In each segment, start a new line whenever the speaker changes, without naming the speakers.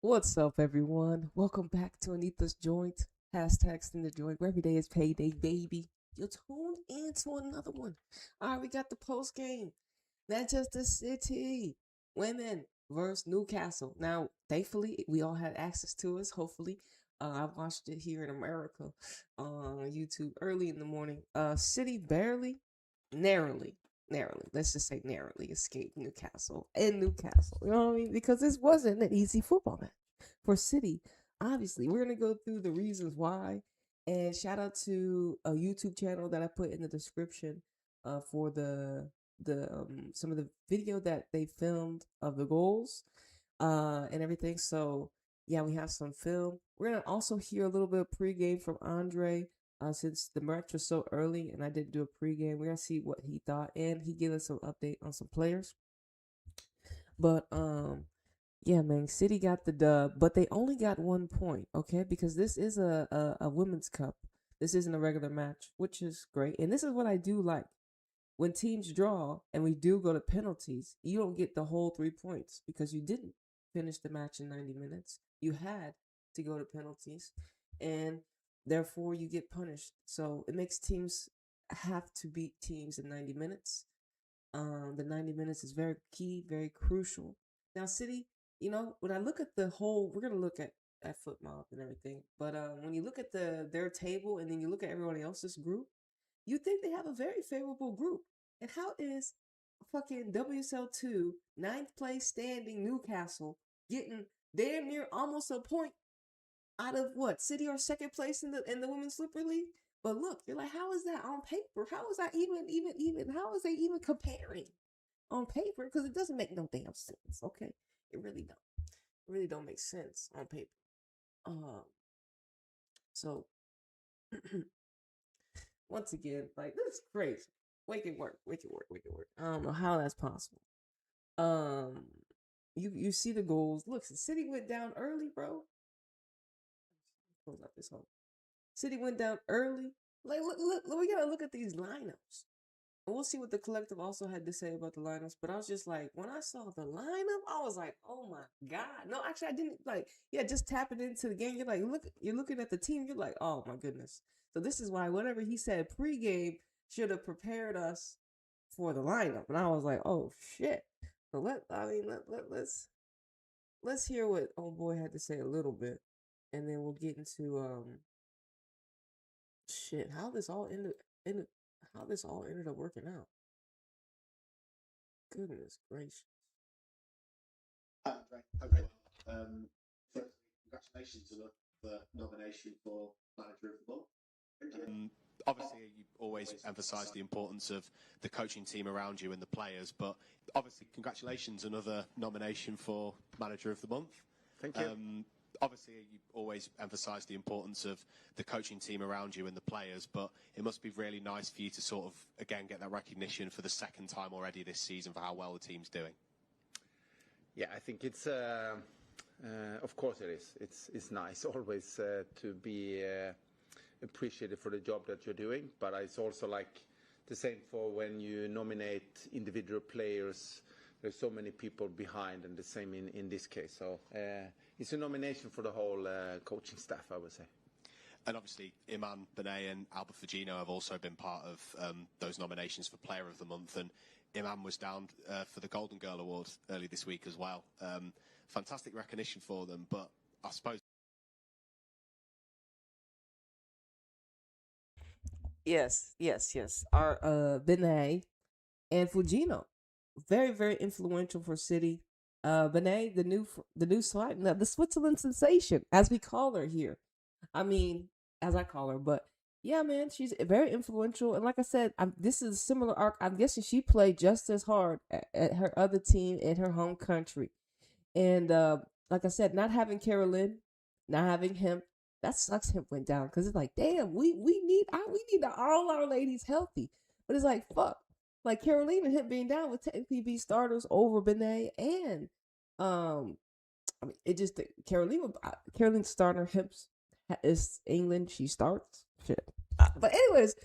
What's up, everyone? Welcome back to Anita's Joint. Hashtags in the joint, where every day is payday, baby. You're tuned into another one. All right, we got the post game. Manchester City women versus Newcastle. Now, thankfully, we all had access to us. Hopefully, I watched it here in America on YouTube early in the morning. City barely, narrowly, narrowly. Let's just say narrowly escaped Newcastle in Newcastle. You know what I mean? Because this wasn't an easy football match for City. Obviously, we're gonna go through the reasons why. And shout out to a YouTube channel that I put in the description for the some of the video that they filmed of the goals and everything. So yeah, we have some film. We're gonna also hear a little bit of pregame from Andre. Since the match was so early and I didn't do a pregame, we're gonna see what he thought, and he gave us some update on some players. But yeah, man, City got the dub, but they only got 1 point, okay? Because this is a women's cup. This isn't a regular match, which is great. And this is what I do like. When teams draw and we do go to penalties, you don't get the whole 3 points because you didn't finish the match in 90 minutes. You had to go to penalties, and therefore you get punished. So it makes teams have to beat teams in 90 minutes. The 90 minutes is very key, very crucial. Now, City, when I look at the whole, we're gonna look at foot mob and everything, but when you look at their table and then you look at everyone else's group, you think they have a very favorable group. And how is fucking WSL2 ninth place standing Newcastle getting damn near almost a point out of what City are second place in the Women's Slipper League? But look, you're like, how is that on paper? How is that even? How is they even comparing on paper? Because it doesn't make no damn sense. Okay, it really don't. It really don't make sense on paper. Um, so once again, like this is crazy. Make it work. Make it work. Make it work. I don't know how that's possible. Um, you see the goals. Look, City went down early, bro. Close out this hole. City went down early. Like, look, we gotta look at these lineups. And we'll see what the collective also had to say about the lineups. But I was just like, when I saw the lineup, I was like, oh my God. No, actually, I didn't like, yeah, just tapping into the game. You're like, you're looking at the team. You're like, oh my goodness. So this is why whatever he said pregame should have prepared us for the lineup. And I was like, oh shit. So let's hear what old boy had to say a little bit. And then we'll get into shit, how this all ended up working out. Goodness gracious.
Andre, hope you're well. First, congratulations on the nomination for Manager of the Month.
Obviously, you always emphasise the importance of the coaching team around you and the players, but obviously, congratulations, another nomination for Manager of the Month.
Thank you.
Obviously, you always emphasise the importance of the coaching team around you and the players, but it must be really nice for you to sort of, again, get that recognition for the second time already this season for how well the team's doing.
Yeah, I think it's, of course it is. It's nice always to be appreciated for the job that you're doing, but it's also like the same for when you nominate individual players. There's so many people behind, and the same in this case. So it's a nomination for the whole coaching staff, I would say.
And obviously, Iman Benet and Alba Fugino have also been part of those nominations for Player of the Month. And Iman was down for the Golden Girl Award early this week as well. Fantastic recognition for them, but I suppose.
Yes. Our Benet and Fujino, very very influential for City. Benet, the new slide, the Switzerland sensation, as we call her here. I mean, as I call her, but yeah, man, she's very influential. And like I said, this is a similar arc. I'm guessing she played just as hard at her other team in her home country. And like I said, not having Carolyn, not having him, that sucks. Him went down because it's like, damn, we need all our ladies healthy. But it's like, fuck, like Caroline and him being down would technically be starters over Benet and I mean, it just Caroline starter hips is England. She starts shit. But anyways,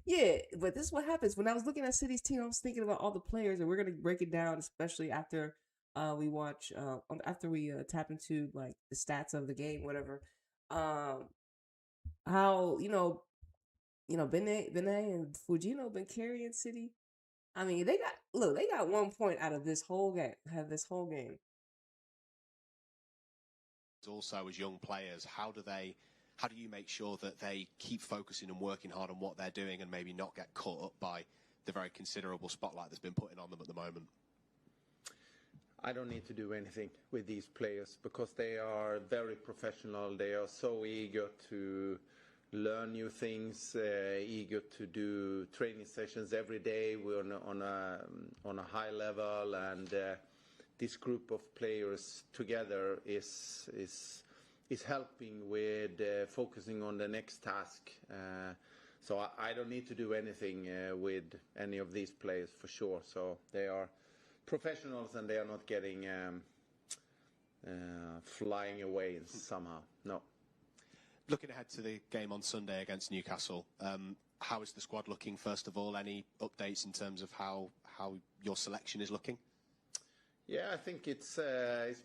yeah. But this is what happens when I was looking at City's team. I was thinking about all the players, and we're gonna break it down, especially after We watch after we tap into like the stats of the game, whatever. How Benet and Fujino been carrying City. I mean, they got 1 point out of this whole game. Have this whole game.
Also, as young players, how do you make sure that they keep focusing and working hard on what they're doing and maybe not get caught up by the very considerable spotlight that's been put on them at the moment?
I don't need to do anything with these players because they are very professional. They are so eager to learn new things, eager to do training sessions every day. We're on a high level, and this group of players together is helping with focusing on the next task. So I don't need to do anything with any of these players for sure. So they are professionals and they are not getting flying away somehow. No.
Looking ahead to the game on Sunday against Newcastle, how is the squad looking? First of all, any updates in terms of how your selection is looking?
Yeah, I think it's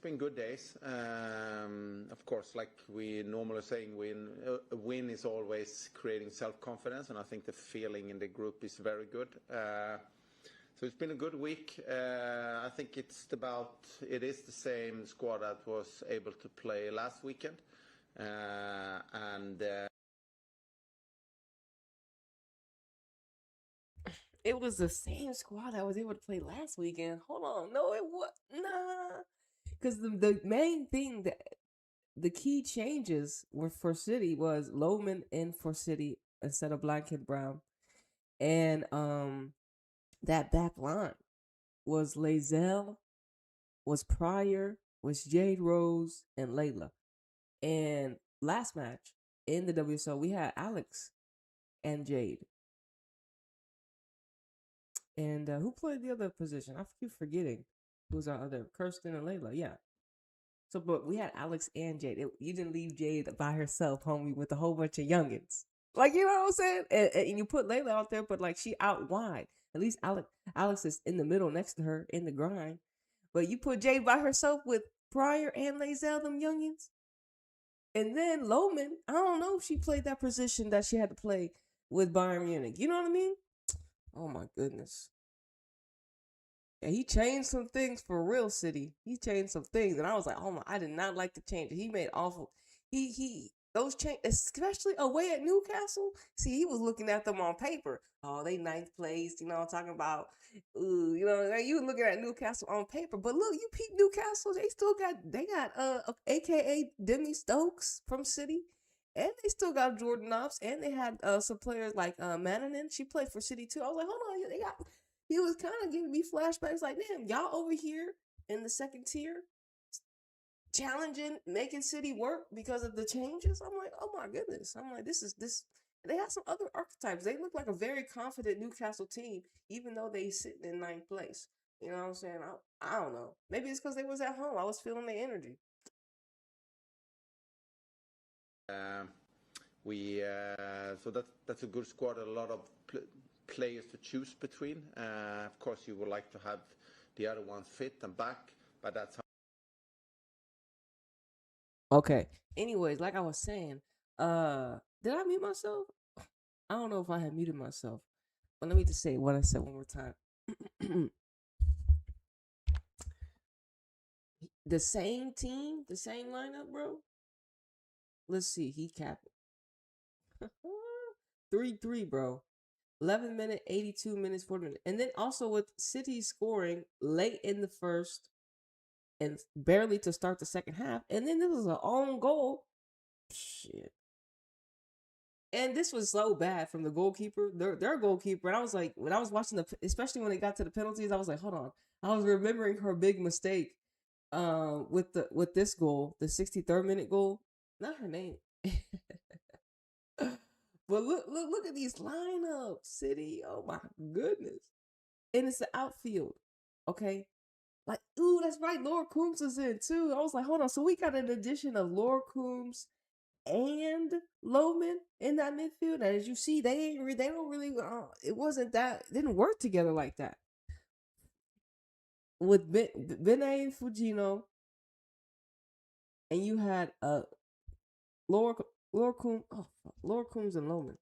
been good days. Of course, like we normally saying, a win is always creating self-confidence, and I think the feeling in the group is very good. So it's been a good week. I think it is the same squad that was able to play last weekend, and.
It was the same squad that was able to play last weekend. Hold on, no, it was nah, because the main thing that the key changes were for City was Lohman in for City instead of Blackhead Brown, and that back line was Lazelle, was Pryor, was Jade Rose, and Layla. And last match in the WSL, we had Alex and Jade. And who played the other position? I keep forgetting. Who's our other? Kirsten and Layla. Yeah. So, but we had Alex and Jade. You didn't leave Jade by herself, homie, with a whole bunch of youngins. Like, you know what I'm saying? And you put Layla out there, but like she out wide. At least Alex is in the middle next to her in the grind. But you put Jade by herself with Pryor and Lazelle, them youngins. And then Lohman, I don't know if she played that position that she had to play with Bayern Munich. You know what I mean? Oh my goodness. Yeah, he changed some things for real, City. He changed some things, and I was like, oh my, I did not like the change. He made awful. Those change, especially away at Newcastle. See, he was looking at them on paper. Oh, they ninth place. You know, I'm talking about. You know, you were looking at Newcastle on paper, but look, you peep Newcastle. They got AKA Demi Stokes from City. And they still got Jordan Knopps, and they had some players like Mananen. She played for City too. I was like, hold on, he was kind of giving me flashbacks like, damn, y'all over here in the second tier challenging, making City work because of the changes. I'm like, oh my goodness. I'm like, this. They have some other archetypes. They look like a very confident Newcastle team, even though they sitting in ninth place. You know what I'm saying? I don't know. Maybe it's because they was at home. I was feeling their energy.
So that's a good squad. A lot of players to choose between. Of course, you would like to have the other ones fit and back, but that's how.
Okay. Anyways, like I was saying, did I mute myself? I don't know if I had muted myself, but let me just say what I said one more time. The same team, the same lineup, bro. Let's see. He capped 3-3, bro. 11 minute, 82 minutes, 40 minutes. And then also with City scoring late in the first and barely to start the second half. And then this was an own goal. Shit. And this was so bad from the goalkeeper, their goalkeeper. And I was like, when I was watching especially when it got to the penalties, I was like, hold on. I was remembering her big mistake with this goal, the 63rd minute goal. Not her name. But look at these lineups, City. Oh my goodness. And it's the outfield. Okay. Like, ooh, that's right. Laura Coombs is in too. I was like, hold on. So we got an addition of Laura Coombs and Lohman in that midfield. And as you see, they don't really. It didn't work together like that. with Benet and Fujino, and you had Laura Laura Coombs and Loman.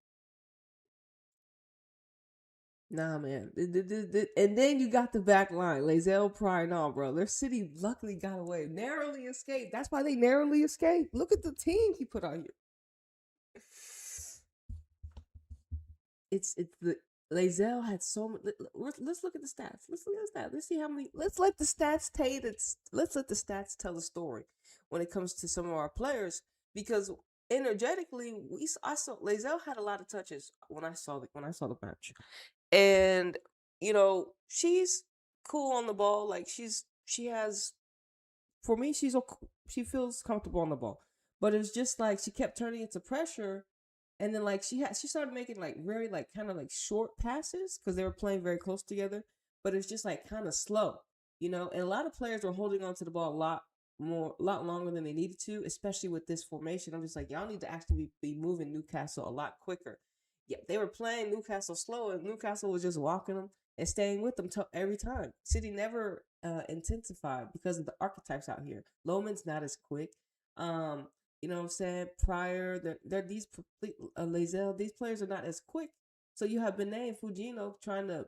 Nah, man. And then you got the back line. Lazelle Pryor. No, bro. Their city luckily got away. Narrowly escaped. That's why they narrowly escaped. Look at the team he put out here. It's the Lazelle had so much. Let's look at the stats. Let's look at the stats. Let's see how many. Let's let the stats let's let the stats tell the story when it comes to some of our players, because energetically I saw Lazelle had a lot of touches when I saw the match. And she's cool on the ball. Like she has, for me, she feels comfortable on the ball. But it's just like she kept turning into pressure, and then like she started making like very like kind of like short passes because they were playing very close together. But it's just like kind of slow, And a lot of players were holding on to the ball a lot longer than they needed to, especially with this formation. I'm just like, y'all need to actually be moving Newcastle a lot quicker. Yeah, they were playing Newcastle slow, and Newcastle was just walking them and staying with them every time. City never intensified because of the archetypes out here. Loman's not as quick. You know what I'm saying? Pryor, they're these Lazelle, these players are not as quick. So you have Benet and Fujino trying to,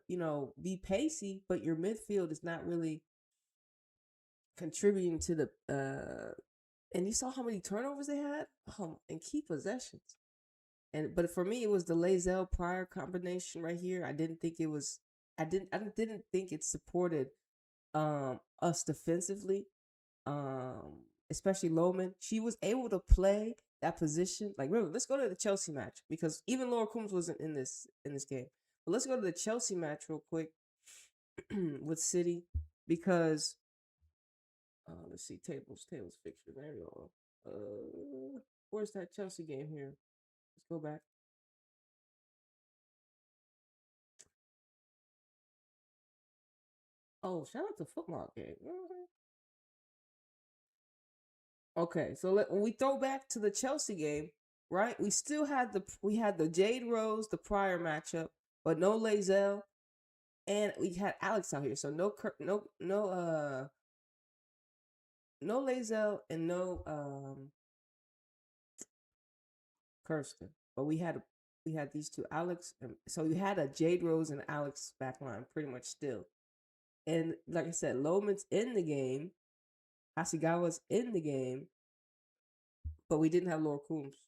be pacey, but your midfield is not really contributing to the and you saw how many turnovers they had? And key possessions. But for me, it was the Lazelle Pryor combination right here. I didn't think it supported us defensively. Especially Loman. She was able to play that position. Like, remember, let's go to the Chelsea match, because even Laura Coombs wasn't in this game. But let's go to the Chelsea match real quick with City, because let's see, tables fixture. There we go. Where's that Chelsea game here? Let's go back. Oh, shout out to football game. Okay, so when we throw back to the Chelsea game, right? We still had the Jade Rose, the Pryor matchup, but no Lazelle, and we had Alex out here. So no Lazelle and no Kirsten. But we had these two, Alex, so we had a Jade Rose and Alex backline pretty much still. And like I said, Loman's in the game, Hasegawa's in the game, but we didn't have Laura Coombs.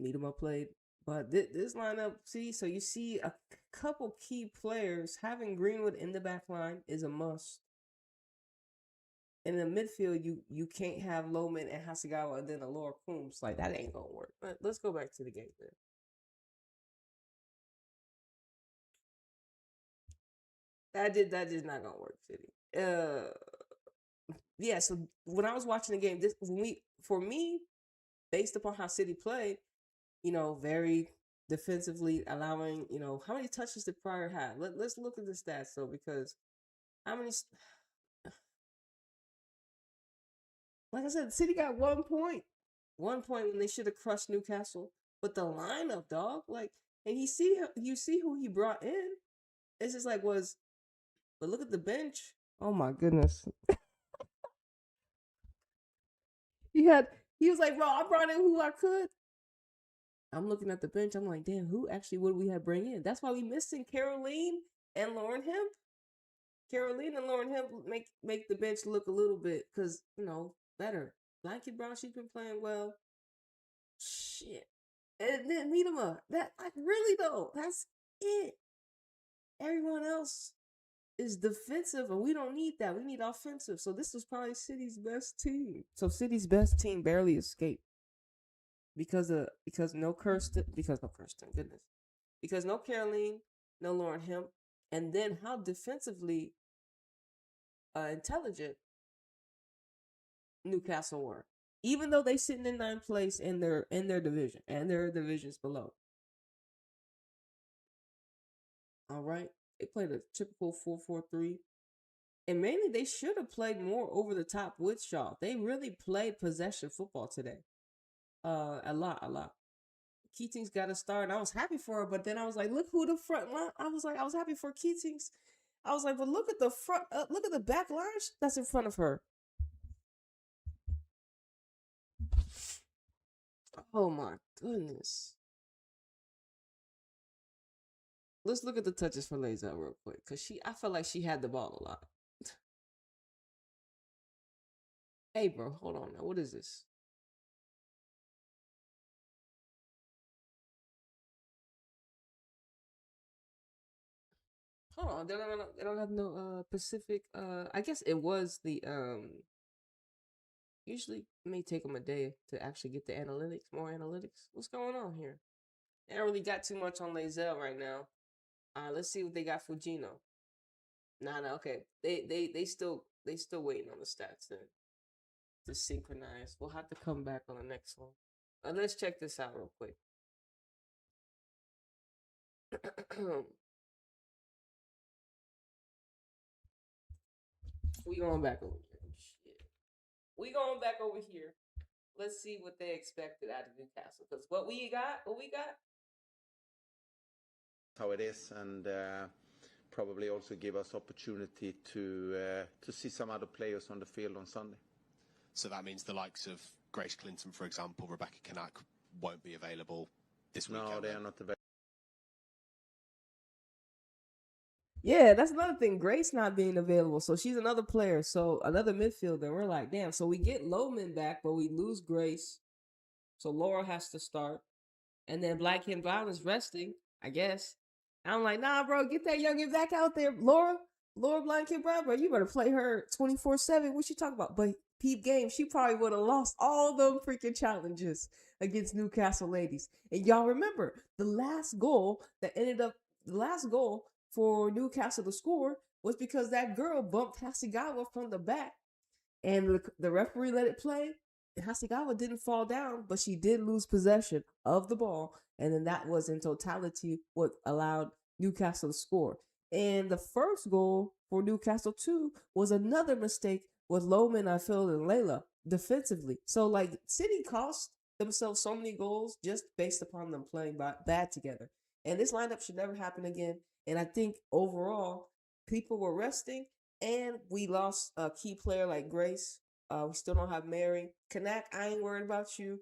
Miedema played. But this lineup, so you see a couple key players. Having Greenwood in the back line is a must. In the midfield, you can't have Loman and Hasegawa and then a Laura Coombs. Like, that ain't gonna work. But let's go back to the game then. That did not gonna work, City. Yeah. So when I was watching the game, for me, based upon how City played, very defensively, allowing, how many touches did Pryor have? Let's look at the stats, though, because how many, like I said, City got 1 point. 1 point when they should have crushed Newcastle. But the lineup, dog, like, and you see who he brought in. It's just like but look at the bench. Oh my goodness. He was like, bro, I brought in who I could. I'm looking at the bench. I'm like, damn, who actually would we have bring in? That's why we missing Caroline and Lauren Hemp. Caroline and Lauren Hemp make the bench look a little bit, because, better. Blanket Brown, she's been playing well. Shit. And then Miedema. That, like, really though, that's it. Everyone else is defensive, and we don't need that. We need offensive. So this was probably City's best team. So City's best team barely escaped because no Kirsten, goodness. Because no Caroline, no Lauren Hemp, and then how defensively intelligent Newcastle were. Even though they sitting in 9th place in their division and their divisions below. All right. They played a typical 4-4-3. And mainly they should have played more over the top with Shaw. They really played possession football today. A lot. Keating's got to start. I was happy for her, but then I was like, look who the front line. I was happy for Keating's. I was like, but look at the front, look at the back lines that's in front of her. Oh my goodness. Let's look at the touches for Lazel real quick, cause I felt like she had the ball a lot. Hey, bro, hold on now. What is this? Hold on, they don't have no Pacific. I guess it was the Usually it may take them a day to actually get the analytics, more analytics. What's going on here? They don't really got too much on Lazel right now. Let's see what they got for Gino. Nah, okay. They still waiting on the stats then to synchronize. We'll have to come back on the next one. Let's check this out real quick. We going back over here. Shit. We going back over here. Let's see what they expected out of Newcastle. Because what we got,
how it is, and probably also give us opportunity to see some other players on the field on Sunday.
So that means the likes of Grace Clinton, for example, Rebecca Kanak won't be available this weekend.
No, they are not available.
Yeah, that's another thing. Grace not being available. So she's another player. So another midfielder. We're like, damn. So we get Lohman back, but we lose Grace. So Laura has to start. And then Black Hen Brown is resting, I guess. I'm like, nah, bro, get that youngin back out there. Laura Black Hen Brown, bro, you better play her 24/7. What you talking about? But peep game, she probably would have lost all them freaking challenges against Newcastle ladies. And y'all remember the last goal for Newcastle to score was because that girl bumped Hasegawa from the back, and the referee let it play. Hasegawa didn't fall down, but she did lose possession of the ball, and then that was in totality what allowed Newcastle to score. And the first goal for Newcastle too was another mistake with Lohman, I feel, and Layla defensively. So like City cost themselves so many goals just based upon them playing bad together. And this lineup should never happen again. And I think overall, people were resting, and we lost a key player like Grace. We still don't have Mary. Kanak, I ain't worried about you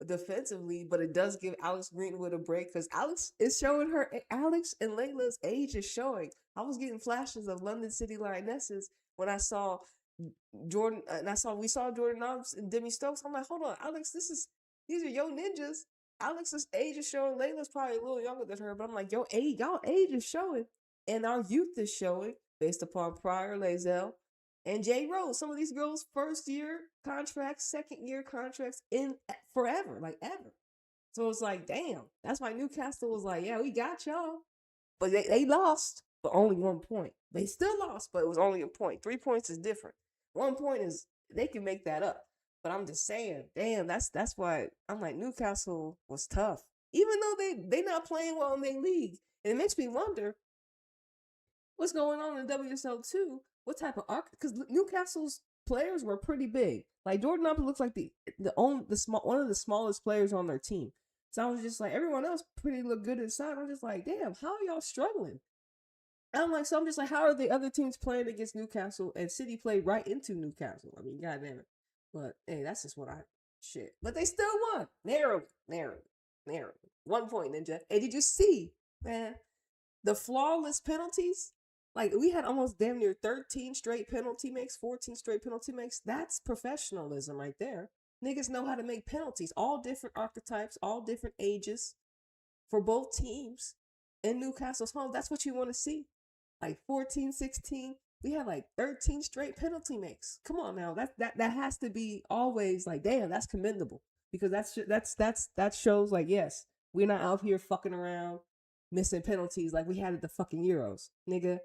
defensively, but it does give Alex Greenwood a break because Alex and Layla's age is showing. I was getting flashes of London City Lionesses when I saw Jordan, and we saw Jordan Nobbs and Demi Stokes. I'm like, hold on, Alex, these are young ninjas. Alex's age is showing. Layla's probably a little younger than her, but I'm like, y'all age is showing, and our youth is showing based upon Pryor, Lazel, and Jay Rose. Some of these girls' first year contracts, second year contracts in forever, like ever. So it's like, damn. That's why Newcastle was like, yeah, we got y'all, but they lost, but only 1 point. They still lost, but it was only a point. 3 points is different. 1 point is they can make that up. But I'm just saying, damn, that's why I'm like, Newcastle was tough. Even though they not playing well in their league. And it makes me wonder what's going on in WSL 2. What type of arc? Because Newcastle's players were pretty big. Like Jordan Upper looks like one of the smallest players on their team. So I was just like, everyone else pretty look good inside. I'm just like, damn, how are y'all struggling? And I'm just like, how are the other teams playing against Newcastle? And City played right into Newcastle. I mean, goddamn it. But hey, that's just shit. But they still won. Narrowly. 1 point, Ninja. And did you see, man, the flawless penalties? Like, we had almost damn near 13 straight penalty makes, 14 straight penalty makes. That's professionalism right there. Niggas know how to make penalties. All different archetypes, all different ages for both teams in Newcastle's home. That's what you want to see. Like 14, 16. We had like 13 straight penalty makes. Come on now, that has to be always like, damn, that's commendable, because that shows like, yes, we're not out here fucking around missing penalties like we had at the fucking Euros, nigga.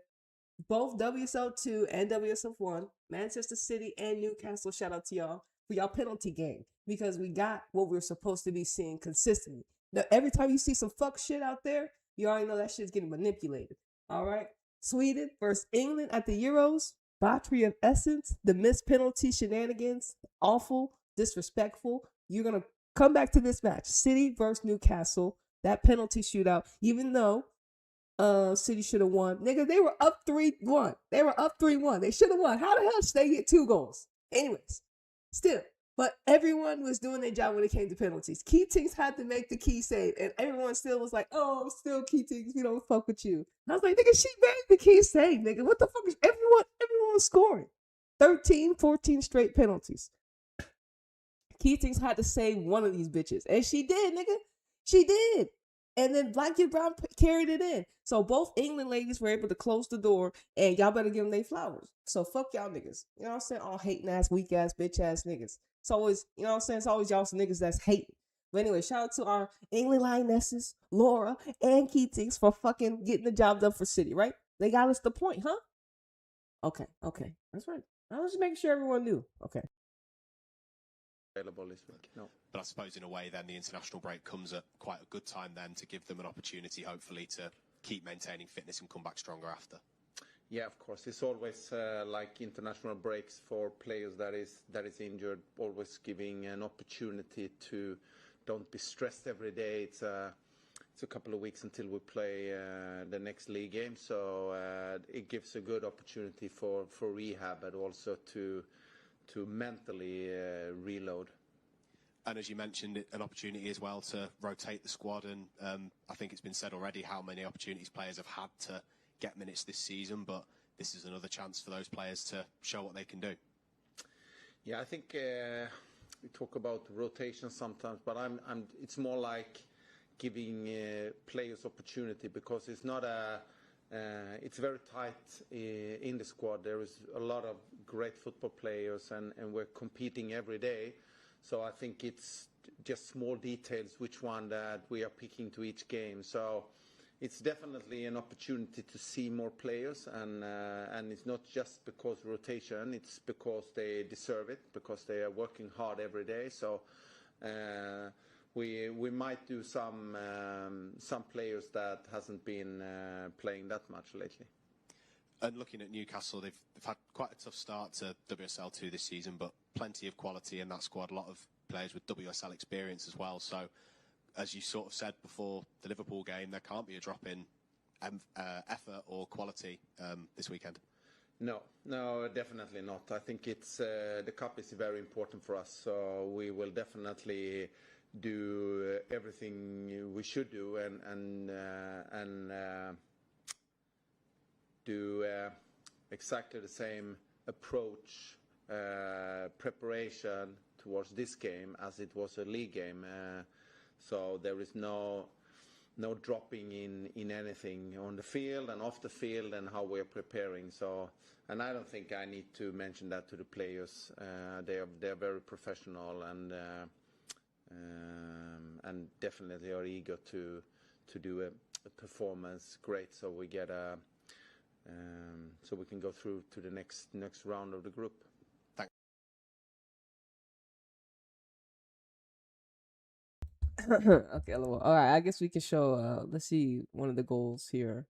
Both WSL2 and WSL1, Manchester City and Newcastle, shout out to y'all for y'all penalty game, because we got what we're supposed to be seeing consistently. Now, every time you see some fuck shit out there, you already know that shit's getting manipulated. All right. Sweden versus England at the Euros, battery of essence, the missed penalty shenanigans, awful, disrespectful. You're going to come back to this match. City versus Newcastle, that penalty shootout, even though City should have won. Nigga, they were up 3-1. They were up 3-1. They should have won. How the hell should they get 2 goals? Anyways, still. But everyone was doing their job when it came to penalties. Keatings had to make the key save, and everyone still was like, "Oh, still Keatings, we don't fuck with you." And I was like, "Nigga, she made the key save, nigga. What the fuck is everyone? Everyone was scoring 13, 14 straight penalties. Keatings had to save one of these bitches, and she did, nigga. She did. And then Blanket Brown carried it in. So both England ladies were able to close the door, and y'all better give them their flowers. So fuck y'all niggas. You know what I'm saying? All hating ass, weak ass, bitch ass niggas. It's always, you know what I'm saying? It's always y'all niggas that's hating. But anyway, shout out to our England Lionesses, Laura and Keatings, for fucking getting the job done for City, right? They got us the point, huh? Okay. That's right. I was just making sure everyone knew. Okay.
Available this week. No.
But I suppose in a way then the international break comes at quite a good time then to give them an opportunity hopefully to keep maintaining fitness and come back stronger after.
Yeah, of course. It's always like international breaks for players that is injured, always giving an opportunity to don't be stressed every day. It's a couple of weeks until we play the next league game, so it gives a good opportunity for rehab, but also to mentally reload.
And as you mentioned, an opportunity as well to rotate the squad. And I think it's been said already how many opportunities players have had to get minutes this season. But this is another chance for those players to show what they can do.
Yeah, I think we talk about rotation sometimes, but it's more like giving players opportunity, because it's not it's very tight in the squad. There is a lot of great football players, and we're competing every day. So I think it's just small details which one that we are picking to each game. So it's definitely an opportunity to see more players, and it's not just because rotation. It's because they deserve it, because they are working hard every day. So we might do some players that hasn't been playing that much lately.
And looking at Newcastle, they've had quite a tough start to WSL2 this season, but plenty of quality in that squad. A lot of players with WSL experience as well. So, as you sort of said before the Liverpool game, there can't be a drop in effort or quality this weekend.
No, definitely not. I think it's the cup is very important for us, so we will definitely do everything we should do and do exactly the same approach, preparation towards this game as it was a league game. So there is no dropping in anything on the field and off the field and how we're preparing. So, and I don't think I need to mention that to the players. They're very professional and definitely are eager to do a performance great. So we get so we can go through to the next round of the group.
Thanks.
Okay, well, all right. I guess we can show. Let's see one of the goals here.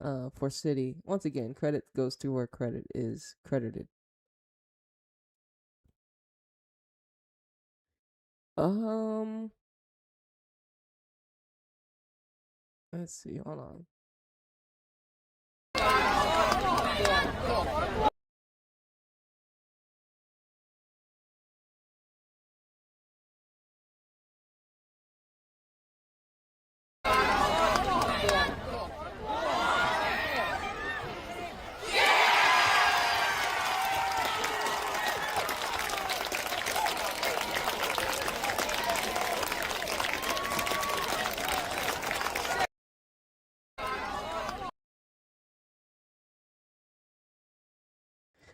For City. Once again, credit goes to where credit is credited. Let's see. Hold on.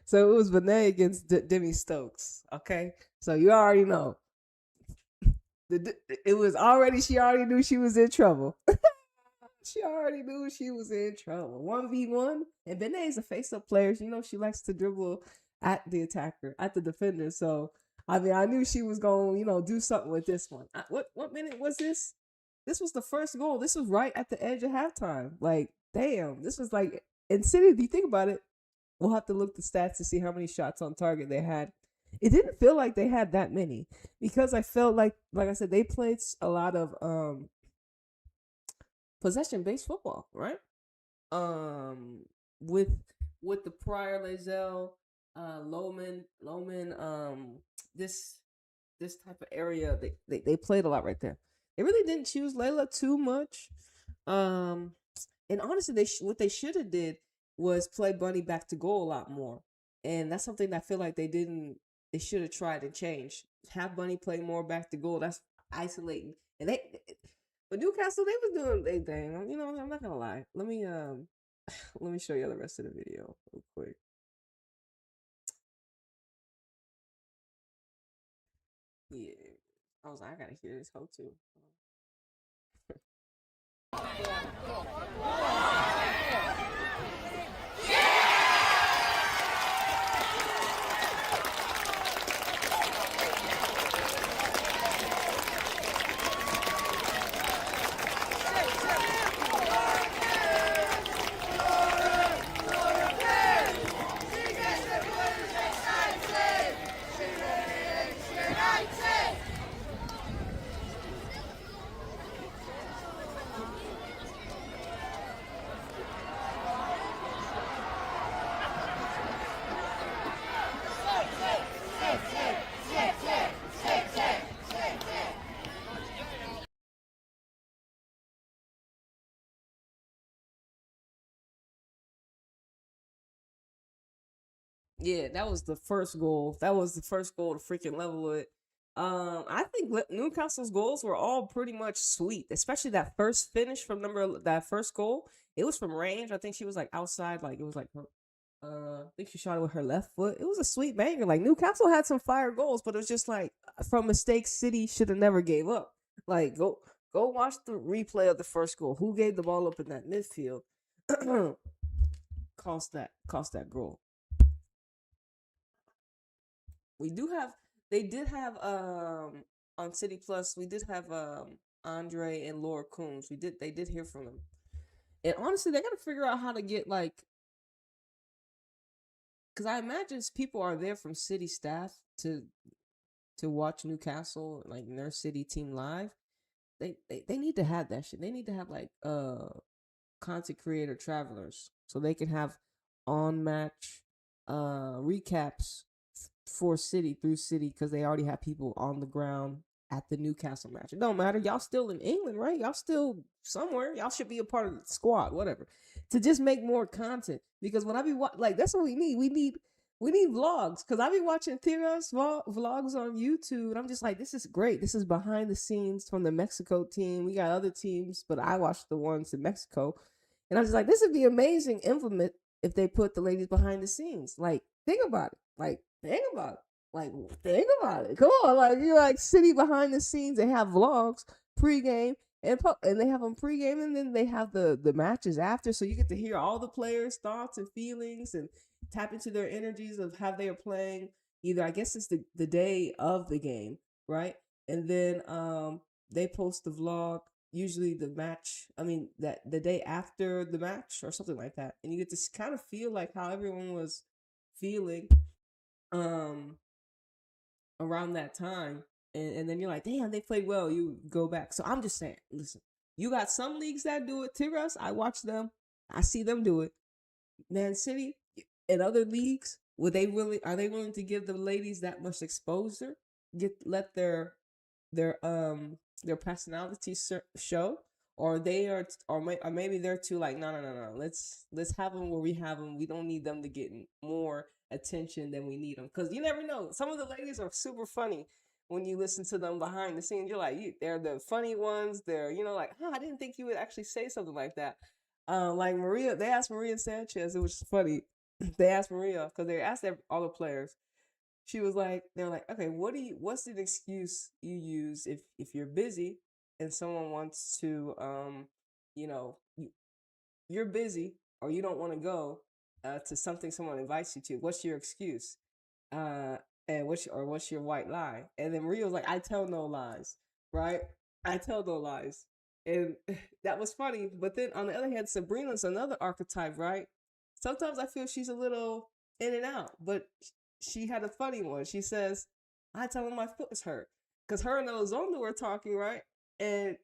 So it was Vinay against Demi Stokes. Okay, so you already know. It was already. She already knew she was in trouble. She already knew she was in trouble. 1v1, and Vinay is a face-up player. You know she likes to dribble at the attacker, at the defender. So I mean, I knew she was going, do something with this one. What minute was this? This was the first goal. This was right at the edge of halftime. Like, damn, this was like in City. If you think about it, we'll have to look the stats to see how many shots on target they had. It didn't feel like they had that many, because I felt like I said, they played a lot of possession-based football, right? With the prior Lazelle, Loman, this type of area, they played a lot right there. They really didn't choose Layla too much. And honestly, what they should have did was play Bunny back to goal a lot more. And that's something that I feel like they didn't. They should have tried to change. Have Bunny play more back to goal. That's isolating. And but Newcastle, they was doing their thing. You know, I'm not gonna lie. Let me let me show you the rest of the video real quick. Yeah, I was like, I gotta hear this whole too. Yeah, that was the first goal. That was the first goal to freaking level it. I think Newcastle's goals were all pretty much sweet, especially that first finish from that first goal. It was from range. I think she was like outside, like it was like her. I think she shot it with her left foot. It was a sweet banger. Like Newcastle had some fire goals, but it was just like from mistakes, City should have never gave up. Like go watch the replay of the first goal. Who gave the ball up in that midfield? cost that goal. We do have they did have on City Plus, we did have Andre and Laura Coombs. They did hear from them. And honestly, they gotta figure out how to get like, because I imagine people are there from City staff to watch Newcastle, like their City team live. They need to have that shit. They need to have like content creator travelers so they can have on match recaps for City through City, because they already have people on the ground at the Newcastle match. It don't matter. Y'all still in England, right? Y'all still somewhere. Y'all should be a part of the squad, whatever. To just make more content, because when I be like, that's what we need. We need vlogs, because I be watching Tira's vlogs on YouTube, and I'm just like, this is great. This is behind the scenes from the Mexico team. We got other teams, but I watched the ones in Mexico, and I was just like, this would be amazing implement if they put the ladies behind the scenes. Like, think about it. Like, think about it. Come on, like you're like City behind the scenes. They have vlogs pregame and they have them pregame, and then they have the matches after, so you get to hear all the players' thoughts and feelings and tap into their energies of how they are playing. Either I guess it's the day of the game, right? And then they post the vlog, usually the match. I mean that the day after the match or something like that, and you get to kind of feel like how everyone was feeling around that time, and then you're like, damn, they played well. You go back. So I'm just saying, listen, you got some leagues that do it. Tiras, I watch them, I see them do it. Man City and other leagues, are they willing to give the ladies that much exposure? Let their personality show, or they are, or maybe they're too like, no. Let's have them where we have them. We don't need them to get more attention than we need them, because you never know. Some of the ladies are super funny when you listen to them behind the scenes. You're like, they're the funny ones. They're like, I didn't think you would actually say something like that. Like Maria, they asked Maria Sanchez. It was funny. They asked Maria, because they asked all the players. She was like, they're like, okay, what's the excuse you use if you're busy and someone wants to, you're busy or you don't want to go to something someone invites you to. What's your excuse? And what's your white lie? And then Maria was like, I tell no lies, right? I tell no lies. And that was funny. But then on the other hand, Sabrina's another archetype, right? Sometimes I feel she's a little in and out, but she had a funny one. She says, I tell him my foot is hurt. Because her and Elizondo were talking, right? And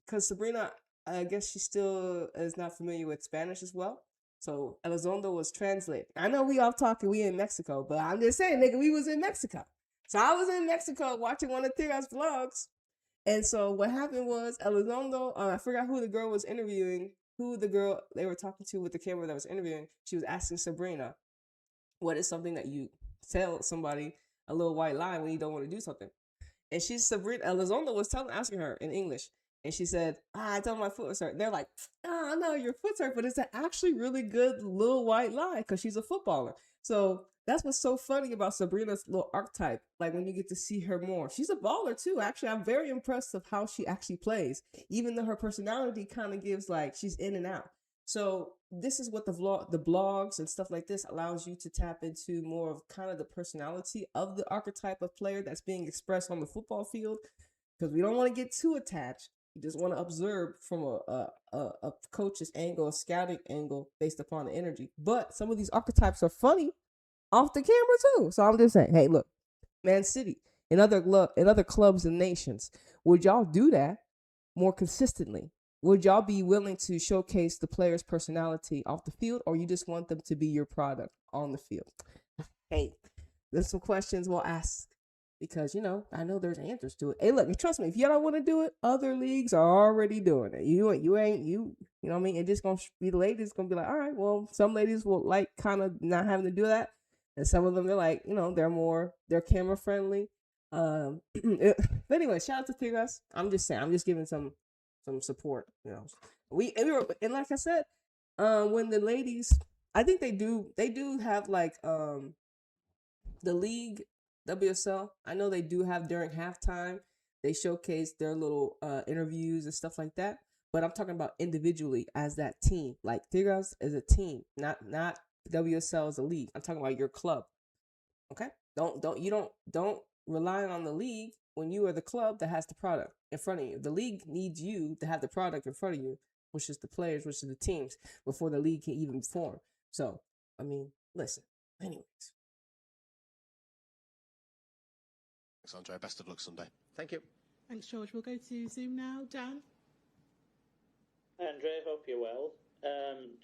because Sabrina I guess she still is not familiar with Spanish as well. So Elizondo was translating. I know we all talking, we in Mexico, but I'm just saying, nigga, we was in Mexico. So I was in Mexico watching one of Tira's vlogs. And so what happened was Elizondo, I forgot who the girl was interviewing, who the girl they were talking to with the camera that was interviewing. She was asking Sabrina, what is something that you tell somebody a little white lie when you don't want to do something? And she's Sabrina Elizondo was asking her in English. And she said, I tell my foot was hurt. They're like, no, your foot's hurt, but it's an actually really good little white lie because she's a footballer. So that's what's so funny about Sabrina's little archetype. Like when you get to see her more, she's a baller too. Actually, I'm very impressed of how she actually plays, even though her personality kind of gives like she's in and out. So this is what the blogs and stuff like this allows you to tap into more of kind of the personality of the archetype of player that's being expressed on the football field, because we don't want to get too attached. You just want to observe from a coach's angle, a scouting angle based upon the energy. But some of these archetypes are funny off the camera too. So I'm just saying, hey, look, Man City and other clubs and nations, would y'all do that more consistently? Would y'all be willing to showcase the player's personality off the field, or you just want them to be your product on the field? Hey, there's some questions we'll ask because, I know there's answers to it. Hey, look, trust me, if y'all don't want to do it, other leagues are already doing it. You know what I mean? It's just going to be the ladies going to be like, all right, well, some ladies will like kind of not having to do that. And some of them, they're like, they're camera friendly. But anyway, shout out to Tigras. I'm just saying, I'm just giving some support, we were, and like I said, when the ladies, I think they do have like the league WSL, I know they do have during halftime, they showcase their little interviews and stuff like that, but I'm talking about individually as that team, like Tigras as a team, not WSL as a league. I'm talking about your club. Okay, don't rely on the league when you are the club that has the product in front of you. The league needs you to have the product in front of you, which is the players, which is the teams, before the league can even form. So, I mean, listen. Anyways.
Thanks, Andre. Best of luck Sunday.
Thank you.
Thanks, George. We'll go to Zoom now. Dan?
Andre, hope you're well.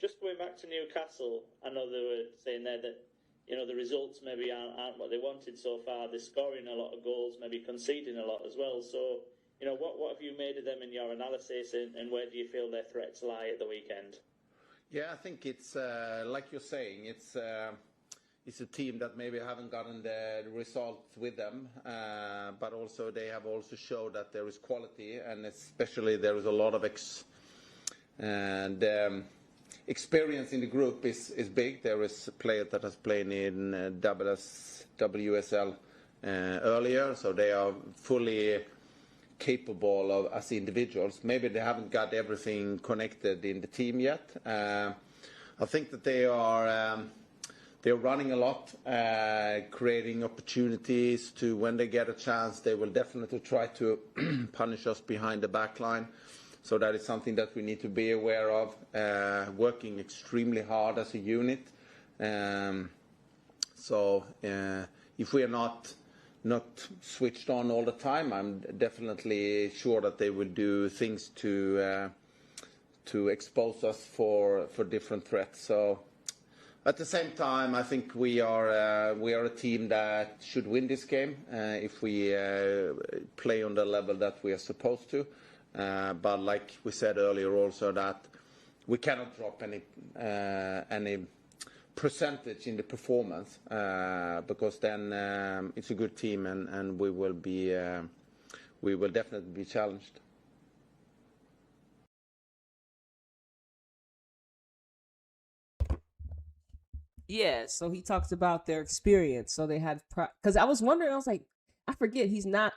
Just going back to Newcastle, I know they were saying there that the results maybe aren't what they wanted so far. They're scoring a lot of goals, maybe conceding a lot as well. So, what have you made of them in your analysis, and where do you feel their threats lie at the weekend?
Yeah, I think it's like you're saying, it's a team that maybe haven't gotten the results with them, but also they have also showed that there is quality, and especially there is a lot of experience in the group is big. There is a player that has played in WSL earlier, so they are fully capable of as individuals. Maybe they haven't got everything connected in the team yet. I think that they're running a lot, creating opportunities to, when they get a chance, they will definitely try to punish us behind the back line. So that is something that we need to be aware of, working extremely hard as a unit. So if we are not switched on all the time, I'm definitely sure that they will do things to expose us for different threats. So at the same time, I think we are a team that should win this game if we play on the level that we are supposed to. But like we said earlier also, that we cannot drop any percentage in the performance, because then it's a good team, and we will definitely be challenged.
Yeah, so he talks about their experience. So they had, because I was wondering, I was like, I forget, he's not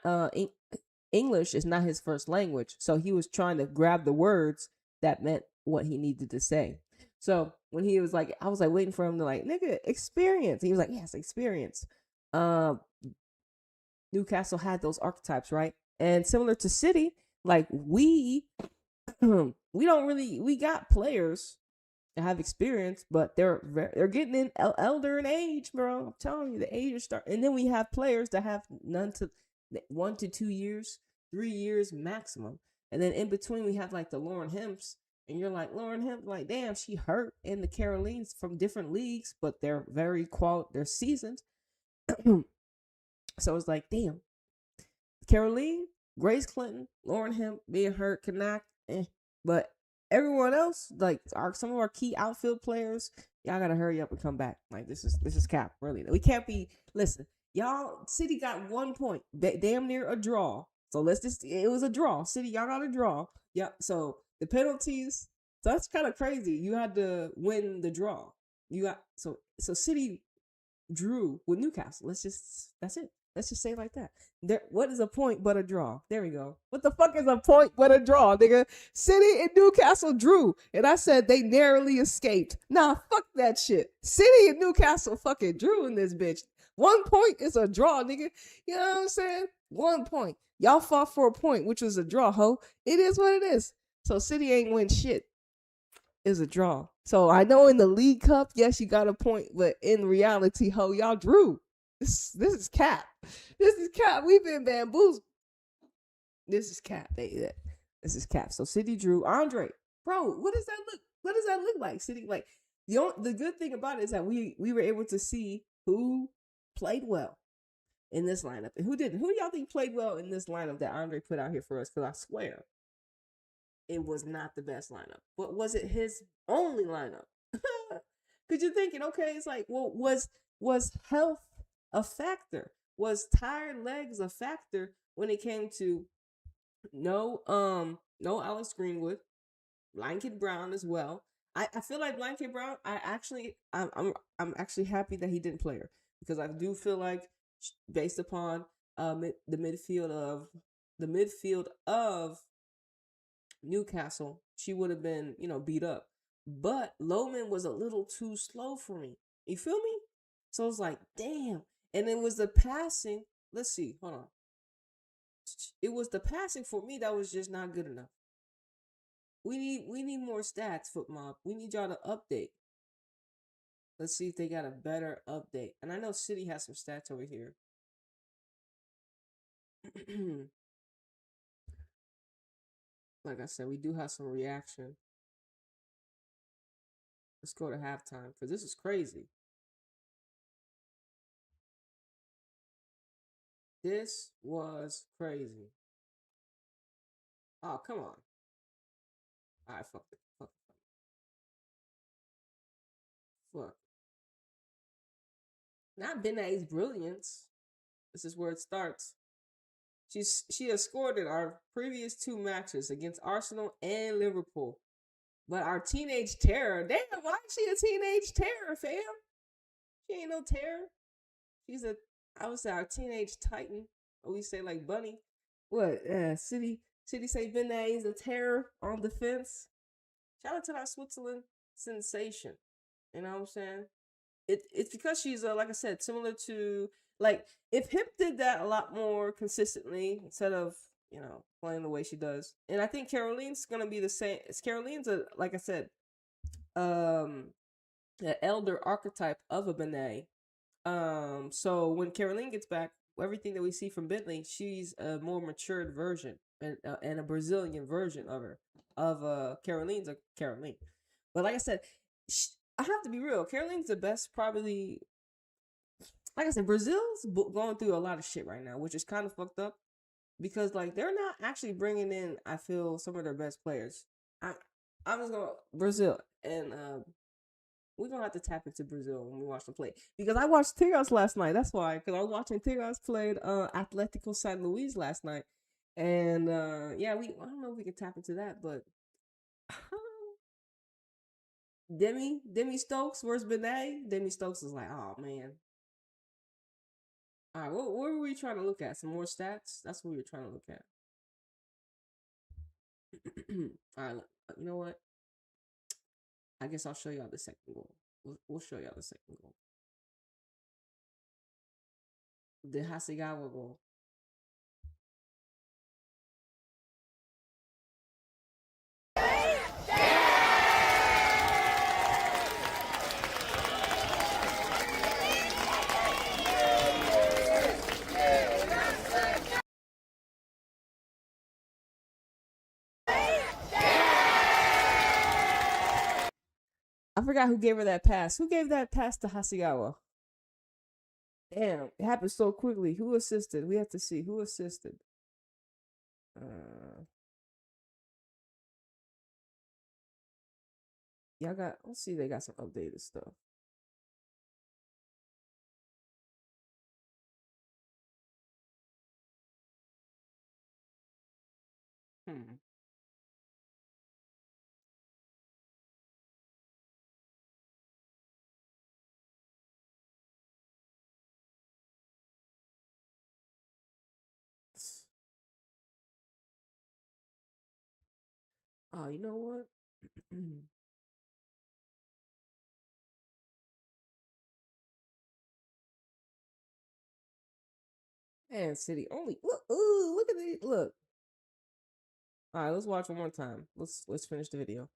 English is not his first language, so he was trying to grab the words that meant what he needed to say. So when he was like, I was like waiting for him to like, nigga, experience. He was like, yes, experience. Newcastle had those archetypes, right? And similar to City, like we got players that have experience, but they're getting in elder in age, bro. I'm telling you, the age is starting. And then we have players that have 1 to 2 years, 3 years maximum. And then in between we have like the Lauren Hemps, and you're like, Lauren Hemp, like, damn, she hurt. And the Carolines from different leagues, but they're very they're seasoned. So it's like, damn, Caroline, Grace Clinton, Lauren Hemp being hurt, Kanak, but everyone else, like some of our key outfield players, y'all gotta hurry up and come back. Like this is cap, really. We can't be. Listen, y'all, City got 1 point, damn near a draw. So it was a draw. City, y'all got a draw. Yeah. So the penalties, so that's kind of crazy. You had to win the draw. You got so City drew with Newcastle. That's it. Let's just say it like that. What is a point but a draw? There we go. What the fuck is a point but a draw, nigga? City and Newcastle drew, and I said they narrowly escaped. Nah, fuck that shit. City and Newcastle fucking drew in this bitch. 1 point is a draw, nigga. You know what I'm saying? 1 point. Y'all fought for a point, which was a draw, ho. It is what it is. So City ain't win shit. It's a draw. So I know in the League Cup, yes, you got a point, but in reality, ho, y'all drew. This is cap. This is cap. We've been bamboozled. This is cap. This is cap. So City drew. Andre, bro, what does that look? What does that look like? City, like the good thing about it is that we were able to see who played well in this lineup and who didn't. Who do y'all think played well in this lineup that Andre put out here for us? Because I swear, it was not the best lineup. But was it his only lineup? Because you're thinking, okay, it's like, well, was health a factor? Was tired legs a factor when it came to no Alex Greenwood, Blanket Brown as well? I feel like Blanket Brown, I'm actually happy that he didn't play her, because I do feel like based upon the midfield of Newcastle, she would have been, beat up. But Loman was a little too slow for me. You feel me? So I was like, damn. And it was the passing. Let's see. Hold on. It was the passing for me that was just not good enough. We need more stats, Foot Mob. We need y'all to update. Let's see if they got a better update. And I know City has some stats over here. Like I said, we do have some reaction. Let's go to halftime, because this is crazy. This was crazy. Oh, come on. All right, fuck it. Fuck. Not Benet's brilliance. This is where it starts. She has scored in our previous 2 matches against Arsenal and Liverpool. But our teenage terror, damn, why is she a teenage terror, fam? She ain't no terror. She's I would say our teenage titan. Or we say like Bunny. What? City say Benet is a terror on defense. Shout out to our Switzerland sensation. You know what I'm saying? It's because she's like I said, similar to, like, if Hip did that a lot more consistently instead of playing the way she does. And I think Caroline's gonna be the same. Caroline's like I said, an elder archetype of a Benet. So when Caroline gets back, everything that we see from Bentley, she's a more matured version and a Brazilian version of her. Caroline's a Caroline. But like I said, I have to be real. Caroline's the best, probably. Like I said, Brazil's going through a lot of shit right now, which is kind of fucked up. Because, like, they're not actually bringing in, I feel, some of their best players. I'm just going to Brazil. And we're going to have to tap into Brazil when we watch them play. Because I watched Tigres last night. That's why. Because I was watching Tigres played Atlético San Luis last night. And, yeah, I don't know if we can tap into that. But Demi Stokes versus Benet. Demi Stokes is like, oh, man. All right, what were we trying to look at? Some more stats? That's what we were trying to look at. All right, you know what? I guess I'll show y'all the second goal. We'll show y'all the second goal. The Hasegawa goal. I forgot who gave her that pass. Who gave that pass to Hasegawa? Damn, it happened so quickly. Who assisted? We have to see who assisted. Y'all got. Let's see. They got some updated stuff. Oh, you know what? Man City only look. Ooh, look at it. Look. All right, let's watch one more time. Let's finish the video.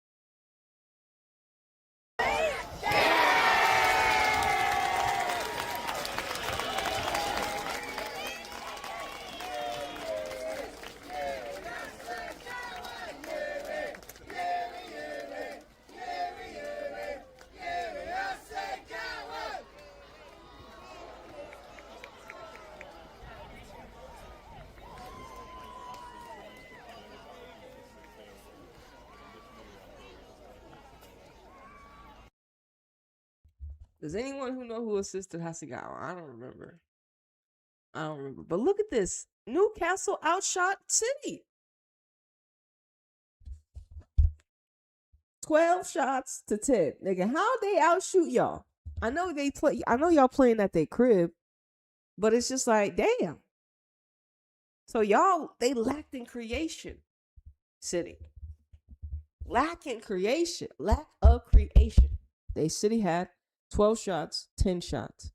Does anyone who know who assisted Hasegawa? I don't remember. But look at this. Newcastle outshot City. 12 shots to 10. Nigga, how they outshoot y'all? I know y'all playing at their crib, but it's just like, damn. So they lacked in creation. City. Lack of creation. City had 12 shots, 10 shots.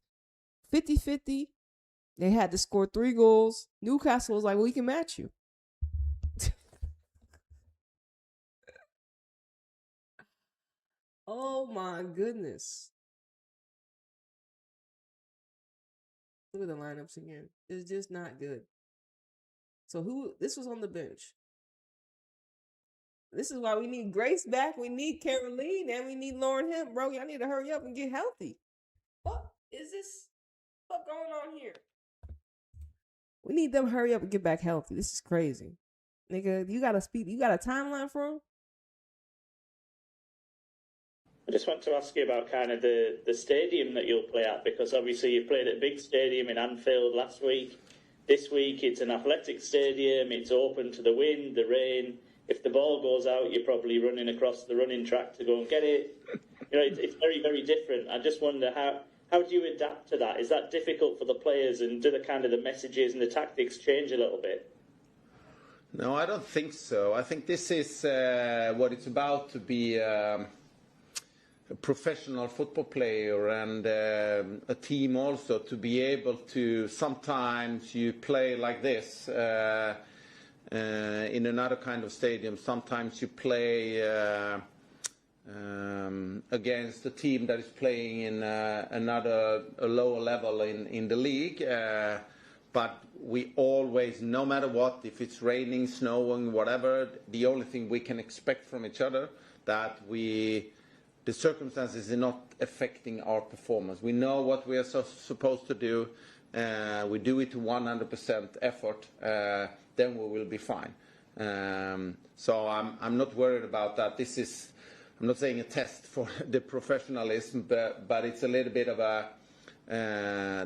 50-50. They had to score 3 goals. Newcastle was like, well, we can match you. Oh my goodness. Look at the lineups again. It's just not good. So this was on the bench. This is why we need Grace back. We need Caroline and we need Lauren Hemp, bro. Y'all need to hurry up and get healthy. What is this? What's going on here? We need them to hurry up and get back healthy. This is crazy. Nigga, you got a timeline for them?
I just want to ask you about kind of the stadium that you'll play at, because obviously you played at a big stadium in Anfield last week. This week it's an athletic stadium. It's open to the wind, the rain. If the ball goes out, you're probably running across the running track to go and get it. You know, it's very, very different. I just wonder how do you adapt to that? Is that difficult for the players, and do the kind of the messages and the tactics change a little bit?
No, I don't think so. I think this is what it's about to be a professional football player and a team also, to be able to, sometimes you play like this in another kind of stadium. Sometimes you play against a team that is playing in a lower level in the league. But we always, no matter what, if it's raining, snowing, whatever, the only thing we can expect from each other, that the circumstances are not affecting our performance. We know what we are supposed to do. We do it to 100% effort. Then we will be fine. So I'm not worried about that. I'm not saying a test for the professionalism, but it's a little bit of a.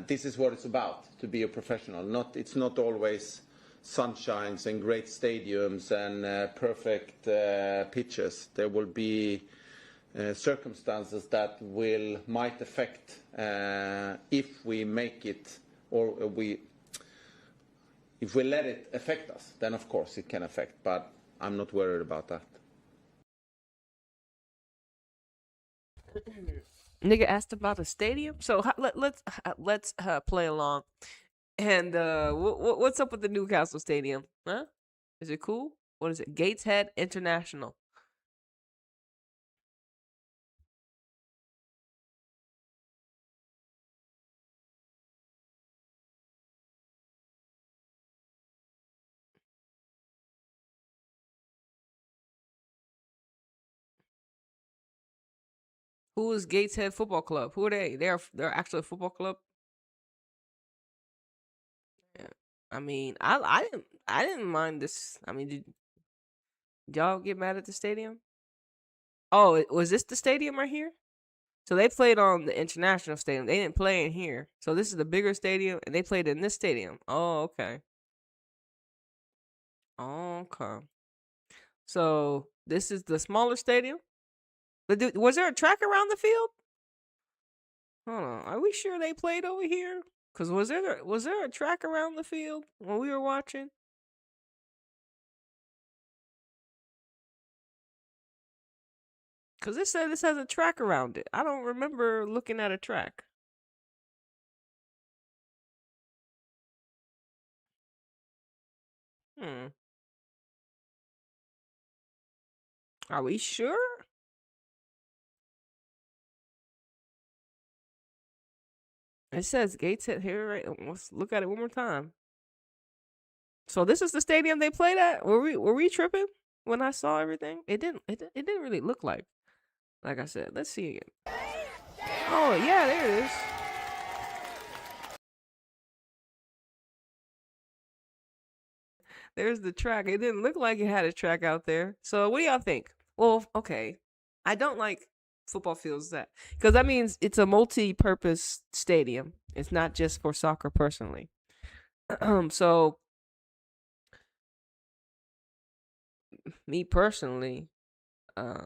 This is what it's about, to be a professional. It's not always sunshines and great stadiums and perfect pitches. There will be circumstances that might affect if we make it, or if we let it affect us. Then of course it can affect, but I'm not worried about that.
Nigga asked about a stadium, so let's play along. And what's up with the Newcastle Stadium? Huh? Is it cool? What is it? Gateshead International. Who is Gateshead Football Club? Who are they? They're actually a football club. Yeah. I mean, I didn't mind this. I mean, did y'all get mad at the stadium? Oh, was this the stadium right here? So they played on the international stadium. They didn't play in here. So this is the bigger stadium, and they played in this stadium. Oh, okay. Okay. So this is the smaller stadium. But was there a track around the field? Hold on. Are we sure they played over here? Cause was there a track around the field when we were watching? Cause it said this has a track around it. I don't remember looking at a track. Hmm. Are we sure? It says Gateshead here, right? Let's look at it one more time. So this is the stadium they played at. Were we tripping when I saw everything? It didn't really look like I said. Let's see again. Oh yeah, there it is. There's the track. It didn't look like it had a track out there. So what do y'all think? Well, okay. I don't like football fields because that means it's a multi-purpose stadium. It's not just for soccer personally. So me personally, um,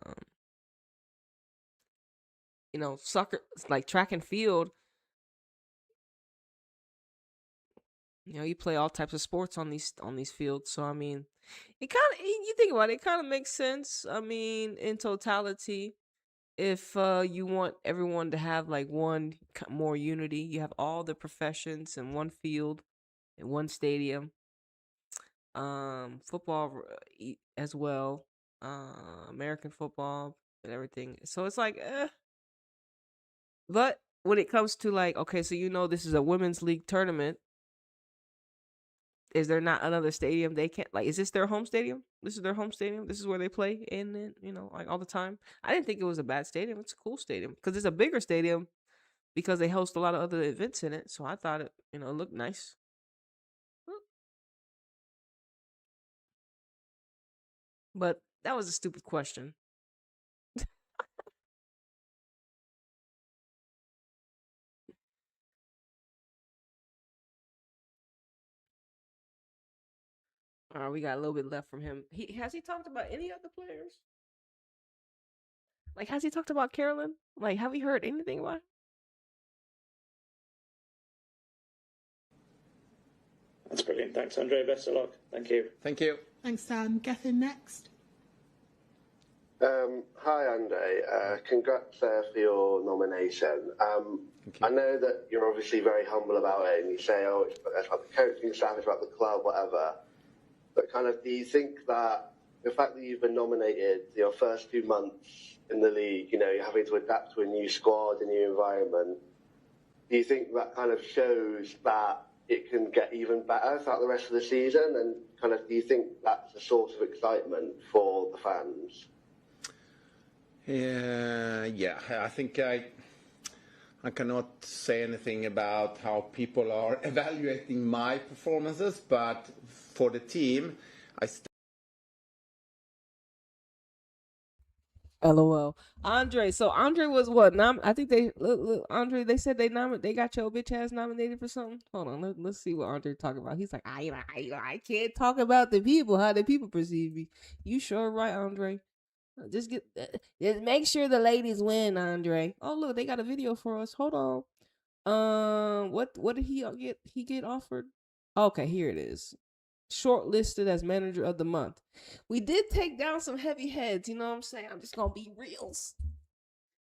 soccer, like track and field, you play all types of sports on these fields. So I mean, it kind of, you think about it, it kind of makes sense. I mean, in totality, if you want everyone to have like more unity, you have all the professions in one field, in one stadium. Football as well, American football and everything. So it's like, but when it comes to like, okay, so this is a women's league tournament. Is there not another stadium they can't, like, is this their home stadium? This is their home stadium. This is where they play in, like all the time. I didn't think it was a bad stadium. It's a cool stadium because it's a bigger stadium because they host a lot of other events in it. So I thought it, looked nice. But that was a stupid question. We got a little bit left from him. Has he talked about any other players? Like, has he talked about Carolyn? Like, have we heard anything about?
That's brilliant. Thanks, Andre. Best of luck. Thank you.
Thank you.
Thanks, Dan. Gethin next.
Hi, Andre. Congrats for your nomination. I know that you're obviously very humble about it, and you say, "Oh, it's about the coaching staff, it's about the club, whatever." But kind of, do you think that the fact that you've been nominated your first 2 months in the league, you're having to adapt to a new squad, a new environment, do you think that kind of shows that it can get even better throughout the rest of the season? And kind of, do you think that's a source of excitement for the fans?
Yeah, I think I cannot say anything about how people are evaluating my performances, but for the team,
LOL. Andre. So Andre was what? I think they look, Andre. They said they got your bitch ass nominated for something. Hold on. Let's see what Andre talking about. He's like, I can't talk about the people. How the people perceive me. You sure right, Andre? Just make sure the ladies win, Andre. Oh look, they got a video for us. Hold on. What did he get? He get offered? Okay, here it is. Shortlisted as manager of the month. We did take down some heavy heads. You know what I'm saying? I'm just gonna be reals.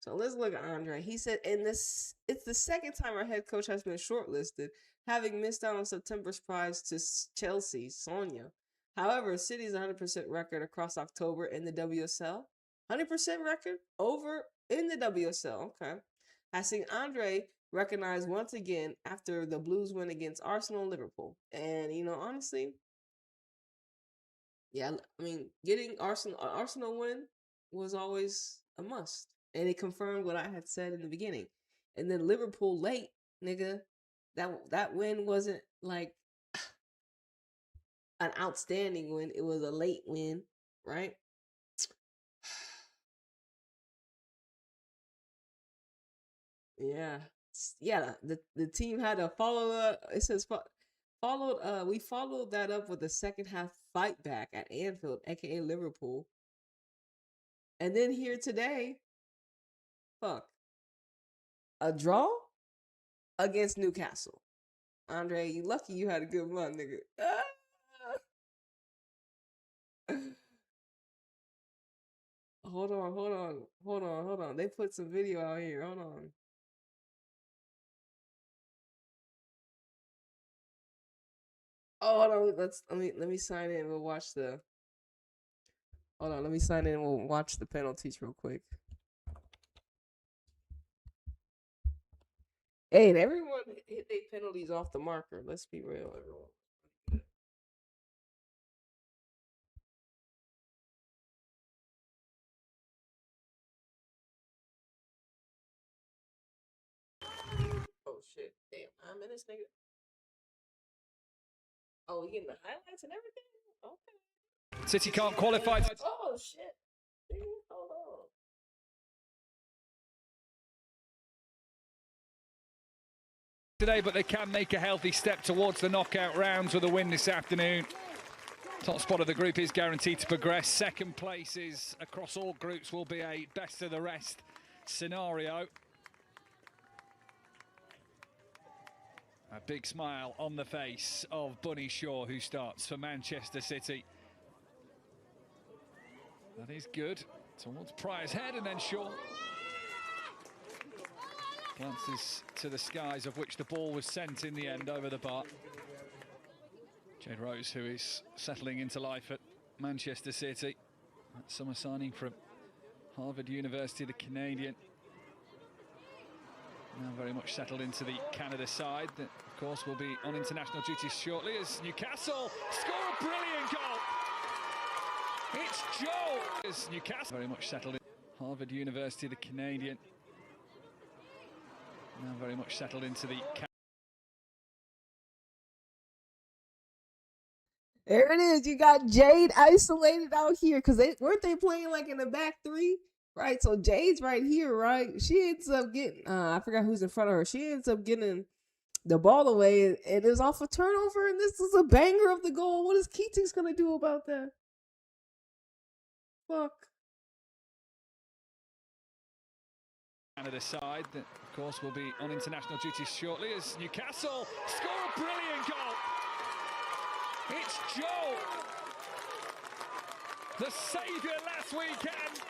So let's look at Andre. He said, it's the second time our head coach has been shortlisted, having missed out on September's prize to Chelsea, Sonia. However, City's 100% record across October in the WSL. 100% record over in the WSL. Okay. Has seen Andre recognized once again after the Blues win against Arsenal and Liverpool. And, honestly, yeah, I mean, getting Arsenal win was always a must. And it confirmed what I had said in the beginning. And then Liverpool late, nigga. That win wasn't like an outstanding win. It was a late win, right? Yeah. Yeah, the team had to follow it says followed we followed that up with a second half fight back at Anfield, aka Liverpool. And then here today, fuck. A draw against Newcastle. Andre, you lucky you had a good month, nigga. Hold on. They put some video out here. Hold on. Oh, hold on. Let me sign in. We'll watch the. Hold on. Let me sign in. We'll watch the penalties real quick. Hey, and everyone hit their penalties off the marker. Let's be real, everyone. Oh shit! Damn, 9 minutes, nigga. Oh, we getting the highlights and everything. Okay.
City can't qualify.
Oh shit! Dude, hold on.
Today, but they can make a healthy step towards the knockout rounds with a win this afternoon. Top spot of the group is guaranteed to progress. Second places across all groups will be a best of the rest scenario. A big smile on the face of Bunny Shaw, who starts for Manchester City. That is good. Towards Pryor's head, and then Shaw glances to the skies, of which the ball was sent in the end over the bar. Jade Rose, who is settling into life at Manchester City. That summer signing from Harvard University, the Canadian. Now very much settled into the Canada side. That, of course, will be on international duties shortly as Newcastle score a brilliant goal. It's Joe. As Newcastle very much settled in Harvard University, the Canadian. Now very much settled into the.
There it is. You got Jade isolated out here because they weren't playing like in the back three, right? So Jade's right here, right? She ends up getting I forgot who's in front of her. She ends up getting the ball away, and it is off a turnover. And this is a banger of the goal. What is Keating's gonna do about that? Fuck.
Canada side that, of course, will be on international duties shortly as Newcastle score a brilliant goal. It's Joe, the saviour last weekend,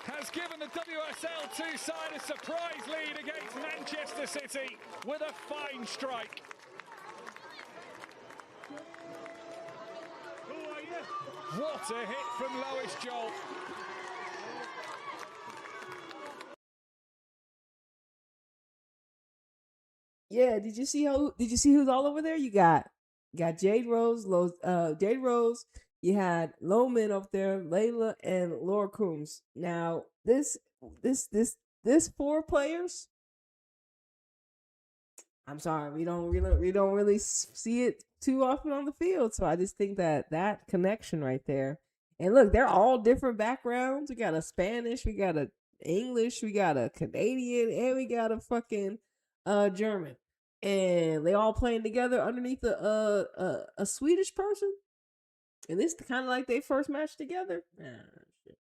has given the WSL 2 side a surprise lead against Manchester City with a fine strike. What a hit from Lois Joel.
Yeah, did you see who's all over there? You got Jade Rose, Jade Rose. You had Loman up there, Layla and Laura Coombs. Now this 4 players. I'm sorry, we don't really see it too often on the field. So I just think that connection right there. And look, they're all different backgrounds. We got a Spanish, we got a English, we got a Canadian, and we got a fucking German. And they all playing together underneath a Swedish person. And this kind of like they first match together. Nah, shit.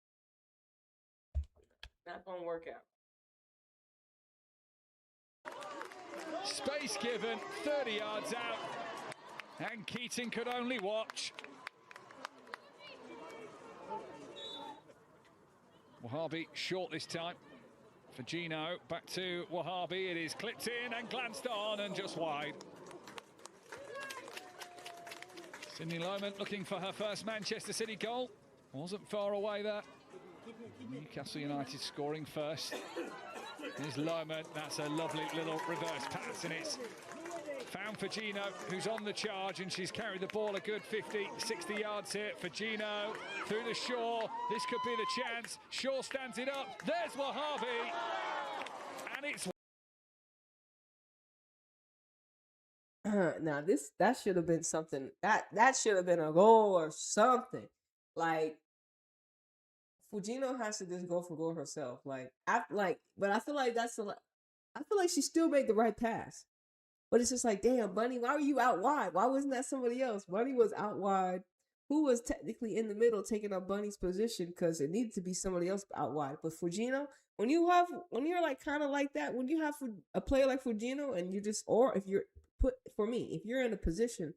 Not gonna work out.
Space given, 30 yards out, and Keating could only watch. Wahhabi short this time for Gino. Back to Wahhabi. It is clipped in and glanced on and just wide. Sydney Lohman looking for her first Manchester City goal. Wasn't far away there. Newcastle United scoring first. Here's Lohman. That's a lovely little reverse pass, and it's Found for Gino, who's on the charge, and she's carried the ball a good 50, 60 yards here. For Gino, through the Shaw. This could be the chance. Shaw stands it up. There's Wahabi. And it's...
Now that should have been something. That should have been a goal or something. Like, Fujino has to just go for goal herself. But I feel like I feel like she still made the right pass. But it's just like, damn, Bunny, why were you out wide? Why wasn't that somebody else? Bunny was out wide. Who was technically in the middle taking up Bunny's position because it needed to be somebody else out wide. But Fujino, when you're like kind of like that, when you have a player like Fujino and you just, or if you're if you're in a position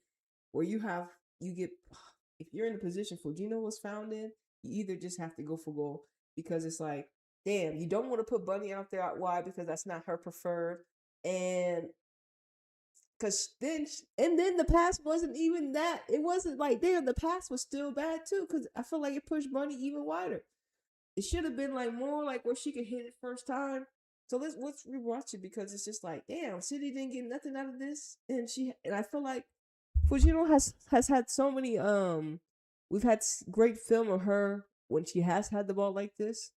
where if you're in a position Fujino was found in, you either just have to go for goal because it's like, damn, you don't want to put Bunny out there out wide because that's not her preferred. And then the pass wasn't even that. It wasn't like, damn, the pass was still bad too because I feel like it pushed Bunny even wider. It should have been like more like where she could hit it first time. So let's rewatch it because it's just like, damn, City didn't get nothing out of this, and I feel like Fujino has had so many we've had great film of her when she has had the ball like this,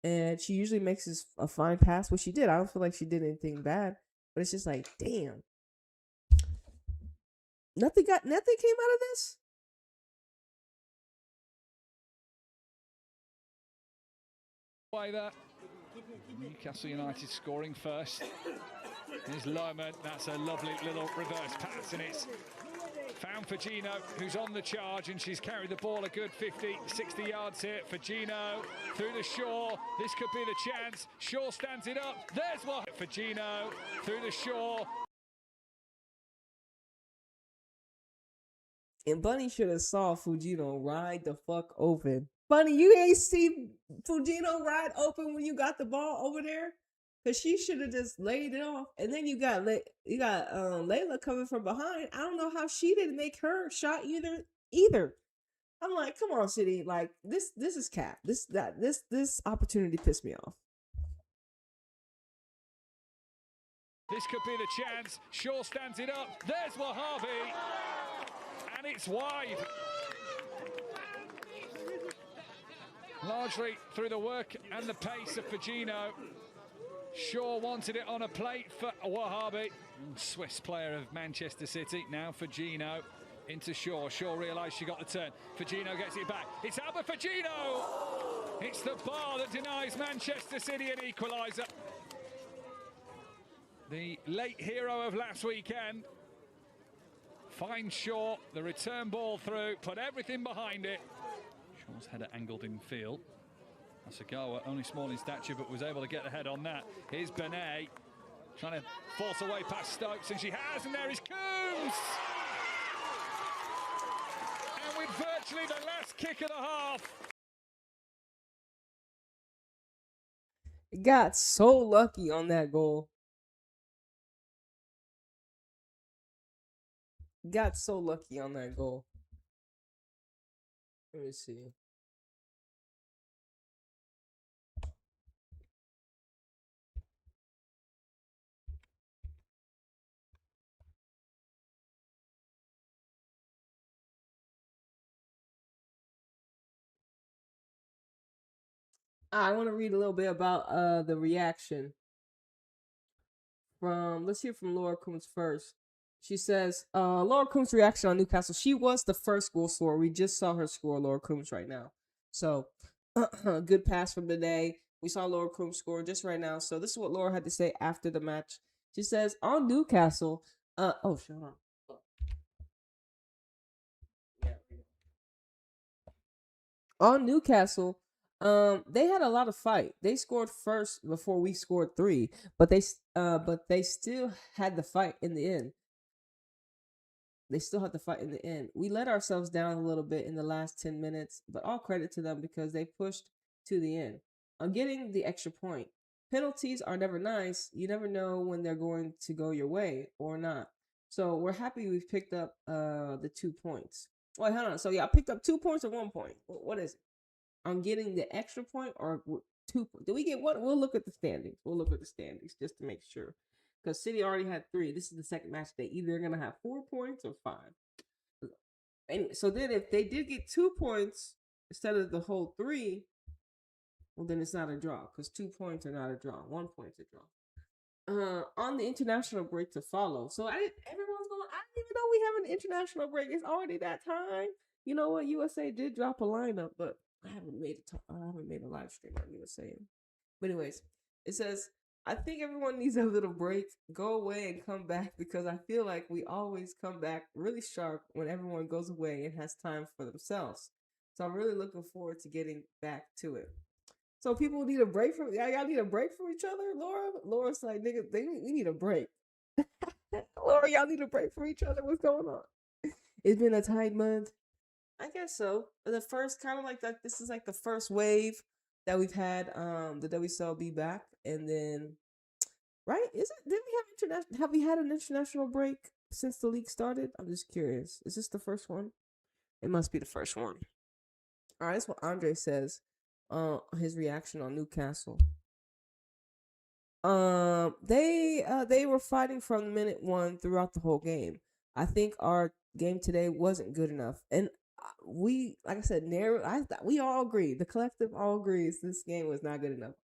and she usually makes a fine pass, which she did. I don't feel like she did anything bad, but it's just like, damn, nothing came out of this.
Why that? Newcastle United scoring first. Here's Lohman. That's a lovely little reverse pass, and it's found for Gino, who's on the charge, and she's carried the ball a good 50, 60 yards here. For Gino, through the Shaw. This could be the chance. Shaw stands it up. There's one for Gino, through the Shaw.
And Bunny should have saw Fujino ride the fuck open. Bunny, you ain't see Fujino ride open when you got the ball over there? Because she should have just laid it off. And then you got Layla coming from behind. I don't know how she didn't make her shot either. I'm like, come on, City. Like, this is cap. This opportunity pissed me off.
This could be the chance. Shaw stands it up. There's Wahabi. And it's wide. Largely through the work and the pace of Fujino. Shaw wanted it on a plate for Wahabi. Swiss player of Manchester City. Now Fujino into Shaw. Shaw realised she got the turn. Fujino gets it back. It's Alba Fujino! It's the bar that denies Manchester City an equaliser. The late hero of last weekend. Finds Shaw, the return ball through, put everything behind it. Shaw's header angled in field. Asagawa, only small in stature, but was able to get the head on that. Here's Benet, trying to force away past Stokes, and she has, and there is Coombs! And with virtually the last kick of the half.
Got so lucky on that goal. Got so lucky on that goal. Let me see. I want to read a little bit about the reaction let's hear from Laura Coombs first. She says, Laura Coombs' reaction on Newcastle. She was the first goal scorer. We just saw her score, Laura Coombs, right now. So, good pass from Nadeshiko. We saw Laura Coombs score just right now. So, this is what Laura had to say after the match. She says, on Newcastle, shut up. On Newcastle, they had a lot of fight. They scored first before we scored 3, but they still had the fight in the end. We let ourselves down a little bit in the last 10 minutes, but all credit to them because they pushed to the end. On getting the extra point. Penalties are never nice. You never know when they're going to go your way or not. So we're happy we've picked up the 2 points. Wait, hold on. So I picked up 2 points or 1 point. What is it? I'm getting the extra point or 2 points. Do we get what? We'll look at the standings. Just to make sure. because City already had 3. This is the second match day. Either they're gonna have 4 points or 5. And so then if they did get 2 points instead of the whole 3, well then it's not a draw because 2 points are not a draw. 1 point's a draw. On the international break to follow. So everyone's going, I didn't even know we have an international break. It's already that time. You know what? USA did drop a lineup, but I haven't made a live stream on USA. But anyways, it says, I think everyone needs a little break. Go away and come back because I feel like we always come back really sharp when everyone goes away and has time for themselves. So I'm really looking forward to getting back to it. So people need a break from y'all need a break from each other, Laura? Laura's like, nigga, we need a break. Laura, y'all need a break from each other. What's going on? It's been a tight month. I guess so. The first kind of like that. This is like the first wave that we've had. The WSL back, and then right? Is it? Did we have international? Have we had an international break since the league started? I'm just curious. Is this the first one? It must be the first one. All right, that's what Andre says. His reaction on Newcastle. They were fighting from minute 1 throughout the whole game. I think our game today wasn't good enough, and we, like I said, we all agree. The collective all agrees this game was not good enough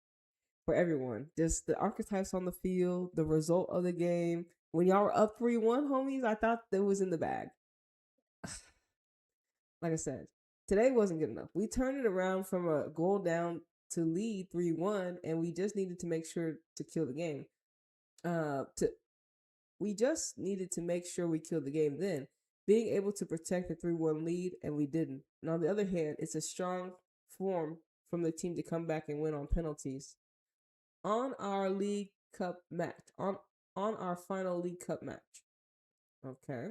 for everyone. Just the archetypes on the field, the result of the game. When y'all were up 3-1, homies, I thought that was in the bag. Like I said, today wasn't good enough. We turned it around from a goal down to lead 3-1, and we just needed to make sure to kill the game. We just needed to make sure we killed the game then. Being able to protect the 3-1 lead, and we didn't. And on the other hand, it's a strong form from the team to come back and win on penalties. On our League Cup match, on our final League Cup match. Okay.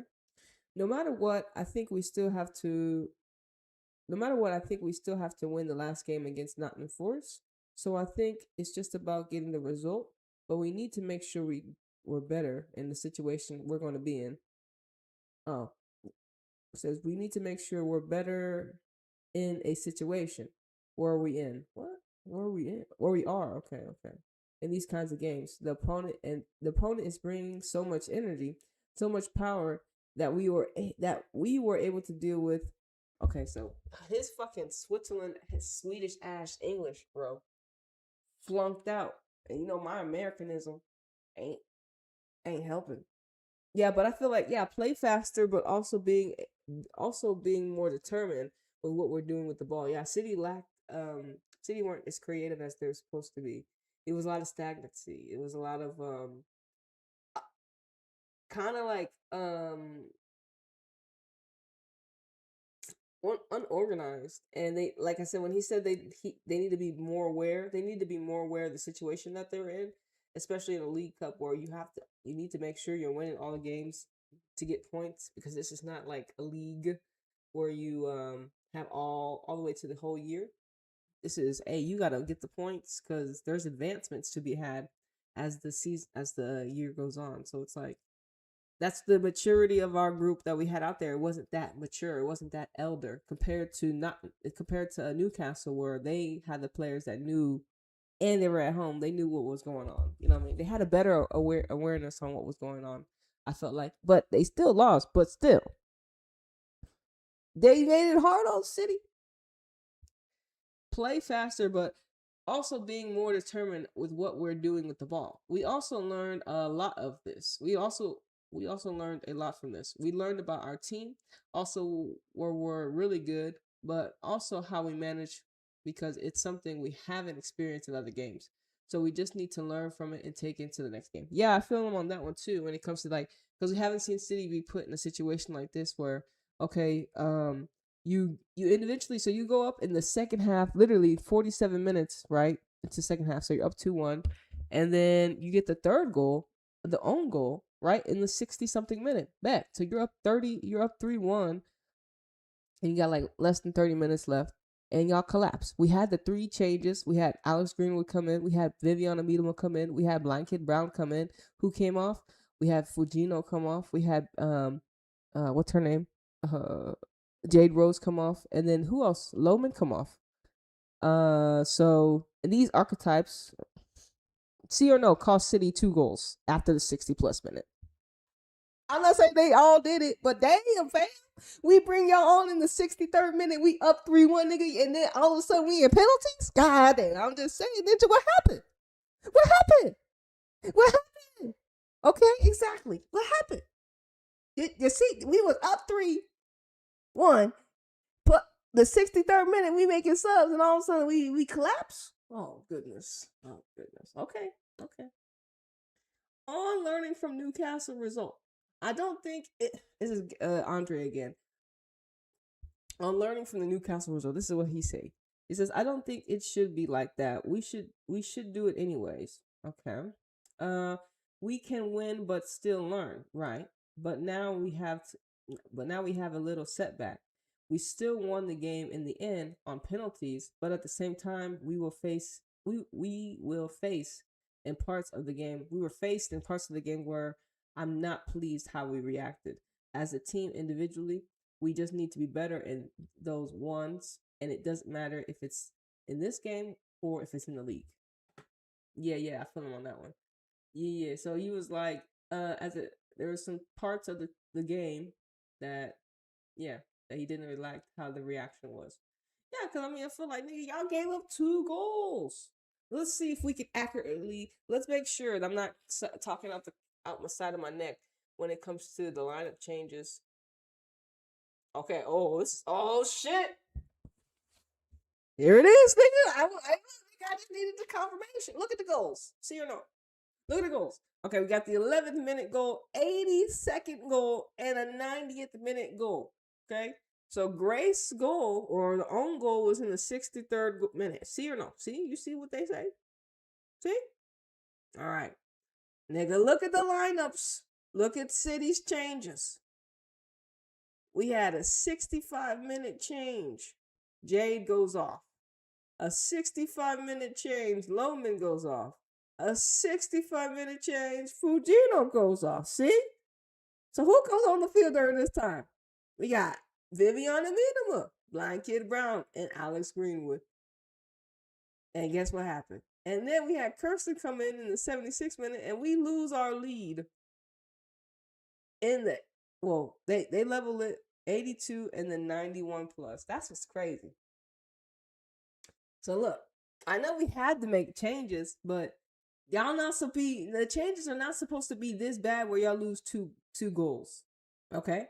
No matter what, I think we still have to win the last game against Nottingham Forest. So I think it's just about getting the result, but we need to make sure we're better in the situation we're going to be in. Oh, it says we need to make sure we're better in a situation. Where are we in? What? Where are we in? Where we are? Okay. In these kinds of games, the opponent is bringing so much energy, so much power that we were able to deal with. Okay, so his fucking his Swedish ass English, bro, flunked out, and you know my Americanism ain't helping. Yeah, but I feel like play faster, but also being more determined with what we're doing with the ball. Yeah, City weren't as creative as they're supposed to be. It was a lot of stagnancy. It was a lot of kind of like unorganized. And they, like I said, when he said they need to be more aware. They need to be more aware of the situation that they're in, especially in a League Cup where you need to make sure you're winning all the games to get points, because this is not like a league where you have all the way to the whole year. This is, hey, you gotta get the points because there's advancements to be had as the year goes on. So it's like that's the maturity of our group that we had out there. It wasn't that mature. It wasn't that elder compared to Newcastle, where they had the players that knew, and they were at home. They knew what was going on. You know what I mean? They had a better awareness on what was going on. I felt like, but they still lost. But still, they made it hard on City. Play faster, but also being more determined with what we're doing with the ball. We also learned a lot of this. We also learned a lot from this. We learned about our team, also where we're really good, but also how we manage, because it's something we haven't experienced in other games. So we just need to learn from it and take it into the next game. Yeah, I feel them on that one too when it comes to because we haven't seen City be put in a situation like this where, okay, you individually, so you go up in the second half, literally 47 minutes, right? It's the second half, so you're up 2-1, and then you get the third goal, the own goal, right, in the 60-something minute back. So you're up 3-1, and you got like less than 30 minutes left, and y'all collapse. We had the 3 changes. We had Alex Greenwood come in. We had Viviana Miedema come in. We had Blanket Brown come in. Who came off? We had Fujino come off. We had what's her name? Jade Rose come off, and then who else? Lohman come off. So these archetypes, See or no, cost City 2 goals after the 60+ minute. I'm not saying they all did it, but damn, fam. We bring y'all on in the 63rd minute. We up 3-1, nigga, and then all of a sudden we in penalties? God damn, I'm just saying, Ninja, what happened? What happened? What happened? Okay, exactly. What happened? You see, we was up 3-1, but the 63rd minute we making subs, and all of a sudden we collapse? Oh, goodness. Oh, goodness. Okay. On learning from Newcastle result. I don't think this is Andre again. On learning from the Newcastle result, this is what he said. He says, "I don't think it should be like that. We should do it anyways." Okay. We can win but still learn, right? But now we have a little setback. We still won the game in the end on penalties, but at the same time we will face in parts of the game. We were faced in parts of the game where I'm not pleased how we reacted. As a team individually, we just need to be better in those ones, and it doesn't matter if it's in this game or if it's in the league. Yeah, I feel him on that one. Yeah. So he was like, there were some parts of the game that he didn't really like how the reaction was. Yeah, because I feel like, nigga, y'all gave up 2 goals. Let's see if we can accurately. Let's make sure that I'm not talking out my side of my neck when it comes to the lineup changes. Okay. Oh shit. Here it is, nigga. I just needed the confirmation. Look at the goals. See or no? Look at the goals. Okay, we got the 11th minute goal, 82nd goal, and a 90th minute goal. Okay. So Grace's goal or the own goal was in the 63rd minute. See or no? See? You see what they say? See? All right. Nigga, look at the lineups. Look at City's changes. We had a 65-minute change. Jade goes off. A 65-minute change. Loman goes off. A 65-minute change. Fujino goes off. See? So who goes on the field during this time? We got Viviana Minima, Blind Kid Brown, and Alex Greenwood. And guess what happened? And then we had Kirsten come in the 76th minute, and we lose our lead. They level it 82 and then 91 plus. That's what's crazy. So look, I know we had to make changes, but the changes are not supposed to be this bad where y'all lose two goals. Okay?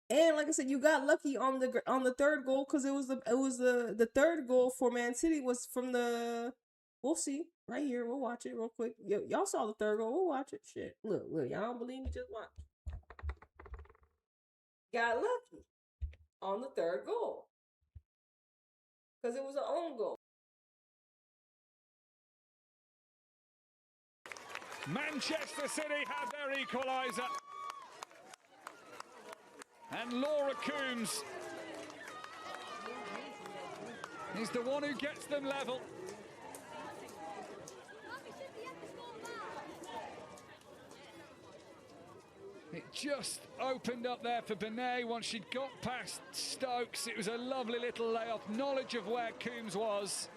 And like I said, you got lucky on the third goal because it was the third goal for Man City was from the. We'll see right here. We'll watch it real quick. Y'all saw the third goal. We'll watch it. Shit, look, y'all don't believe me? Just watch. Got lucky on the third goal because it was an own goal.
Manchester City have their equaliser. And Laura Coombs is the one who gets them level. It just opened up there for Benet once she got past Stokes. It was a lovely little layoff. Knowledge of where Coombs was.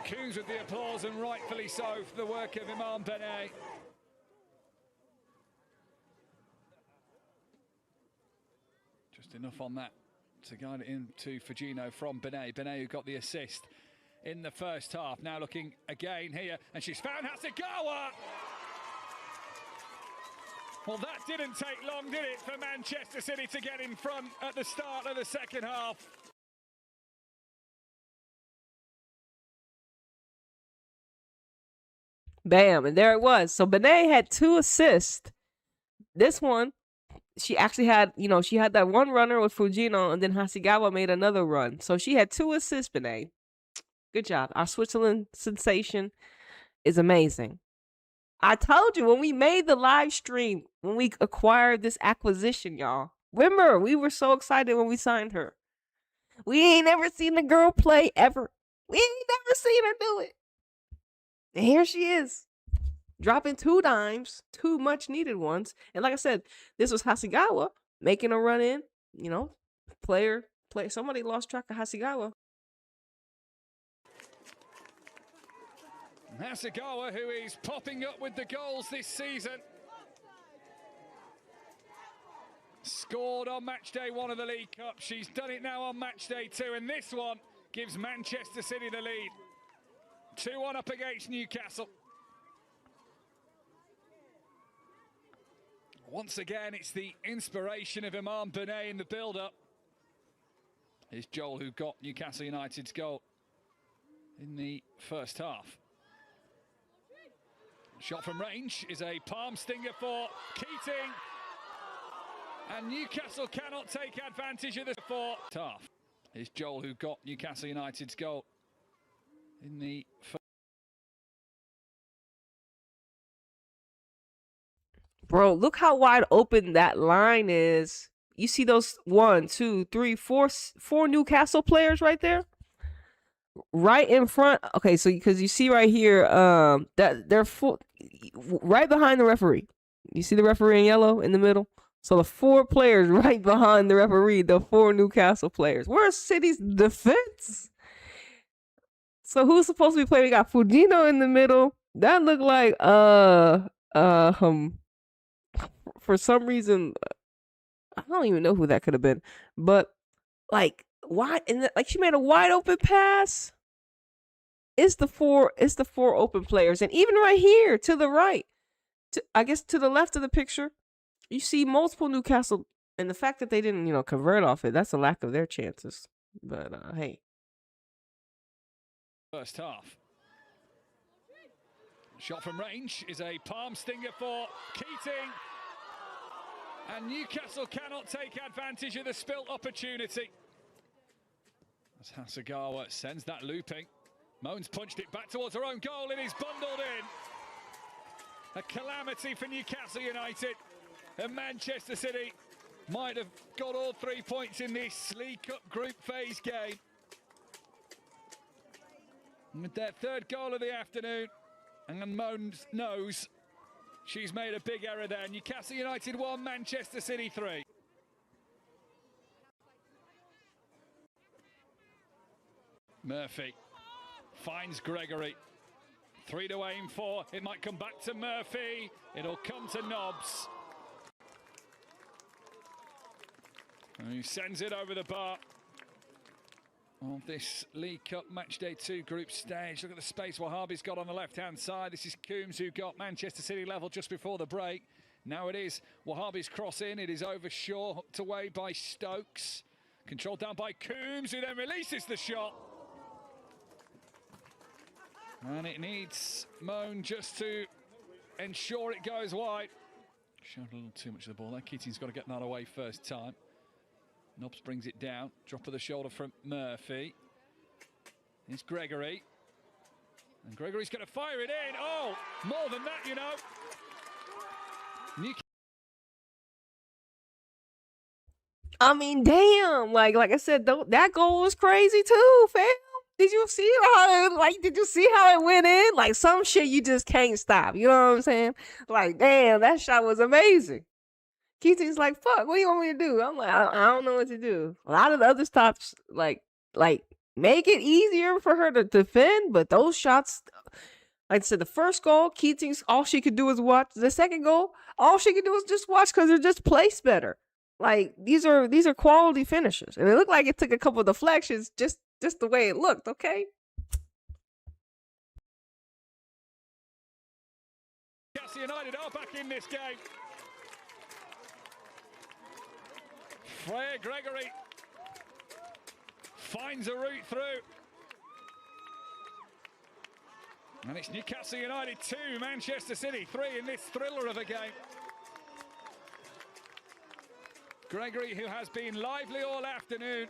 Coombs with the applause, and rightfully so, for the work of Iman Benet. Just enough on that to guide it into Fujino from Benet. Benet who got the assist in the first half. Now looking again here, and she's found Hasegawa. Well, that didn't take long, did it, for Manchester City to get in front at the start of the second half.
Bam, and there it was. So Benet had 2 assists. This one, she actually had, she had that one runner with Fujino, and then Hasegawa made another run. So she had 2 assists, Benet. Good job. Our Switzerland sensation is amazing. I told you when we made the live stream, when we acquired this acquisition, y'all. Remember, we were so excited when we signed her. We ain't never seen the girl play ever. We ain't never seen her do it. And here she is, dropping 2 dimes, 2 much needed ones. And like I said, this was Hasegawa making a run in, player. Somebody lost track of Hasegawa.
Hasegawa, who is popping up with the goals this season. Scored on Matchday 1 of the League Cup. She's done it now on Matchday 2, and this one gives Manchester City the lead. 2-1 up against Newcastle. Once again, it's the inspiration of Iman Benet in the build-up. It's Joel who got Newcastle United's goal in the first half. Shot from range is a palm stinger for Keating. And Newcastle cannot take advantage of the fourth half. It's Joel who got Newcastle United's goal in the first.
Bro, look how wide open that line is. You see those 1, 2, 3, 4 Newcastle players right there? Right in front. Okay, so because you see right here, that they're right behind the referee. You see the referee in yellow in the middle? So the 4 players right behind the referee, the 4 Newcastle players. Where's City's defense? So who's supposed to be playing? We got Fujino in the middle. That looked like for some reason, I don't even know who that could have been. But like, why? And like, she made a wide open pass. It's the 4 open players, and even right here to the right, I guess to the left of the picture, you see multiple Newcastle, and the fact that they didn't, convert off it, that's a lack of their chances. But hey.
First half. Shot from range is a palm stinger for Keating. And Newcastle cannot take advantage of the spilt opportunity. As Hasegawa sends that looping. Moan's punched it back towards her own goal. It is bundled in. A calamity for Newcastle United. And Manchester City might have got all 3 points in this League Cup group phase game. And with their 3rd goal of the afternoon, and Moan knows she's made a big error there. Newcastle United 1, Manchester City 3. Murphy finds Gregory. 3 to aim for. It might come back to Murphy. It'll come to Nobbs. And he sends it over the bar of this League Cup Matchday 2 group stage. Look at the space Wahhabi's got on the left-hand side. This is Coombs who got Manchester City level just before the break. Now it is Wahhabi's cross in. It is over Shaw, hooked away by Stokes. Controlled down by Coombs, who then releases the shot. And it needs Moan just to ensure it goes wide. Showed a little too much of the ball there. Keating's got to get that away first time. Nobbs brings it down. Drop of the shoulder from Murphy. It's Gregory. And Gregory's going to fire it in. Oh, more than that,
I mean, damn. Like I said, that goal was crazy too, fam. Did you see how it went in? Like, some shit you just can't stop. You know what I'm saying? Like, damn, that shot was amazing. Keating's like, fuck, what do you want me to do? I'm like, I don't know what to do. A lot of the other stops, like make it easier for her to defend, but those shots, like I said, the first goal, Keating's, all she could do was watch. The second goal, all she could do was just watch because they're just placed better. Like, these are quality finishes. And it looked like it took a couple of deflections, just the way it looked, okay?
Newcastle United are back in this game. Freya Gregory finds a route through. And it's Newcastle United 2, Manchester City 3 in this thriller of a game. Gregory, who has been lively all afternoon,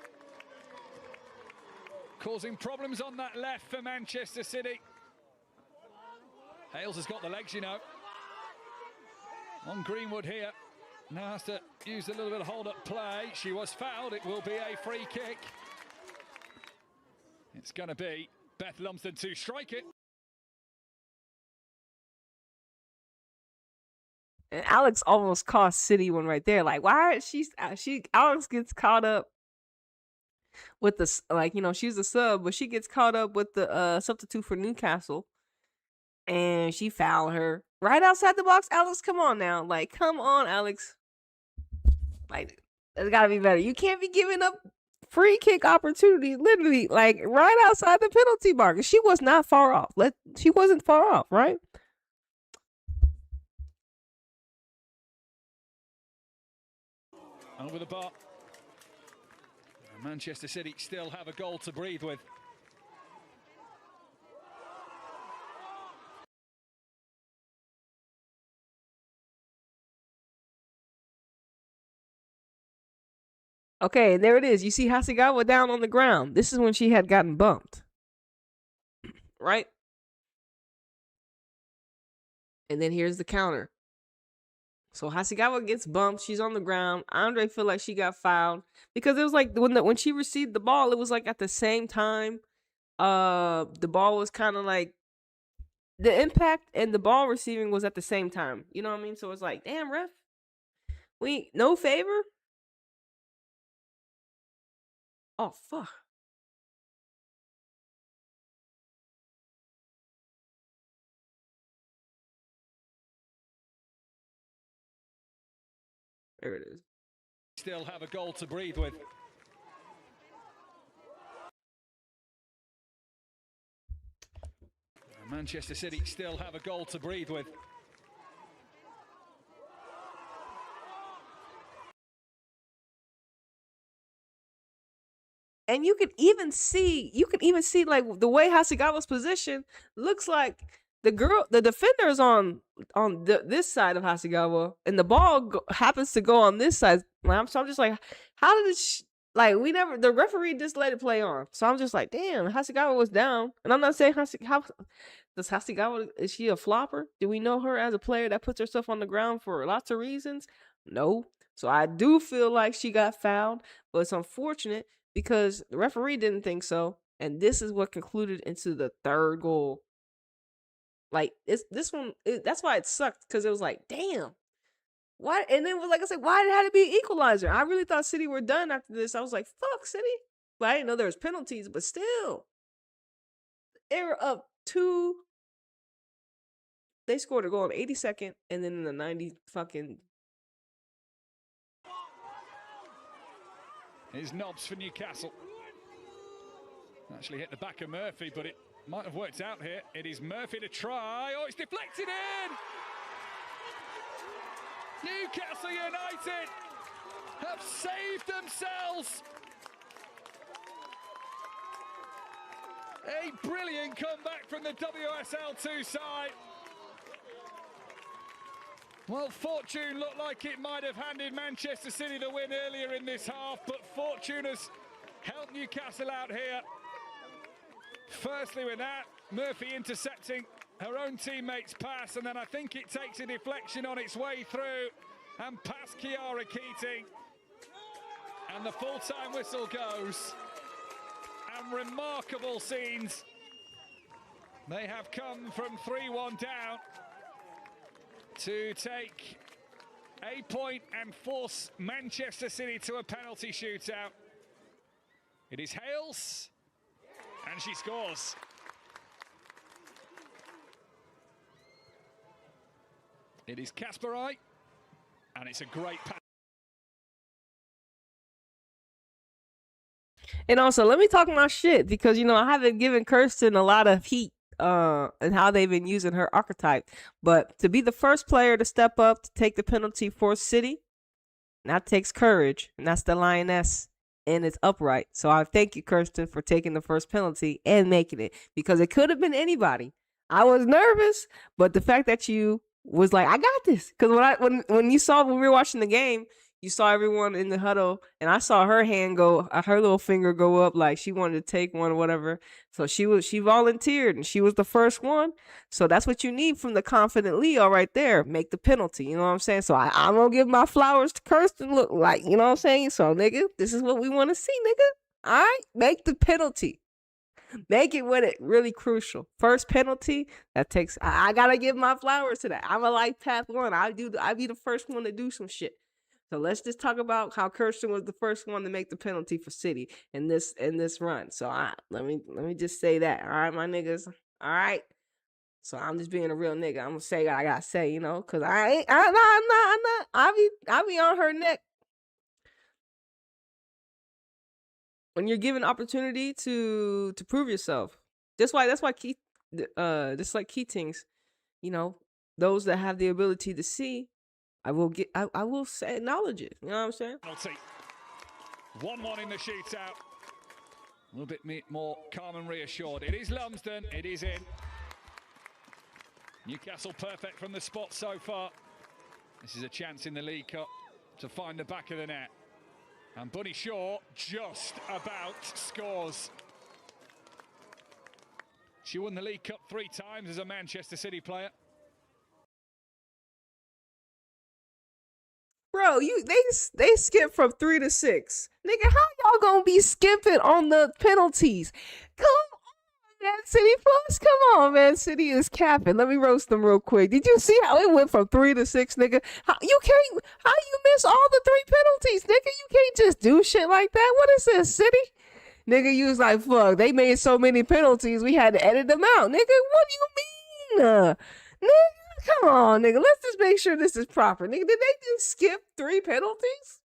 causing problems on that left for Manchester City. Hales has got the legs, on Greenwood here. Now has to use a little bit of hold-up play. She was fouled. It will be a free kick. It's going to be Beth Lumsden to strike it.
And Alex almost cost City one right there. Like, why Alex gets caught up with the, she's a sub, but she gets caught up with the substitute for Newcastle. And she fouled her right outside the box. Alex, come on now. Like, come on, Alex. Like, it's got to be better. You can't be giving up free kick opportunities, literally, like, right outside the penalty box. She was not far off. She wasn't far off, right?
Over the bar. Manchester City still have a goal to breathe with.
Okay, and there it is. You see Hasegawa down on the ground. This is when she had gotten bumped. Right? And then here's the counter. So Hasegawa gets bumped. She's on the ground. Andre feel like she got fouled because it was like when she received the ball, it was like at the same time. The ball was kind of like the impact and the ball receiving was at the same time. You know what I mean? So it's like, damn, ref, no favor. Oh fuck. There it is.
Still have a goal to breathe with. Manchester City still have a goal to breathe with.
And you can even see like the way Hasegawa's position looks like the defender is on this side of Hasegawa, and the ball happens to go on this side. So I'm just like, how did the referee just let it play on. So I'm just like, damn, Hasegawa was down. And I'm not saying does Hasegawa, is she a flopper? Do we know her as a player that puts herself on the ground for lots of reasons? No. So I do feel like she got fouled, but it's unfortunate because the referee didn't think so. And this is what concluded into the third goal. Like, this one, that's why it sucked, because it was like, damn. Why? And then, like I said, why did it have to be an equalizer? I really thought City were done after this. I was like, fuck City. But I didn't know there was penalties, but still. They were up 2. They scored a goal in the 82nd, and then in the 90 fucking...
Here's Nobbs for Newcastle. Actually hit the back of Murphy, but it might have worked out here. It is Murphy to try. Oh, it's deflected in! Newcastle United have saved themselves. A brilliant comeback from the WSL2 side. Well, fortune looked like it might have handed Manchester City the win earlier in this half, but fortune has helped Newcastle out here. Firstly with that, Murphy intercepting her own teammate's pass, and then I think it takes a deflection on its way through and past Kiara Keating. And the full-time whistle goes. And remarkable scenes. They have come from 3-1 down to take a point and force Manchester City to a penalty shootout. It is Hales, and she scores. It is Kasparai, and it's a great pass.
And also, let me talk my shit, because, you know, I haven't given Kirsten a lot of heat and how they've been using her archetype. But to be the first player to step up to take the penalty for City, that takes courage, and that's the Lioness, and it's upright. So I thank you, Kirsten, for taking the first penalty and making it, because it could have been anybody. I was nervous, but the fact that you was like, I got this, because when you saw, when we were watching the game, you saw everyone in the huddle, and I saw her hand go, her little finger go up, like she wanted to take one or whatever. So she volunteered, and she was the first one. So that's what you need from the confident Leo right there. Make the penalty, you know what I'm saying? So I'm gonna give my flowers to Kirsten. Look, like, you know what I'm saying? So nigga, this is what we want to see, nigga. All right, make the penalty. Make it with it really crucial. First penalty, that takes. I gotta give my flowers to that. I'm a like path one. I be the first one to do some shit. So let's just talk about how Kirsten was the first one to make the penalty for City in this run. So let me just say that. All right, my niggas. All right. So I'm just being a real nigga. I'm gonna say what I gotta say, you know, cause I be on her neck. When you're given opportunity to prove yourself. That's why just like Keatings, you know, those that have the ability to see, I will say acknowledge it. You know what I'm saying?
1-1 in the shootout. A little bit more calm and reassured. It is Lumsden. It is in. Newcastle perfect from the spot so far. This is a chance in the League Cup to find the back of the net. And Bunny Shaw just about scores. She won the League Cup 3 times as a Manchester City player.
Bro, they skipped from 3 to 6. Nigga, how y'all gonna be skipping on the penalties? Come on, Man City Plus. Come on, Man City is capping. Let me roast them real quick. Did you see how it went from 3 to 6, nigga? How you miss all the 3 penalties, nigga? You can't just do shit like that. What is this, City? Nigga, you was like, fuck, they made so many penalties, we had to edit them out. Nigga, what do you mean? Nigga, come on, nigga. Let's just make sure this is proper. Nigga, did they just skip 3 penalties?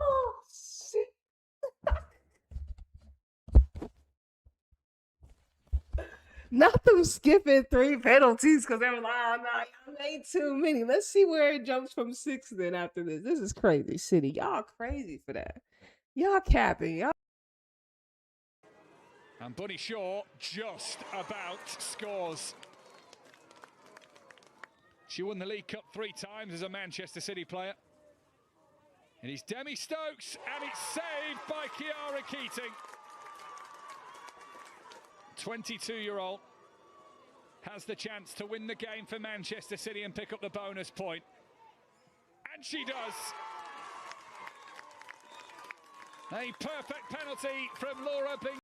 Oh, shit. Not them skipping 3 penalties because they were like, oh, no, y'all made too many. Let's see where it jumps from 6 then after this. This is crazy, City. Y'all crazy for that. Y'all capping. Y'all.
And Bunny Shaw just about scores. She won the League Cup 3 times as a Manchester City player. It is Demi Stokes, and it's saved by Kiara Keating. 22-year-old has the chance to win the game for Manchester City and pick up the bonus point. And she does. A perfect penalty from Laura Bing.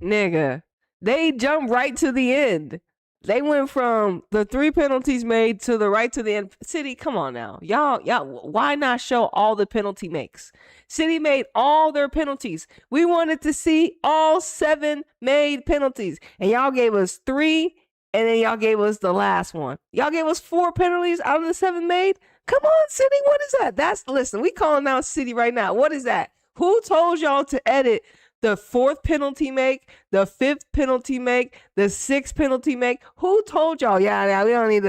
Nigga, they jumped right to the end. They went from the 3 penalties made to the right to the end. City, come on now. Y'all, why not show all the penalty makes? City made all their penalties. We wanted to see all 7 made penalties. And y'all gave us 3, and then y'all gave us the last one. Y'all gave us 4 penalties out of the 7 made? Come on, City, what is that? Listen, we calling out City right now. What is that? Who told y'all to edit the 4th penalty make, the 5th penalty make, the 6th penalty make? Who told y'all? Yeah, we don't need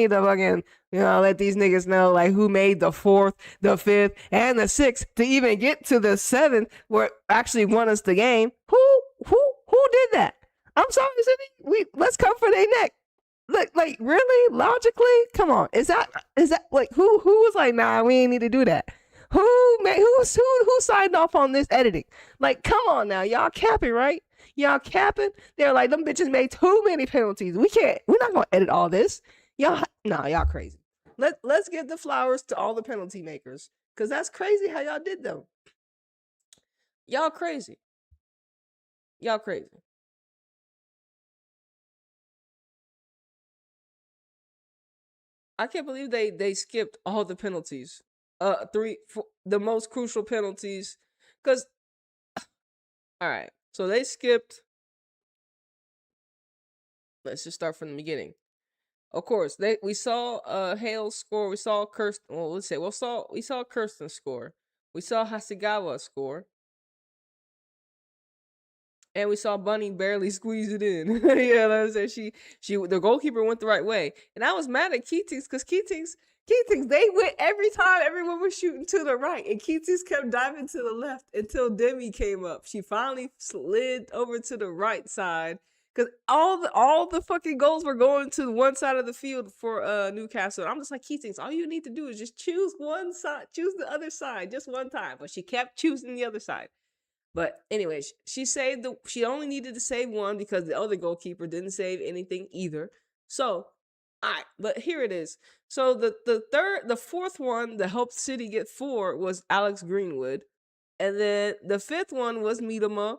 to fucking, let these niggas know like who made the 4th, the 5th, and the 6th to even get to the 7th where it actually won us the game. Who did that? I'm sorry, City. Let's come for their neck. Like really? Logically? Come on. Is that like who was like, nah, we ain't need to do that? Who signed off on this editing? Like, come on now, y'all capping, right? Y'all capping? They're like, them bitches made too many penalties. We're not gonna edit all this. Y'all crazy. Let's give the flowers to all the penalty makers, cause that's crazy how y'all did them. Y'all crazy. Y'all crazy. I can't believe they skipped all the penalties. 3 the most crucial penalties, because all right, so they skipped. Let's just start from the beginning. Of course, we saw Hale score. We saw Kirsten. Well, we saw Kirsten score. We saw Hasegawa score. And we saw Bunny barely squeeze it in. Yeah, that's it. The goalkeeper went the right way. And I was mad at Keatings because Keatings, they went every time everyone was shooting to the right. And Keatings kept diving to the left until Demi came up. She finally slid over to the right side. Because all the fucking goals were going to one side of the field for Newcastle. I'm just like, Keatings, all you need to do is just choose one side. Choose the other side just one time. But she kept choosing the other side. But anyways, she only needed to save one because the other goalkeeper didn't save anything either. So, all right, but here it is. So the 4th one that helped City get 4 was Alex Greenwood. And then the 5th one was Miedema.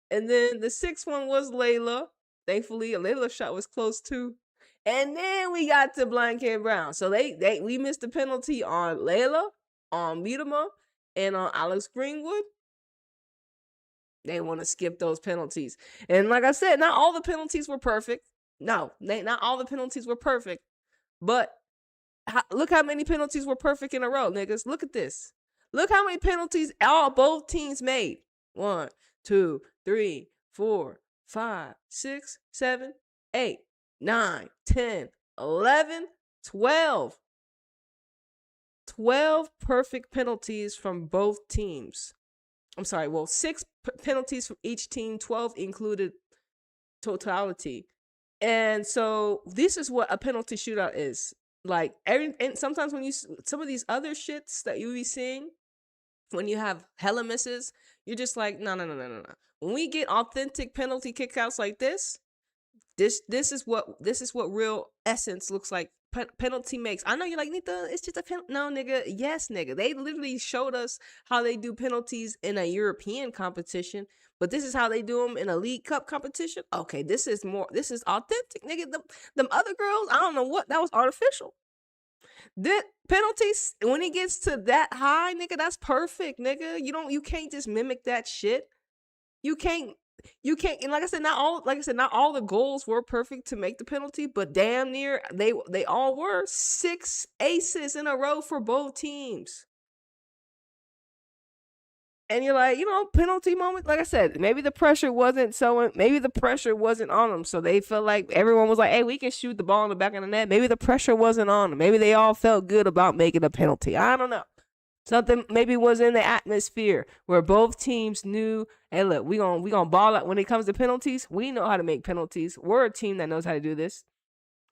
And then the 6th one was Layla. Thankfully, Layla's shot was close too. And then we got to Blanket Brown. So we missed the penalty on Layla, on Miedema, and on Alex Greenwood. They want to skip those penalties. And like I said, not all the penalties were perfect. No, not all the penalties were perfect. But look how many penalties were perfect in a row, niggas. Look at this. Look how many penalties both teams made. 1, 2, 3, 4, 5, 6, 7, 8, 9, 10, 11, 12. 12 perfect penalties from both teams. I'm sorry, well, 6 penalties from each team, 12 included totality. And so this is what a penalty shootout is. Like, and sometimes when some of these other shits that you be seeing, when you have hella misses, you're just like, no. When we get authentic penalty kickouts like this is what real essence looks like. Penalty makes. I know you're like, Nita, it's just a penalty. No, nigga. Yes, nigga. They literally showed us how they do penalties in a European competition, but this is how they do them in a League Cup competition. Okay, this is authentic, nigga. Them other girls, I don't know what, that was artificial. The penalties, when it gets to that high, nigga, that's perfect, nigga. You can't just mimic that shit. You can't, and like I said, not all the goals were perfect to make the penalty, but damn near they all were. 6 aces in a row for both teams. And you're like, penalty moment. Like I said, maybe the pressure wasn't on them. So they felt like everyone was like, hey, we can shoot the ball in the back of the net. Maybe the pressure wasn't on them. Maybe they all felt good about making a penalty. I don't know. Something maybe was in the atmosphere where both teams knew, hey, look, we gonna ball out when it comes to penalties. We know how to make penalties. We're a team that knows how to do this.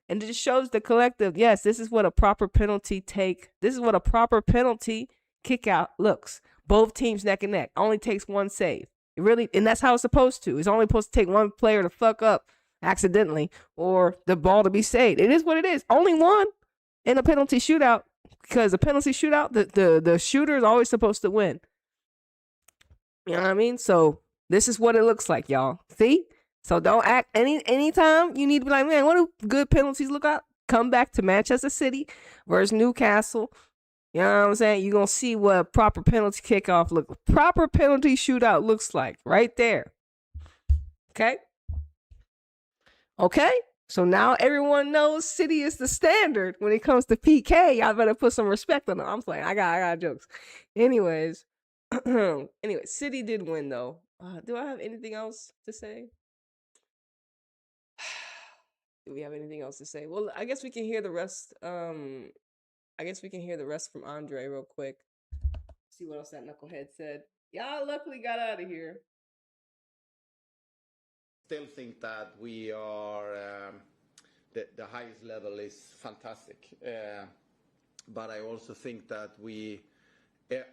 And it just shows the collective, yes, this is what a proper penalty kick out looks. Both teams neck and neck. Only takes one save. It really, and that's how it's supposed to. It's only supposed to take one player to fuck up accidentally or the ball to be saved. It is what it is. Only one in a penalty shootout. Because a penalty shootout, the shooter is always supposed to win. You know what I mean? So this is what it looks like, y'all. See? So don't act anytime you need to be like, man, what do good penalties look like? Come back to Manchester City versus Newcastle. You know what I'm saying? You're going to see what a proper penalty proper penalty shootout looks like right there. Okay? Okay? So now everyone knows City is the standard when it comes to PK. Y'all better put some respect on it. I'm playing. I got jokes. Anyways, City did win though. Do I have anything else to say? Do we have anything else to say? Well, I guess we can hear the rest. I guess we can hear the rest from Andre real quick. See what else that knucklehead said. Y'all luckily got out of here.
Still think that we are the highest level is fantastic, but I also think that we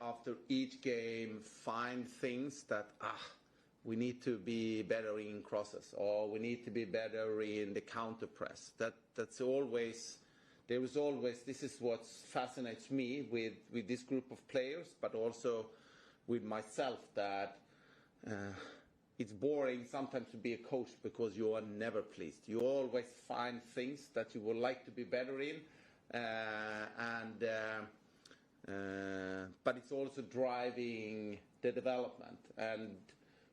after each game find things that we need to be better in crosses, or we need to be better in the counter press. That's always, there is always, this is what fascinates me with this group of players, but also with myself, that it's boring sometimes to be a coach because you are never pleased. You always find things that you would like to be better in, but it's also driving the development. And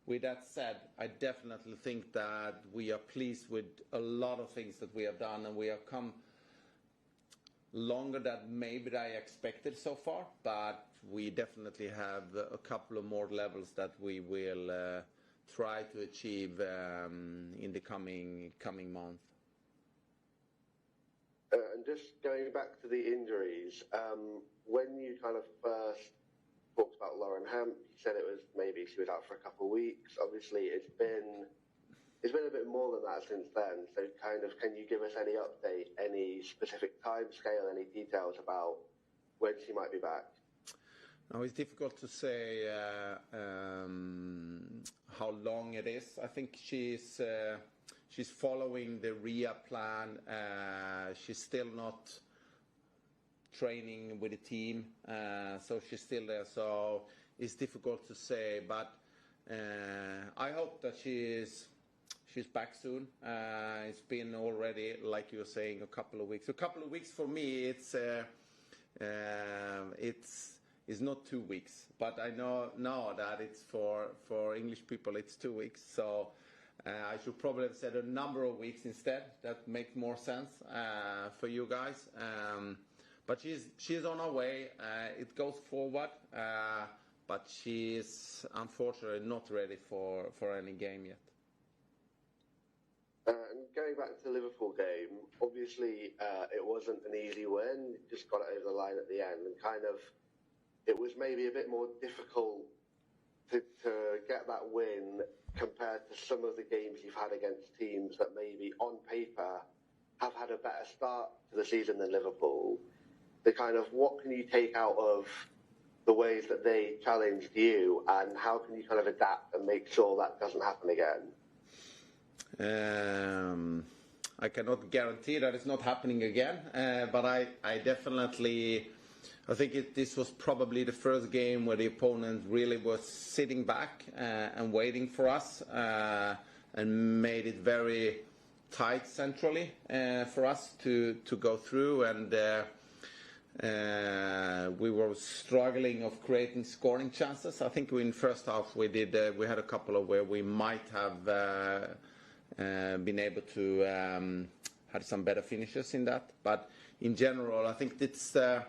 with that said, I definitely think that we are pleased with a lot of things that we have done, and we have come longer than maybe I expected so far, but we definitely have a couple of more levels that we will try to achieve in the coming month.
And just going back to the injuries, when you kind of first talked about Lauren Hemp, you said it was maybe she was out for a couple of weeks. Obviously, it's been a bit more than that since then. So kind of, can you give us any update, any specific time scale, any details about when she might be back?
No, it's difficult to say how long it is. I think she's following the RIA plan. She's still not training with the team, so she's still there. So it's difficult to say, but I hope that she is she's back soon. It's been already, like you were saying, a couple of weeks. A couple of weeks for me, it's not 2 weeks, but I know now that it's for English people it's 2 weeks. So I should probably have said a number of weeks instead. That makes more sense for you guys. But she's on her way. It goes forward, but she's unfortunately not ready for any game yet.
And going back to the Liverpool game, obviously it wasn't an easy win. Just got it over the line at the end, and kind of it was maybe a bit more difficult to get that win compared to some of the games you've had against teams that maybe on paper have had a better start to the season than Liverpool. The kind of what can you take out of the ways that they challenged you, and how can you kind of adapt and make sure that doesn't happen again?
I cannot guarantee that it's not happening again, but I definitely, I think this was probably the first game where the opponent really was sitting back and waiting for us, and made it very tight centrally for us to go through, and we were struggling of creating scoring chances. I think in the first half we had a couple of where we might have been able to have some better finishes in that, but in general I think it's the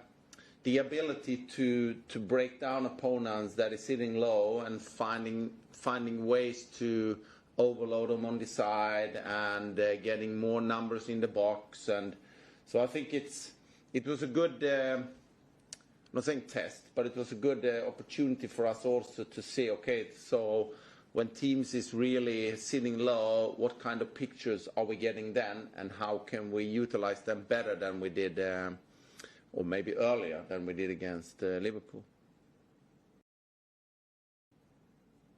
ability to break down opponents that is sitting low and finding ways to overload them on the side and getting more numbers in the box. And so I think it was a good, I'm not saying test, but it was a good opportunity for us also to see, okay, so when teams is really sitting low, what kind of pictures are we getting then, and how can we utilize them better than we did, or maybe earlier than we did against Liverpool.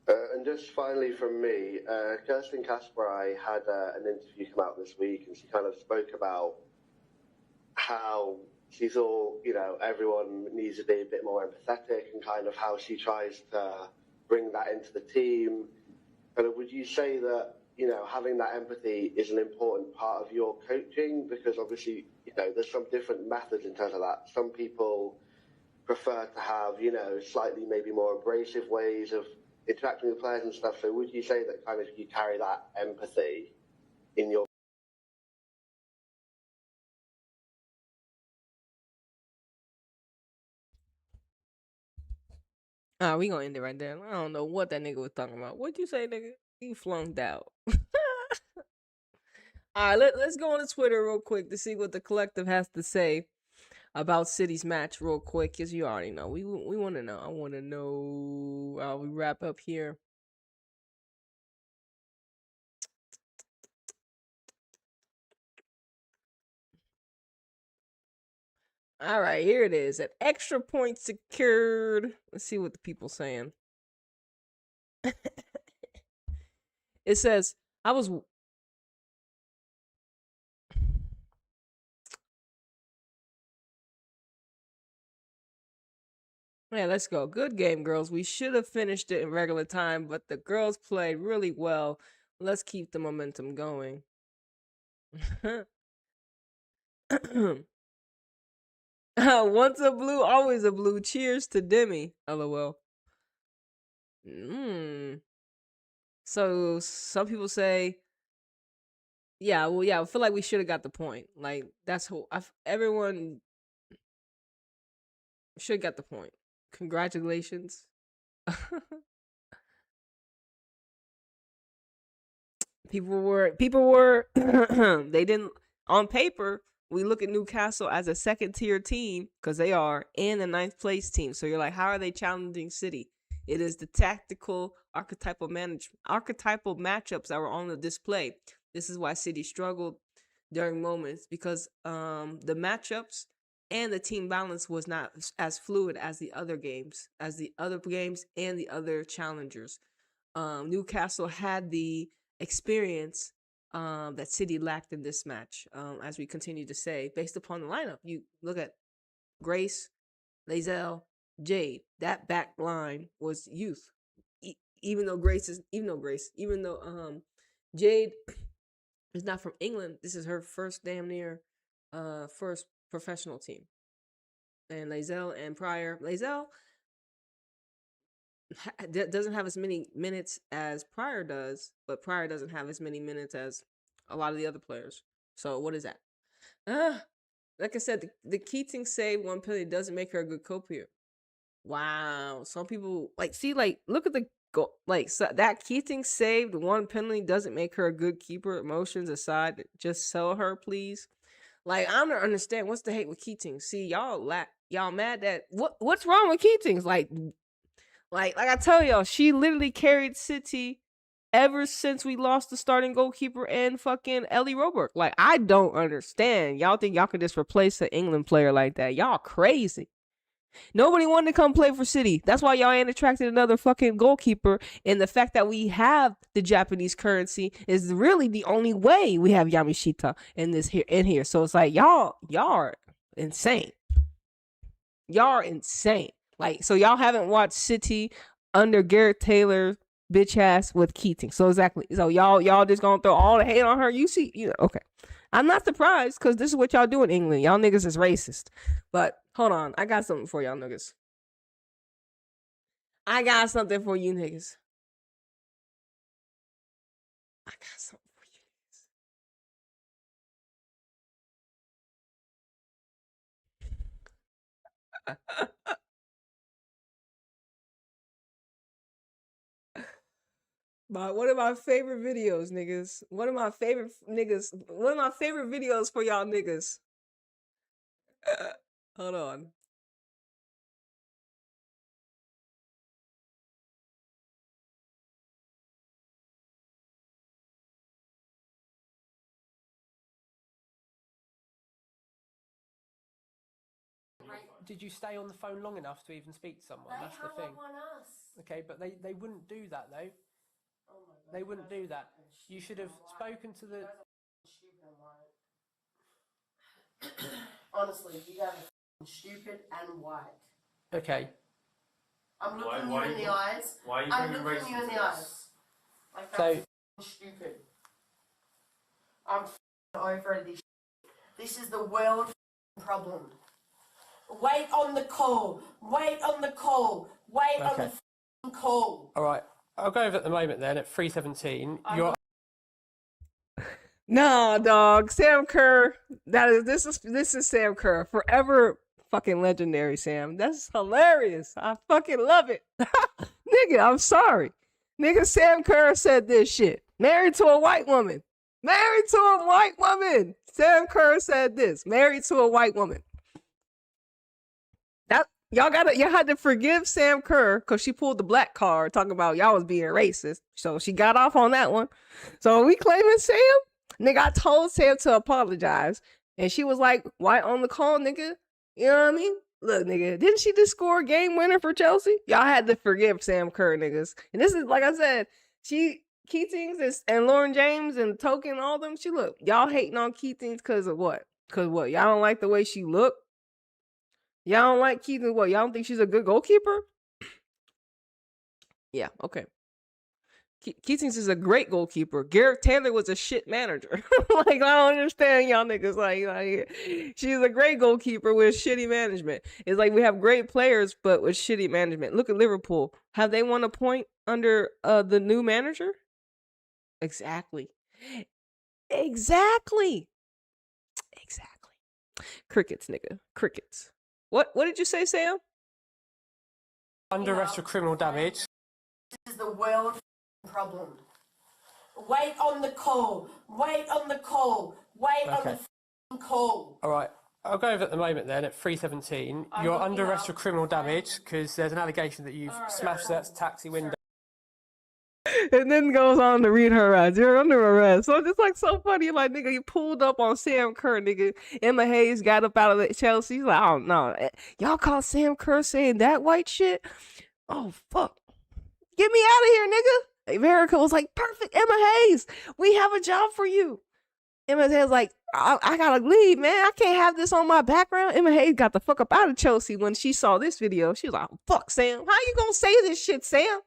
And just finally from me, Kirsten Kasperai had an interview come out this week, and she kind of spoke about how she thought, everyone needs to be a bit more empathetic, and kind of how she tries to bring that into the team. Kind of, would you say that, having that empathy is an important part of your coaching? Because obviously, there's some different methods in terms of that. Some people prefer to have, slightly maybe more abrasive ways of interacting with players and stuff. So would you say that kind of you carry that empathy in your...
We gonna end it right there. I don't know what that nigga was talking about. What'd you say, nigga? You flunked out. All right, let's go on to Twitter real quick to see what the collective has to say about City's match real quick, because you already know. We want to know. I want to know. We wrap up here. All right, here it is. An extra point secured. Let's see what the people saying. It says, Yeah, let's go. Good game, girls. We should have finished it in regular time, but the girls played really well. Let's keep the momentum going. Once a blue, always a blue. Cheers to Demi. LOL. So some people say, yeah, I feel like we should have got the point. Like, that's who everyone should have got the point. Congratulations. People were they didn't, on paper, we look at Newcastle as a second tier team, because they are, and a ninth place team. So you're like, how are they challenging City? It is the tactical archetypal matchups that were on the display. This is why City struggled during moments, because the matchups and the team balance was not as fluid as the other games and the other challengers. Newcastle had the experience that City lacked in this match, as we continue to say, based upon the lineup. You look at Grace, Lazelle, Jade. That back line was youth. Even though Jade is not from England. This is her first damn near first professional team. And Lazelle and Pryor. Lazelle doesn't have as many minutes as Pryor does, but Pryor doesn't have as many minutes as a lot of the other players. So what is that? Like I said, the Keating save one penalty doesn't make her a good co-player. Wow. Some people look at the goal. So that Keating saved one penalty doesn't make her a good keeper. Emotions aside, just sell her, please. I don't understand what's the hate with Keating. See, y'all mad that what's wrong with Keatings? Like I tell y'all, she literally carried City ever since we lost the starting goalkeeper and fucking Ellie Roebuck. I don't understand. Y'all think y'all can just replace an England player like that? Y'all crazy. Nobody wanted to come play for City. That's why y'all ain't attracted another fucking goalkeeper. And the fact that we have the Japanese currency is really the only way we have Yamashita in here. So it's y'all are insane. Y'all are insane. So y'all haven't watched City under Gareth Taylor bitch ass with Keating. So exactly. So y'all just gonna throw all the hate on her. You see, okay. I'm not surprised because this is what y'all do in England. Y'all niggas is racist. But hold on. I got something for y'all niggas. I got something for you niggas. One of my favorite videos, niggas. One of my favorite videos for y'all niggas. Hold on.
Did you stay on the phone long enough to even speak to someone? That's the thing. Okay, but they wouldn't do that though. They wouldn't do that. You should have spoken to the.
Honestly, you guys are stupid and white.
Okay.
I'm looking you in the eyes.
Why are you
I'm looking you in the eyes.
So
Stupid. I'm over this. This is the world problem. Wait on the call. Wait on the call. Wait on the call.
All right. I'll go over at the moment then at 3:17. You're.
No, dog. Sam Kerr. This is Sam Kerr. Forever fucking legendary, Sam. That's hilarious. I fucking love it. Nigga, I'm sorry. Nigga, Sam Kerr said this shit. Married to a white woman. Married to a white woman. Sam Kerr said this. Married to a white woman. Y'all had to forgive Sam Kerr because she pulled the black card talking about y'all was being racist. So she got off on that one. So we claiming Sam? Nigga, I told Sam to apologize. And she was like, why on the call, nigga? You know what I mean? Look, nigga, didn't she just score a game winner for Chelsea? Y'all had to forgive Sam Kerr, niggas. And this is, like I said, Keatings and Lauren James and Token, all them, y'all hating on Keatings because of what? Because what? Y'all don't like the way she looked? Y'all don't like Keating? What? Y'all don't think she's a good goalkeeper? Yeah, okay. Keatings is a great goalkeeper. Gareth Taylor was a shit manager. I don't understand y'all niggas. She's a great goalkeeper with shitty management. It's we have great players, but with shitty management. Look at Liverpool. Have they won a point under the new manager? Exactly. Crickets, nigga. Crickets. What did you say, Sam?
Under arrest for criminal damage.
This is the world problem. Wait on the call. Wait on the call. Wait on the call.
All right. I'll go over at the moment then at 3:17. You're under arrest for criminal damage because there's an allegation that you've smashed that taxi window.
And then goes on to read her rights. You're under arrest. So it's so funny. Nigga, you pulled up on Sam Kerr, nigga. Emma Hayes got up out of the Chelsea. He's like, I don't know. Y'all call Sam Kerr saying that white shit? Oh, fuck. Get me out of here, nigga. America was like, perfect, Emma Hayes. We have a job for you. Emma Hayes like, I gotta leave, man. I can't have this on my background. Emma Hayes got the fuck up out of Chelsea when she saw this video. She was like, fuck, Sam. How you gonna say this shit, Sam?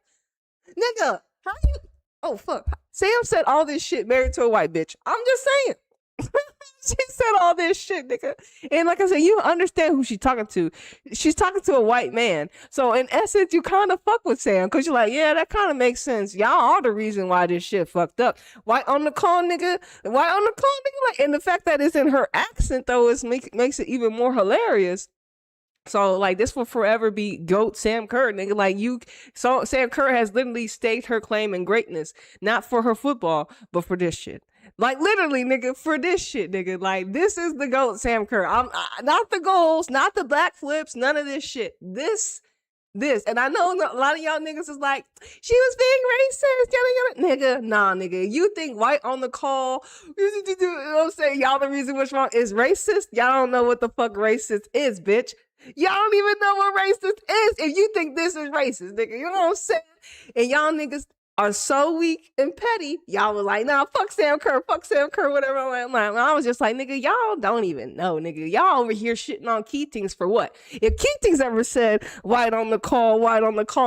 Nigga, how you... Oh, fuck. Sam said all this shit married to a white bitch. I'm just saying. She said all this shit, nigga. And like I said, you understand who she's talking to. She's talking to a white man. So in essence, you kind of fuck with Sam because you're like, yeah, that kind of makes sense. Y'all are the reason why this shit fucked up. White on the call, nigga. White on the call, nigga. Like, and the fact that it's in her accent, though, makes it even more hilarious. So, like, this will forever be GOAT Sam Kerr, nigga. Like, so Sam Kerr has literally staked her claim in greatness, not for her football, but for this shit. Like, literally, nigga, for this shit, nigga. Like, this is the GOAT Sam Kerr. Not the goals, not the backflips, none of this shit. This. And I know a lot of y'all niggas is like, she was being racist, nigga. Nah, nigga. You think white on the call, you know what I'm saying? Y'all the reason what's wrong is racist? Y'all don't know what the fuck racist is, bitch. Y'all don't even know what racist is if you think this is racist, nigga. You know what I'm saying? And y'all niggas are so weak and petty. Y'all was like, nah, fuck Sam Kerr, whatever. I was just like, nigga, y'all don't even know, nigga. Y'all over here shitting on Keatings for what? If Keatings ever said white on the call,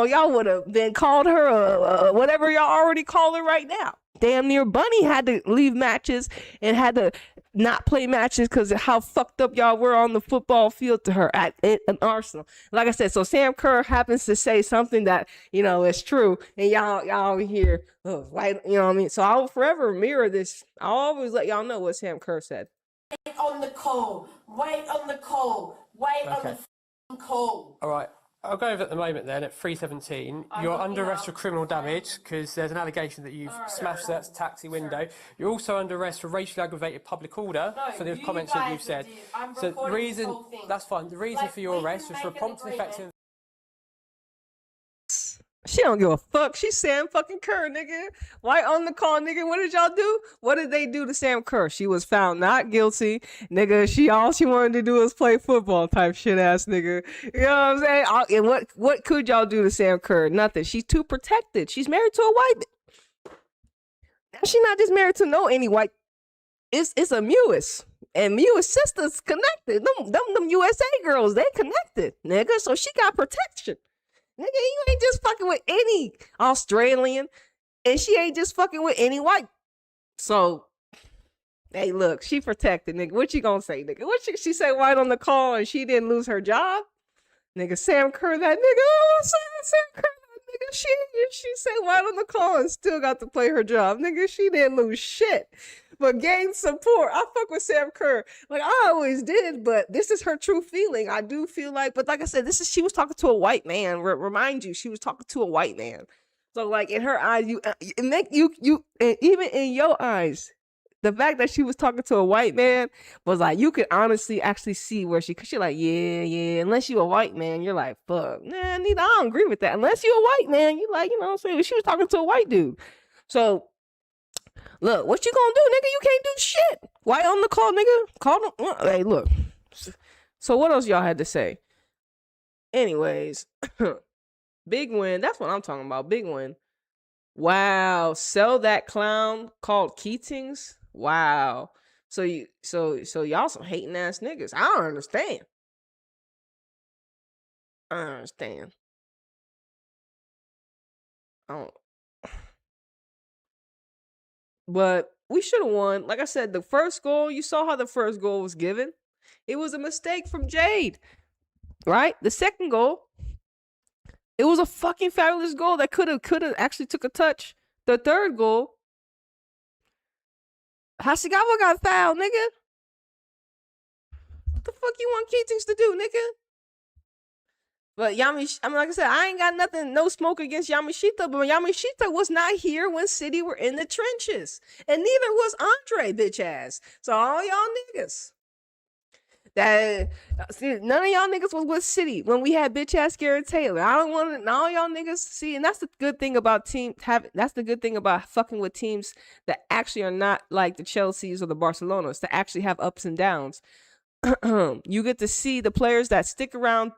y'all would have been called her whatever y'all already call her right now. Damn near Bunny had to leave matches and had to not play matches because of how fucked up y'all were on the football field to her at an Arsenal. Like I said, so Sam Kerr happens to say something that, you know, is true. And y'all over here, white, you know what I mean? So I'll forever mirror this. I'll always let y'all know what Sam Kerr said.
Wait on the call. Wait on the call. Wait on the call.
All right. I'll go over at the moment then at 3:17. You're under arrest for criminal damage because there's an allegation that you've smashed that taxi window. You're also under arrest for racially aggravated public order for the comments that you've said. So the reason, that's fine. The reason for your arrest was for a prompt and effective.
She don't give a fuck. She's Sam fucking Kerr, nigga. White on the call, nigga. What did y'all do? What did they do to Sam Kerr? She was found not guilty, nigga. All she wanted to do was play football, type shit ass nigga. You know what I'm saying? And what could y'all do to Sam Kerr? Nothing. She's too protected. She's married to a white. She's not just married to any white. It's a Mewis. And Mewis sisters connected. Them USA girls, they connected, nigga. So she got protection. Nigga, you ain't just fucking with any Australian, and she ain't just fucking with any white. So, hey, look, she protected, nigga. What you gonna say, nigga? What she say white on the call and she didn't lose her job? Nigga, Sam Kerr, that nigga. Oh, Sam Kerr, that nigga. She say white on the call and still got to play her job. Nigga, she didn't lose shit. But gain support. I fuck with Sam Kerr. Like, I always did, but this is her true feeling. I do feel like, but like I said, she was talking to a white man. Remind you, she was talking to a white man. So, like, in her eyes, and even in your eyes, the fact that she was talking to a white man was like, you could honestly actually see where cause you're like, yeah, unless you a white man, you're like, fuck, nah, neither, I don't agree with that. Unless you a white man, you like, you know what I'm saying? She was talking to a white dude. So, look, what you gonna do, nigga? You can't do shit. White on the call, nigga. Call them. Hey, look. So what else y'all had to say? Anyways, big win. That's what I'm talking about. Big win. Wow. Sell that clown called Keatings. Wow. So y'all some hating ass niggas. I don't understand. I don't. But we should have won. Like I said, the first goal, you saw how the first goal was given. It was a mistake from Jade, right? The second goal, it was a fucking fabulous goal that could have actually took a touch. The third goal, Hasegawa got fouled, nigga. What the fuck you want Keatings to do, nigga? But like I said, I ain't got nothing, no smoke against Yamashita, but Yamashita was not here when City were in the trenches. And neither was Andre, bitch ass. So all y'all niggas. None of y'all niggas was with City when we had bitch ass Garrett Taylor. I don't want all y'all niggas see, and that's the good thing about that's the good thing about fucking with teams that actually are not like the Chelseas or the Barcelonas, that actually have ups and downs. You get to see the players that stick around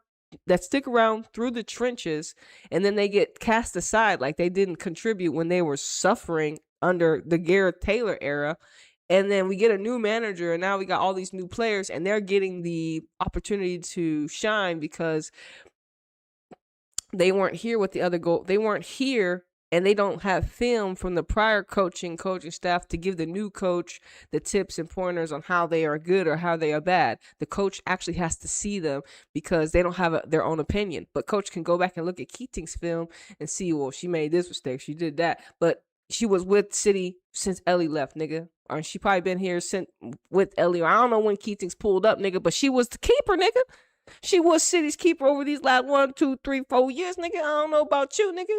through the trenches, and then they get cast aside like they didn't contribute when they were suffering under the Gareth Taylor era. And then we get a new manager, and now we got all these new players, and they're getting the opportunity to shine because they weren't here with the other goal. They weren't here and they don't have film from the prior coaching staff to give the new coach the tips and pointers on how they are good or how they are bad. The coach actually has to see them because they don't have their own opinion. But coach can go back and look at Keating's film and see, well, she made this mistake, she did that. But she was with City since Ellie left, nigga. Or she probably been here since with Ellie. Or I don't know when Keating's pulled up, nigga, but she was the keeper, nigga. She was City's keeper over these last 1, 2, 3, 4 years, nigga. I don't know about you, nigga.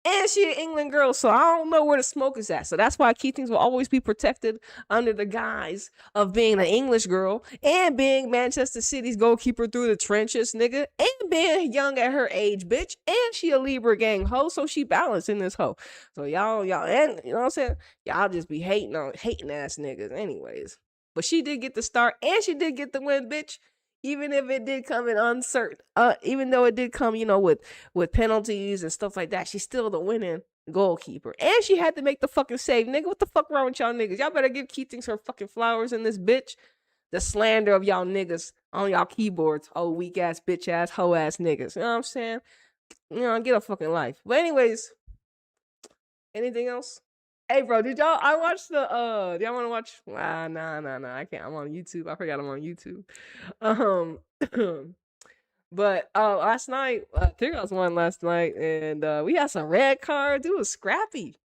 And she an England girl, so I don't know where the smoke is at. So that's why Keatings will always be protected under the guise of being an English girl and being Manchester City's goalkeeper through the trenches, nigga, and being young at her age, bitch. And she a Libra gang hoe, so she balanced in this hoe. So y'all, and you know what I'm saying? Y'all just be hating ass niggas anyways. But she did get the start and she did get the win, bitch. Even if it did come in uncertain, even though it did come, you know, with penalties and stuff like that, she's still the winning goalkeeper. And she had to make the fucking save. Nigga, what the fuck wrong with y'all niggas? Y'all better give Keatings her fucking flowers in this bitch. The slander of y'all niggas on y'all keyboards. Oh, weak ass, bitch ass, hoe ass niggas. You know what I'm saying? You know, get a fucking life. But anyways, anything else? Hey, bro, I watched do y'all want to watch? Nah, I can't. I'm on YouTube. I forgot I'm on YouTube. But last night, Tigers won last night, and we had some red cards. It was scrappy.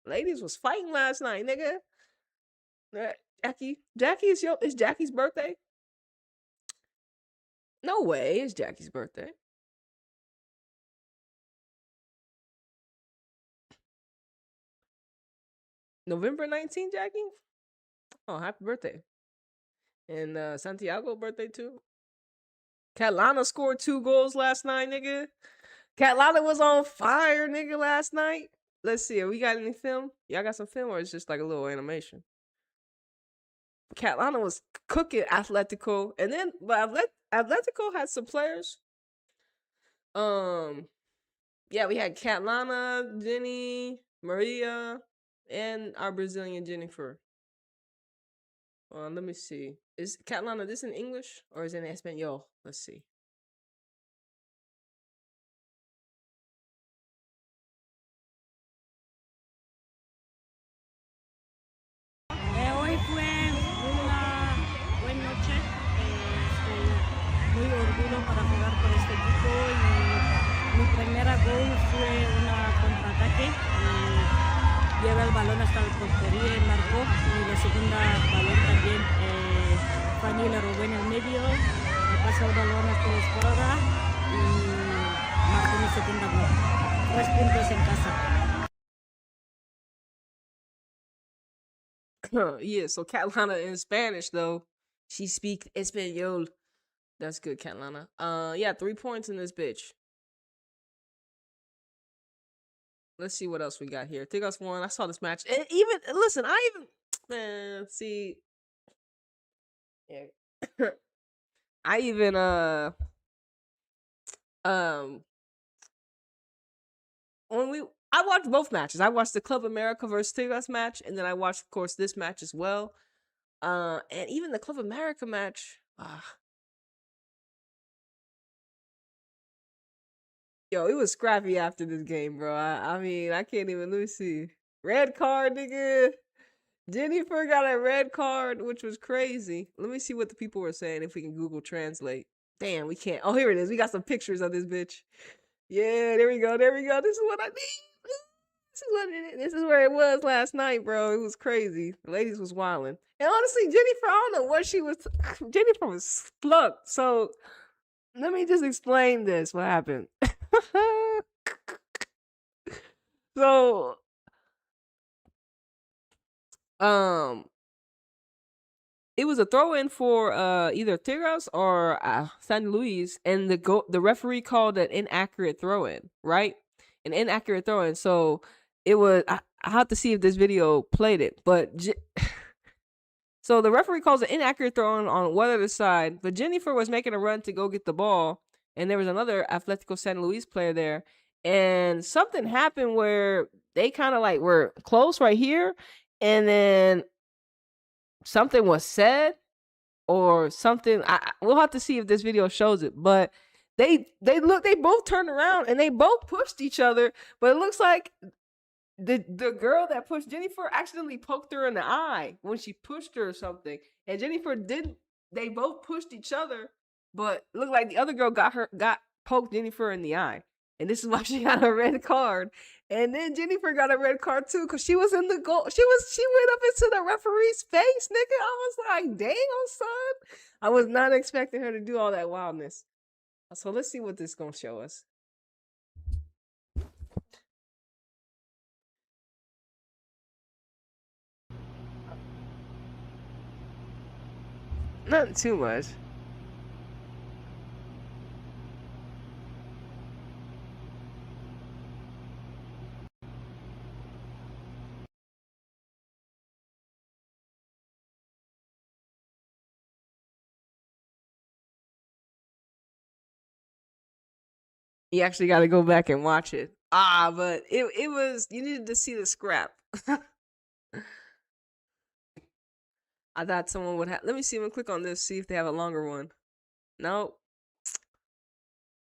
Ladies was fighting last night, nigga. Jackie, is Jackie's birthday? No way, it's Jackie's birthday. November 19th, Jackie? Oh, happy birthday. And Santiago birthday too. Catlana scored 2 goals last night, nigga. Catlana was on fire, nigga, last night. Let's see, we got any film? Y'all got some film or it's just like a little animation? Catlana was cooking Atletico. And then Atletico had some players. Yeah, we had Catlana, Jenny, Maria, and our Brazilian Jennifer. Let me see. Is Catlana this in English or is it in Espanol? Let's see.
Hoy fue una buena noche. Estoy muy orgulloso para jugar por este equipo y mi primera gol fue una contraataque. Lleva el balón hasta la portería y marcó. Y la segunda balón también Fanny la robó en el medio, me pasó el balón hasta la escuadra y marcó mi segunda gol. 3 puntos en casa.
Yeah, so Catlana in Spanish though, she speaks Espanol. That's good, Catlana. Yeah, 3 points in this bitch. Let's see what else we got here. Tigos won. I saw this match. And even listen, see. Yeah. I even I watched both matches. I watched the Club America versus Tigos match, and then I watched, of course, this match as well. And even the Club America match. Yo, it was scrappy after this game, bro. I mean, I can't even. Let me see. Red card, nigga. Jennifer got a red card, which was crazy. Let me see what the people were saying if we can Google Translate. Damn, we can't. Oh, here it is. We got some pictures of this bitch. Yeah, there we go. There we go. This is what I need. This is where it was last night, bro. It was crazy. The ladies was wilding. And honestly, Jennifer, I don't know what she was. Jennifer was plucked. So let me just explain this. What happened? So, it was a throw-in for either Tigres or San Luis, and the referee called an inaccurate throw-in, right? An inaccurate throw-in. So it was. I have to see if this video played it, but so the referee calls an inaccurate throw-in on one other side, but Jennifer was making a run to go get the ball, and there was another Atletico San Luis player there, and something happened where they kind of like were close right here, and then something was said or something. We'll have to see if this video shows it, but they both turned around and they both pushed each other, but it looks like the girl that pushed Jennifer accidentally poked her in the eye when she pushed her or something. And Jennifer didn't. They both pushed each other, but looked like the other girl got poked Jennifer in the eye. And this is why she got a red card. And then Jennifer got a red card too, because she was in the goal. She went up into the referee's face, nigga. I was like, damn, son. I was not expecting her to do all that wildness. So let's see what this is gonna show us. Not too much. You actually got to go back and watch it. But it was, you needed to see the scrap. I thought someone would have. Let me see. I'm gonna click on this, see if they have a longer one. Nope.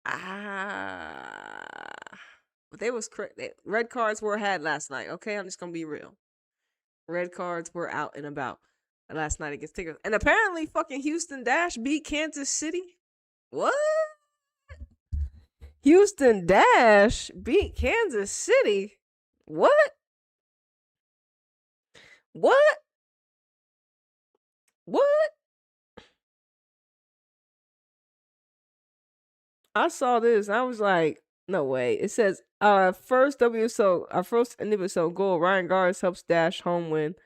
But they was correct. Red cards were had last night. Okay, I'm just gonna be real. Red cards were out and about last night against Tigers, and apparently, fucking Houston Dash beat Kansas City. What? Houston Dash beat Kansas City. What? What? What? I saw this. I was like, no way. It says our first NWSL goal. Ryan Garza helps Dash home win.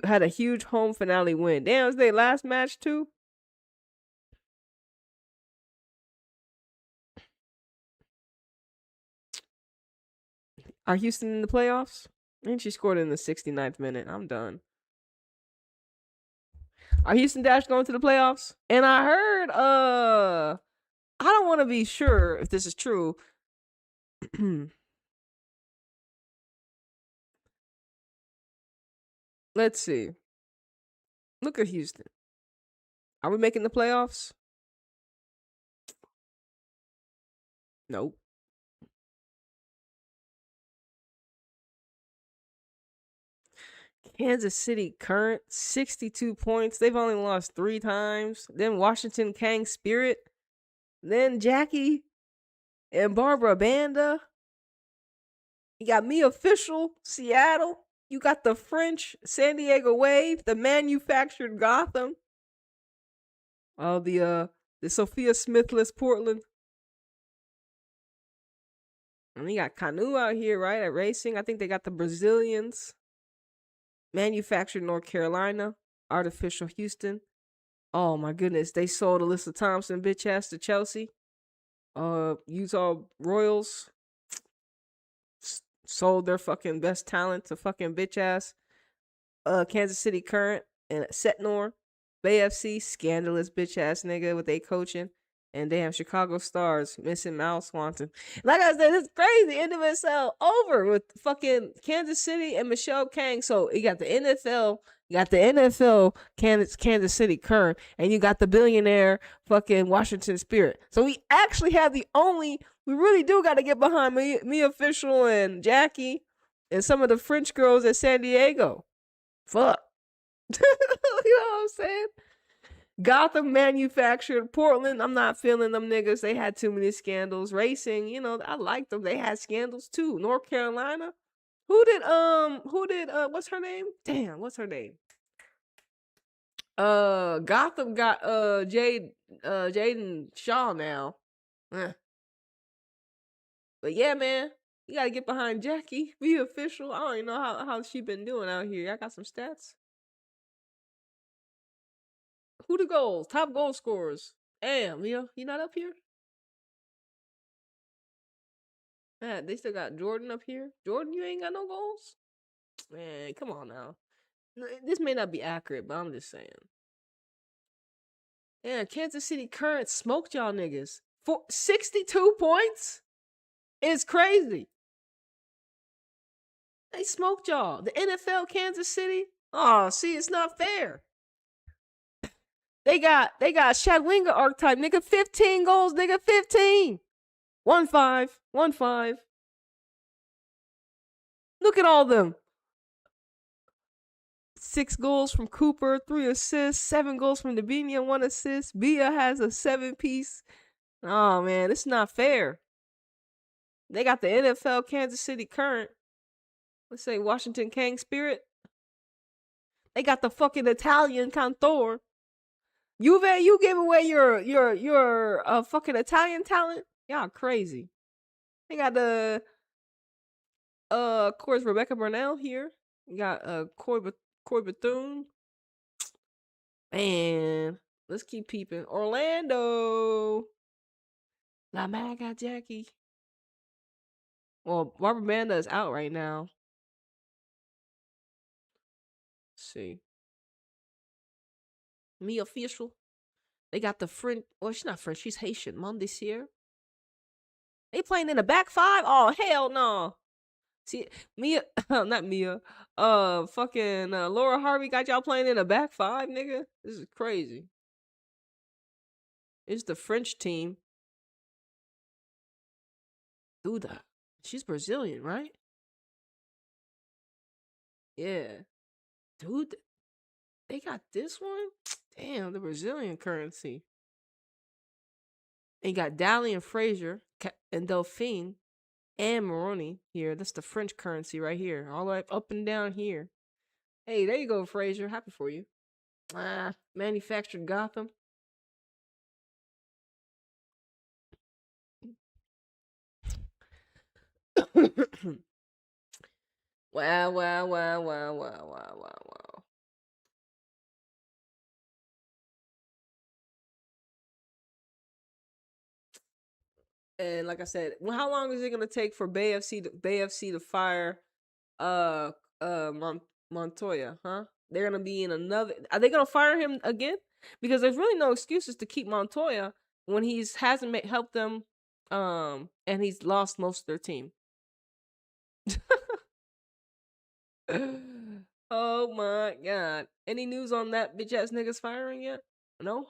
Had a huge home finale win. Damn, it was their last match too. Are Houston in the playoffs? And she scored in the 69th minute. I'm done. Are Houston Dash going to the playoffs? And I heard, I don't want to be sure if this is true. Let's see. Look at Houston. Are we making the playoffs? Nope. Kansas City current 62 points. They've only lost 3 times. Then Washington Kang Spirit. Then Jackie and Barbara Banda. You got Me Official, Seattle. You got the French San Diego Wave, the manufactured Gotham. The Sophia Smithless Portland. And you got Canoe out here, right, at racing. I think they got the Brazilians. Manufactured North Carolina. Artificial Houston. Oh my goodness. They sold Alyssa Thompson bitch ass to Chelsea. Utah Royals sold their fucking best talent to fucking bitch ass. Kansas City Current and Setnor. Bay FC, scandalous bitch ass nigga with they coaching. And damn, Chicago Stars missing Mal Swanson. Like I said, it's crazy. NWSL over with fucking Kansas City and Michelle Kang. So you got the NFL, Kansas City Current, and you got the billionaire fucking Washington Spirit. So we actually have we really do got to get behind me Official and Jackie and some of the French girls at San Diego. Fuck. You know what I'm saying? Gotham manufactured. Portland, I'm not feeling them niggas. They had too many scandals. Racing, I like them. They had scandals too. North Carolina. Who did what's her name? Damn, what's her name? Gotham got Jaden Shaw now. But yeah, man, you gotta get behind Jackie. Be Official. I don't even know how she been doing out here. I got some stats. Who the goals? Top goal scorers. Damn, you not up here? Man, they still got Jordan up here. Jordan, you ain't got no goals? Man, come on now. This may not be accurate, but I'm just saying. Yeah, Kansas City Current smoked y'all niggas. 62 points? It's crazy. They smoked y'all. The NFL Kansas City? Oh, see, it's not fair. They got Shadwinger archetype, nigga. 15 goals, nigga. 15. 1-5. Look at all them. 6 goals from Cooper, 3 assists, 7 goals from Dabinho, 1 assist. Bia has a 7-piece. Oh man, it's not fair. They got the NFL Kansas City Current. Let's say Washington King Spirit. They got the fucking Italian Cantor. Juve, you gave away your fucking Italian talent? Y'all crazy. They got the of course Rebecca Burnell here. You got Coy Bethune. Man, let's keep peeping. Orlando. La Maga Jackie. Well, Barbara Banda is out right now. Let's see. Me official. They got the French. Well, she's not French. She's Haitian. Mondesier. They playing in the back 5? Oh, hell no. See, Mia, not Mia. Fucking Laura Harvey got y'all playing in the back 5, nigga. This is crazy. It's the French team. Duda. She's Brazilian, right? Yeah. Dude, they got this one? Damn, the Brazilian currency. They got Dally and Fraser and Delphine and Moroni here. That's the French currency right here. All the way up and down here. Hey, there you go, Fraser. Happy for you. Manufactured Gotham. Wow. And like I said, how long is it gonna take for Bay FC to fire Montoya, huh? They're gonna be in another. Are they gonna fire him again? Because there's really no excuses to keep Montoya when he's hasn't helped them, and he's lost most of their team. Oh my god! Any news on that bitch ass niggas firing yet? No.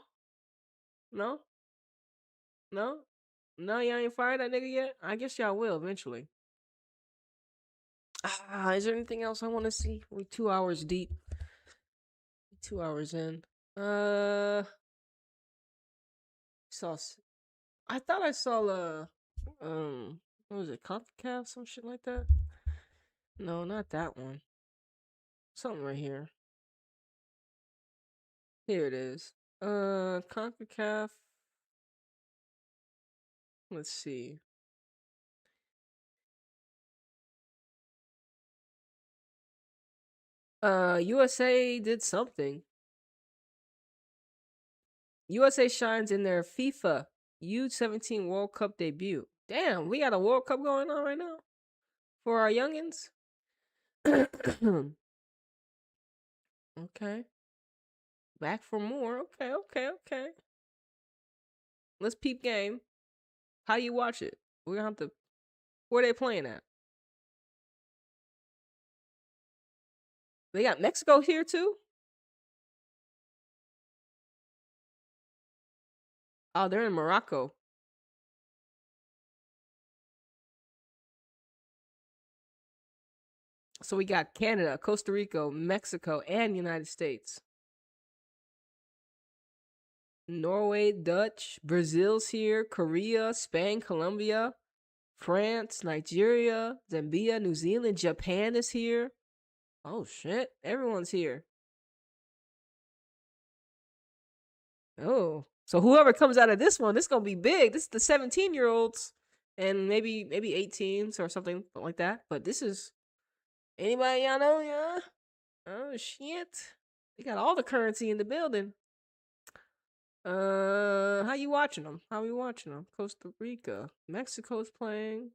No, y'all ain't fired that nigga yet. I guess y'all will eventually. Is there anything else I want to see? We're 2 hours deep. 2 hours in. I thought I saw what was it, CONCACAF, some shit like that? No, not that one. Something right here. Here it is. CONCACAF. Let's see. USA did something. USA shines in their FIFA U17 World Cup debut. Damn, we got a World Cup going on right now for our youngins. Okay. Back for more. Okay. Let's peep game. How you watch it? We're gonna have to. Where they playing at? They got Mexico here too? Oh, they're in Morocco. So we got Canada, Costa Rica, Mexico, and United States. Norway, Dutch, Brazil's here, Korea, Spain, Colombia, France, Nigeria, Zambia, New Zealand, Japan is here. Oh shit, everyone's here. Oh, so whoever comes out of this one, this is gonna be big. This is the 17-year-olds and maybe 18s or something like that. But this is anybody y'all know, yeah? Oh shit, they got all the currency in the building. How you watching them? How we watching them? Costa Rica, Mexico's playing.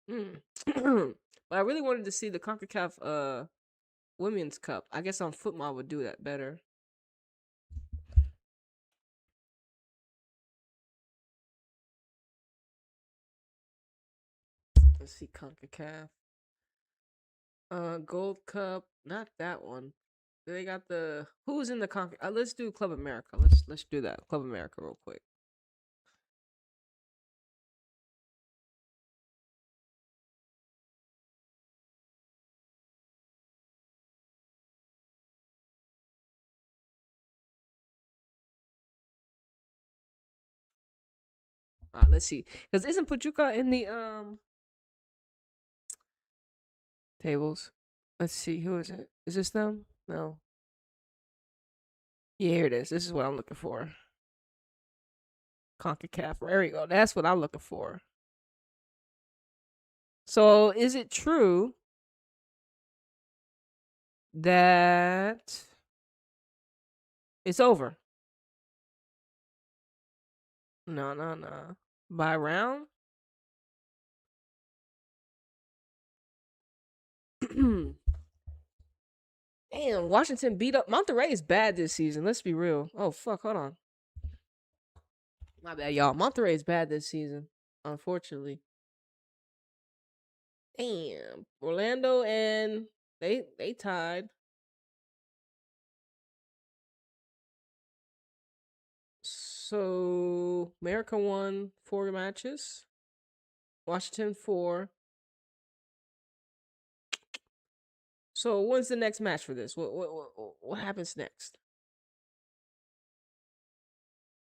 But I really wanted to see the CONCACAF Women's Cup. I guess on football would do that better. Let's see CONCACAF. Gold Cup, not that one. They got the who's in the let's do Club America. Let's do that. Club America real quick. Let's see. Because isn't Pachuca in the tables? Let's see. Who is it? Is this them? No. Yeah, here it is. This is what I'm looking for. CONCACAF. There we go. That's what I'm looking for. So, is it true that it's over? No. By round? Damn, Washington beat up Monterrey is bad this season. Let's be real. Oh fuck, hold on. My bad, y'all. Monterrey is bad this season, unfortunately. Damn, Orlando and they tied. So America won 4 matches. Washington 4. So when's the next match for this? What happens next?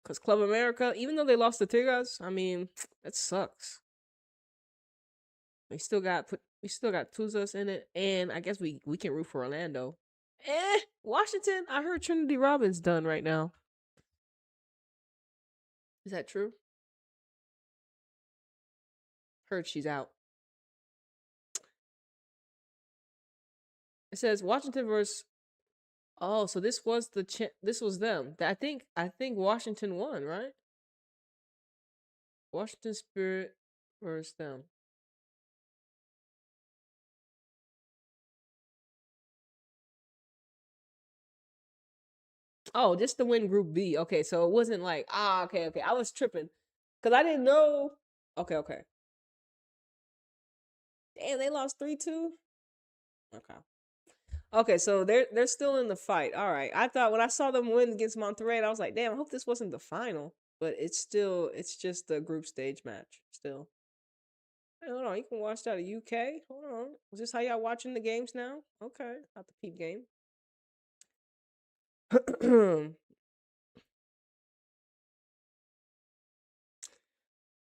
Because Club America, even though they lost to Tigres, I mean, that sucks. We still got Tuzas in it, and I guess we can root for Orlando. Washington, I heard Trinity Robbins done right now. Is that true? Heard she's out. It says Washington versus. Oh, so this was this was them. I think Washington won, right? Washington Spirit versus them. Oh, just to win Group B. Okay, so it wasn't like okay. I was tripping because I didn't know. Okay. Damn, they lost 3-2. Okay, so they're still in the fight. All right. I thought when I saw them win against Monterrey, I was like, damn, I hope this wasn't the final. But it's just the group stage match still. Hey, hold on, you can watch that at UK. Hold on. Is this how y'all watching the games now? Okay, not the peep game.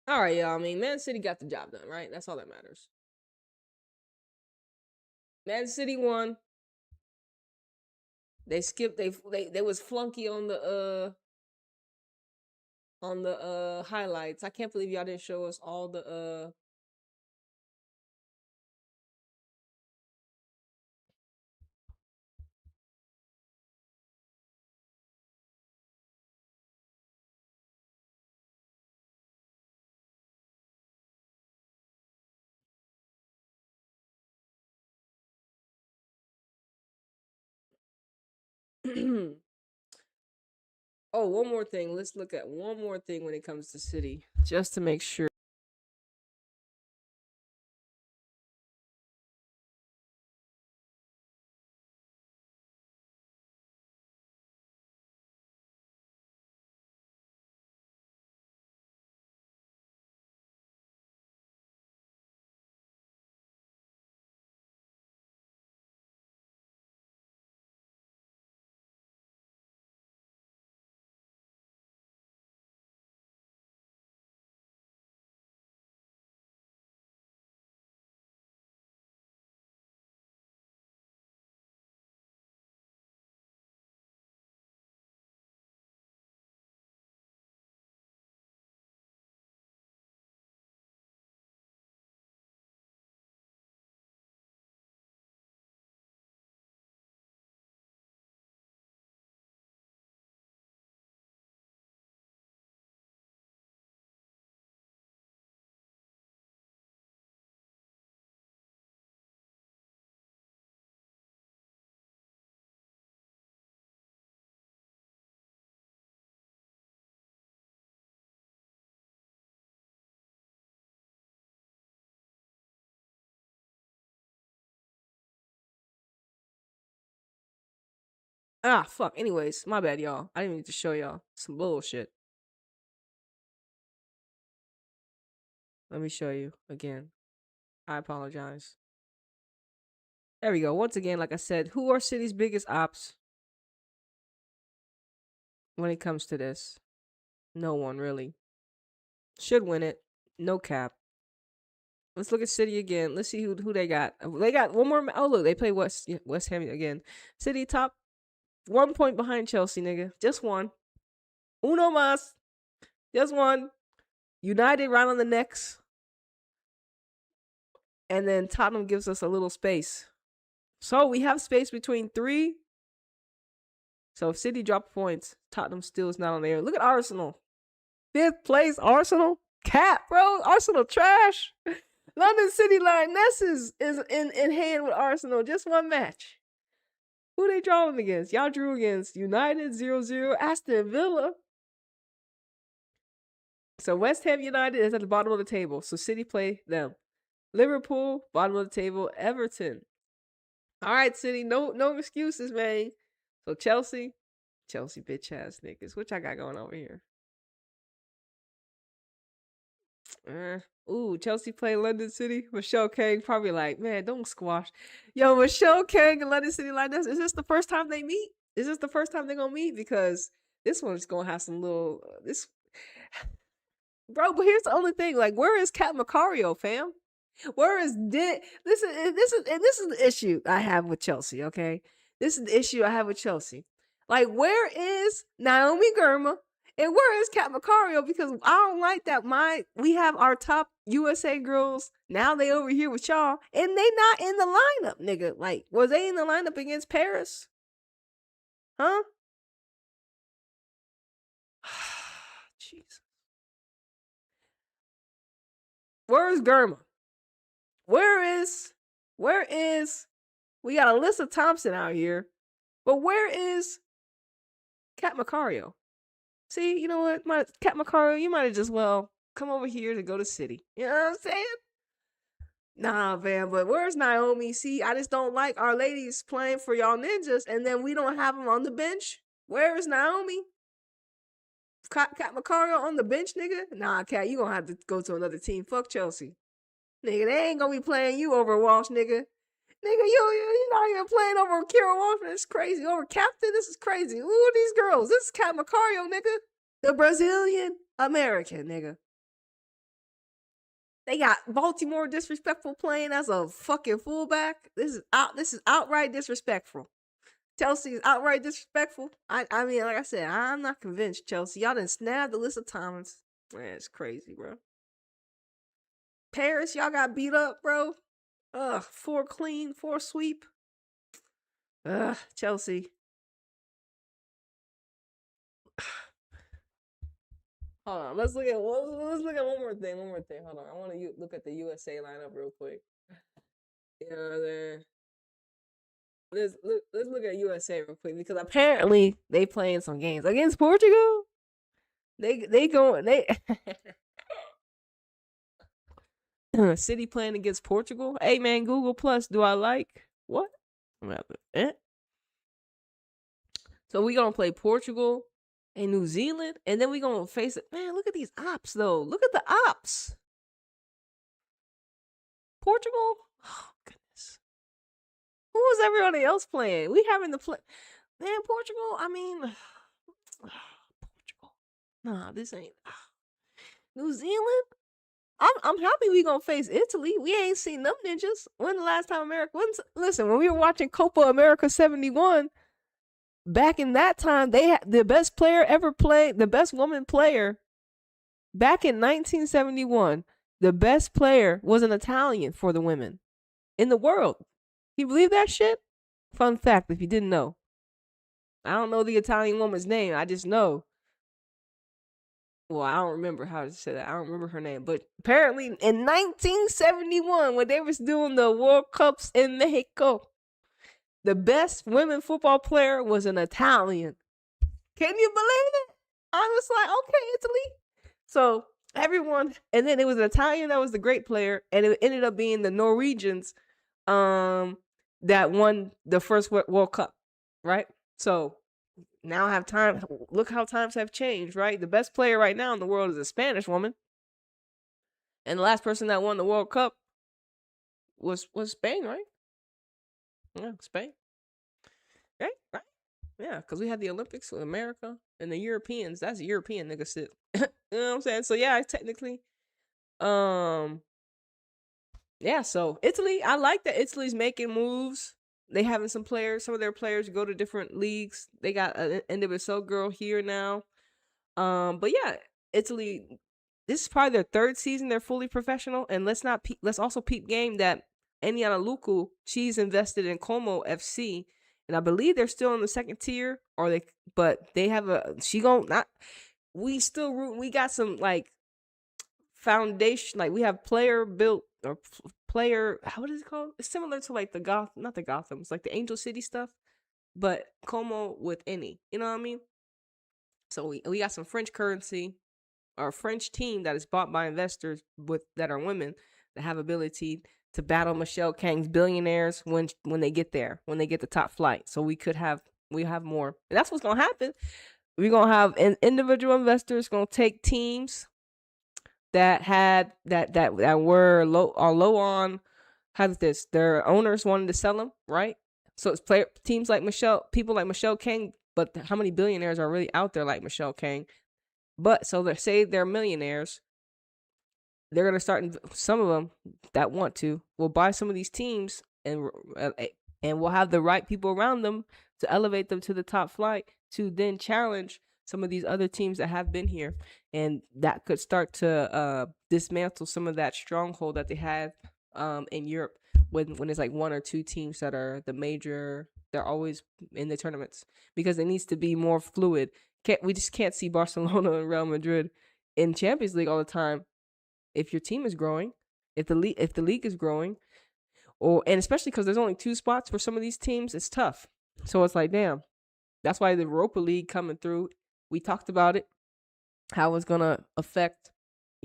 All right, y'all. I mean, Man City got the job done, right? That's all that matters. Man City won. They skipped. They was flunky on the highlights. I can't believe y'all didn't show us all the Oh, one more thing. Let's look at one more thing when it comes to City, just to make sure. Ah, fuck. Anyways, my bad, y'all. I didn't need to show y'all some bullshit. Let me show you again. I apologize. There we go. Once again, like I said, who are City's biggest ops when it comes to this? No one, really. Should win it. No cap. Let's look at City again. Let's see who they got. They got one more. Oh, look. They play West Ham again. City top 1 point behind Chelsea, nigga. Just one. Uno más. Just one. United right on the next. And then Tottenham gives us a little space. So we have space between 3. So if City drop points, Tottenham still is not on there. Look at Arsenal. 5th place, Arsenal. Cap, bro. Arsenal trash. London City Lionesses is in hand with Arsenal. Just one match. Who they drawing against? Y'all drew against United 0-0. Aston Villa. So West Ham United is at the bottom of the table. So City play them. Liverpool, bottom of the table. Everton. All right, City. No excuses, man. So Chelsea bitch ass niggas. What y'all got going over here? Chelsea play London City. Michelle King probably like, man, don't squash. Yo, Michelle King and London City like this. Is this the first time they meet? Is this the first time they're gonna meet? Because this one's gonna have some little bro. But here's the only thing. Like, where is Cat Macario, fam? Where is this is the issue I have with Chelsea. Okay, this is the issue I have with Chelsea. Like, where is Naomi Girma? And where is Cat Macario? Because I don't like that. We have our top USA girls. Now they over here with y'all. And they not in the lineup, nigga. Like, was they in the lineup against Paris? Huh? Jesus. Where is Girma? Where is we got Alyssa Thompson out here. But where is Cat Macario? See, you know what? Cat Macario, you might have just come over here to go to City. You know what I'm saying? Nah, man, but where's Naomi? See, I just don't like our ladies playing for y'all ninjas, and then we don't have them on the bench. Where is Naomi? Cat Macario on the bench, nigga? Nah, Cat, you gonna have to go to another team. Fuck Chelsea. Nigga, they ain't gonna be playing you over Walsh, nigga. Nigga, you not even playing over Kira Walsh. It's crazy. Over Captain, this is crazy. Ooh, these girls. This is Cat Macario, nigga. The Brazilian American, nigga. They got Baltimore disrespectful playing as a fucking fullback. This is outright disrespectful. Chelsea is outright disrespectful. I mean, like I said, I'm not convinced, Chelsea. Y'all done snagged Alyssa Thomas. Man, it's crazy, bro. Paris, y'all got beat up, bro. 4 clean, 4 sweep. Chelsea. Hold on, let's look at one more thing. Hold on, I want to look at the USA lineup real quick. You know what I'm saying? Let's look at USA real quick because apparently they playing some games against Portugal. They City playing against Portugal. Hey man, Google Plus. Do I like what? So we gonna play Portugal and New Zealand, and then we gonna face it. Man, look at these ops though. Look at the ops. Portugal. Oh goodness. Who was everybody else playing? We having to play. Man, Portugal. I mean, Portugal. Nah, this ain't. New Zealand. I'm happy we gonna face Italy. We ain't seen them ninjas. When the last time listen, when we were watching Copa America 71, back in that time, they had the best player ever played, the best woman player. Back in 1971, the best player was an Italian for the women in the world. You believe that shit? Fun fact, if you didn't know. I don't know the Italian woman's name. I just know. Well, I don't remember how to say that. I don't remember her name. But apparently in 1971, when they was doing the World Cups in Mexico, the best women football player was an Italian. Can you believe it? I was like, okay, Italy. So everyone, and then it was an Italian that was the great player, and it ended up being the Norwegians that won the first World Cup, right? So now have time. Look how times have changed, right? The best player right now in the world is a Spanish woman. And the last person that won the World Cup was Spain, right? Yeah, Spain. Right? Yeah, because we had the Olympics with America and the Europeans. That's European nigga shit. You know what I'm saying? So yeah, technically. Yeah, so Italy, I like that Italy's making moves. They having some of their players go to different leagues. They got an NWSL girl here now. But yeah, Italy, this is probably their third season they're fully professional. And let's also peep game that Eniana Luku, she's invested in Como FC, and I believe they're still in the second tier, but they have we still root. We got some like foundation, like we have player built or player, what is it called? It's similar to like not the Gothams, like the Angel City stuff, but Como with any, you know what I mean? So we got some French currency, or a French team that is bought by investors that are women that have ability to battle Michelle Kang's billionaires when they get there, when they get the top flight. So we have more. And that's what's gonna happen. We're gonna have individual investors gonna take teams that had that were low on their owners wanted to sell them, right? So it's teams like people like Michelle Kang, but how many billionaires are really out there like Michelle Kang? But so they say they're millionaires. They're gonna start. Some of them that want to will buy some of these teams, and we'll have the right people around them to elevate them to the top flight to then challenge some of these other teams that have been here, and that could start to dismantle some of that stronghold that they have in Europe when it's like one or two teams that are the major. They're always in the tournaments because it needs to be more fluid. We just can't see Barcelona and Real Madrid in Champions League all the time. If your team is growing, if the league is growing, and especially because there's only 2 spots for some of these teams, it's tough. So it's like, damn. That's why the Europa League coming through. We talked about it, how it's gonna affect,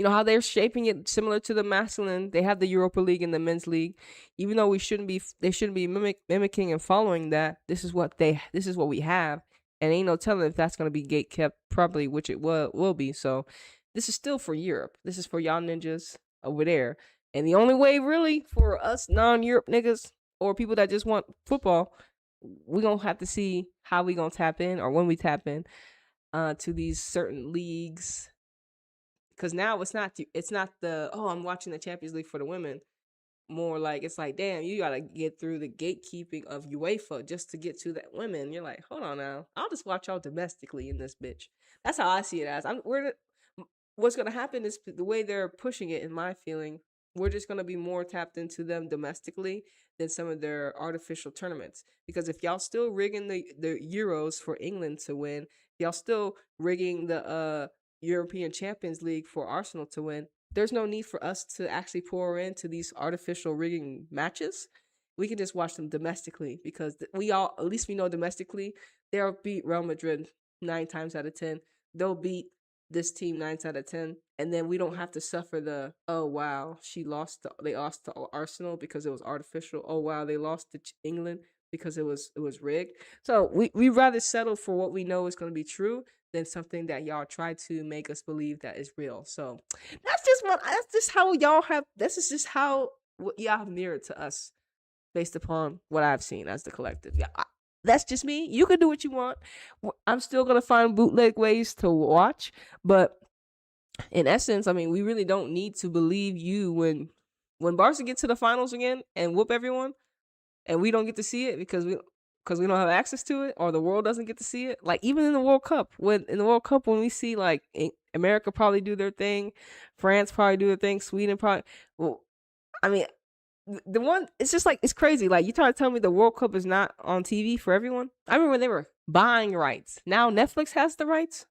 how they're shaping it similar to the masculine. They have the Europa League and the men's league, even though they shouldn't be mimicking and following that. This is what we have, and ain't no telling if that's gonna be gate kept properly, which it will be. So this is still for Europe. This is for y'all ninjas over there, and the only way really for us non-Europe niggas or people that just want football, we're gonna have to see how we gonna tap in, or when we tap in to these certain leagues, because now it's not the I'm watching the Champions League for the women. More like it's like, damn, you gotta get through the gatekeeping of UEFA just to get to that women. You're like, hold on now, I'll just watch y'all domestically in this bitch. That's how I see it as. What's gonna happen is the way they're pushing it. In my feeling, we're just gonna be more tapped into them domestically than some of their artificial tournaments. Because if y'all still rigging the Euros for England to win, y'all still rigging the European Champions League for Arsenal to win, there's no need for us to actually pour into these artificial rigging matches. We can just watch them domestically, because at least we know domestically, they'll beat Real Madrid 9 times out of 10. They'll beat this team 9 out of 10, and then we don't have to suffer the, oh wow, they lost to Arsenal because it was artificial. Oh wow, they lost to England because it was rigged. So we rather settle for what we know is going to be true than something that y'all try to make us believe that is real. So that's just how y'all have. This is just how what y'all have mirrored to us, based upon what I've seen as the collective. Yeah. That's just me. You can do what you want. I'm still going to find bootleg ways to watch. But in essence, I mean, we really don't need to believe you when Barca get to the finals again and whoop everyone, and we don't get to see it because we don't have access to it, or the world doesn't get to see it. Like even in the World Cup, when we see like America probably do their thing, France probably do their thing, Sweden probably. Well, I mean, the one, it's just like, it's crazy. Like, you try to tell me the World Cup is not on TV for everyone. I remember when they were buying rights. Now Netflix has the rights.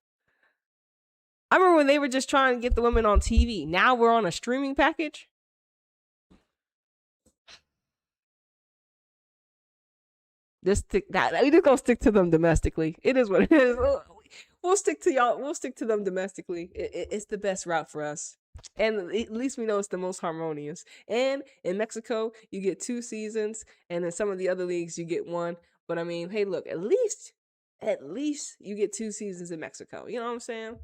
I remember when they were just trying to get the women on TV. Now we're on a streaming package. We just gonna stick to them domestically. It is what it is. We'll stick to y'all. We'll stick to them domestically. It's the best route for us. And at least we know it's the most harmonious. And in Mexico, you get 2 seasons, and in some of the other leagues, you get 1. But I mean, hey, look, at least at least you get 2 seasons in Mexico. You know what I'm saying?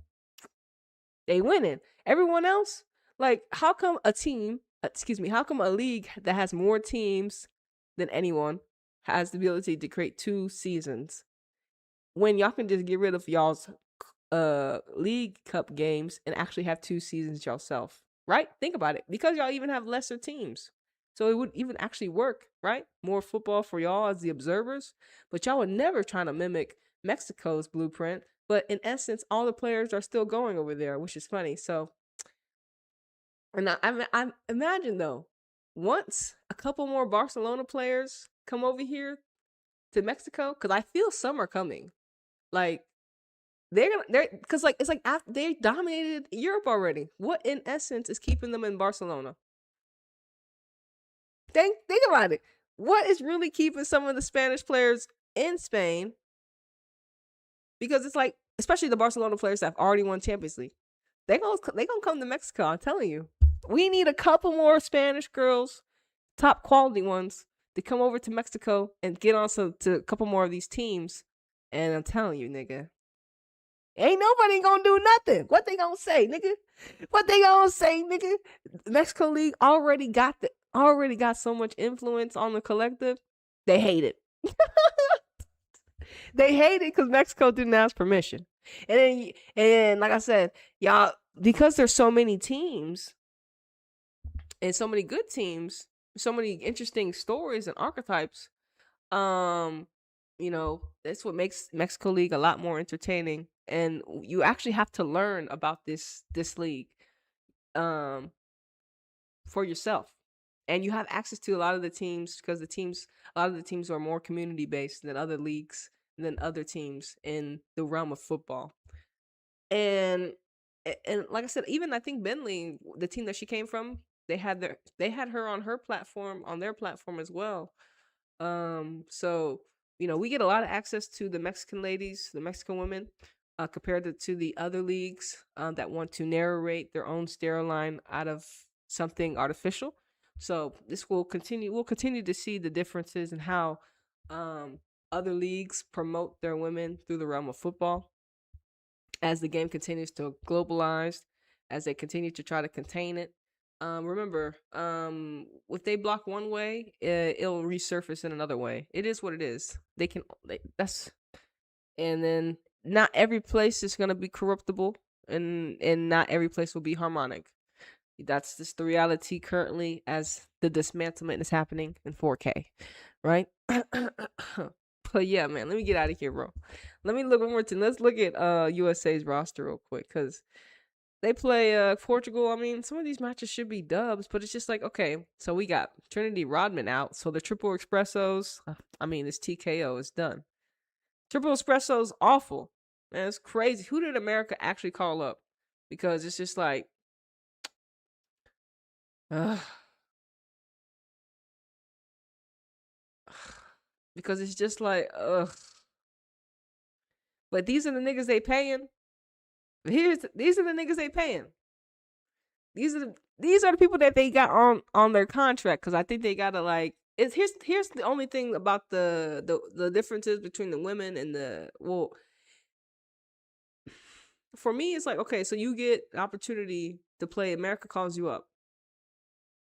They winning. Everyone else, like, how come how come a league that has more teams than anyone has the ability to create 2 seasons when y'all can just get rid of y'all's league cup games and actually have 2 seasons yourself, right? Think about it. Because y'all even have lesser teams. So it would even actually work, right? More football for y'all as the observers. But y'all were never trying to mimic Mexico's blueprint. But in essence, all the players are still going over there, which is funny. So, and I imagine though, once a couple more Barcelona players come over here to Mexico, because I feel some are coming. Like, because like it's like after they dominated Europe already. What in essence is keeping them in Barcelona? Think about it. What is really keeping some of the Spanish players in Spain? Because it's like, especially the Barcelona players that have already won Champions League, they gonna come to Mexico. I'm telling you, we need a couple more Spanish girls, top quality ones, to come over to Mexico and get on to a couple more of these teams. And I'm telling you, nigga, ain't nobody gonna do nothing. What they gonna say, nigga? What they gonna say, nigga? Mexico League already got so much influence on the collective. They hate it. They hate it because Mexico didn't ask permission. And then like I said, y'all, because there's so many teams and so many good teams, so many interesting stories and archetypes, you know, that's what makes Mexico League a lot more entertaining. And you actually have to learn about this league for yourself. And you have access to a lot of the teams because a lot of the teams are more community based than other leagues, than other teams in the realm of football. And like I said, even I think Bentley, the team that she came from, they had her on their platform as well. So, you know, we get a lot of access to the Mexican ladies, the Mexican women, compared to the other leagues that want to narrate their own storyline out of something artificial. So this will continue. We'll continue to see the differences in how other leagues promote their women through the realm of football as the game continues to globalize, as they continue to try to contain it. Remember, if they block one way, it'll resurface in another way. It is what it is. And then not every place is gonna be corruptible, and not every place will be harmonic. That's just the reality currently as the dismantlement is happening in 4K, right? But yeah, man, let me get out of here, bro. Let me look one more time. Let's look at USA's roster real quick, because they play Portugal. I mean, some of these matches should be dubs, but it's just like, okay, so we got Trinity Rodman out, so the triple espressos, I mean, this TKO is done. Triple espresso's awful, man. It's crazy. Who did America actually call up? Because it's just like, because it's just like, but these are the niggas they paying. These are the niggas they paying. These are the people that they got on their contract, because I think they gotta like. Here's the only thing about the differences between the women and for me, it's like, okay, so you get an opportunity to play. America calls you up,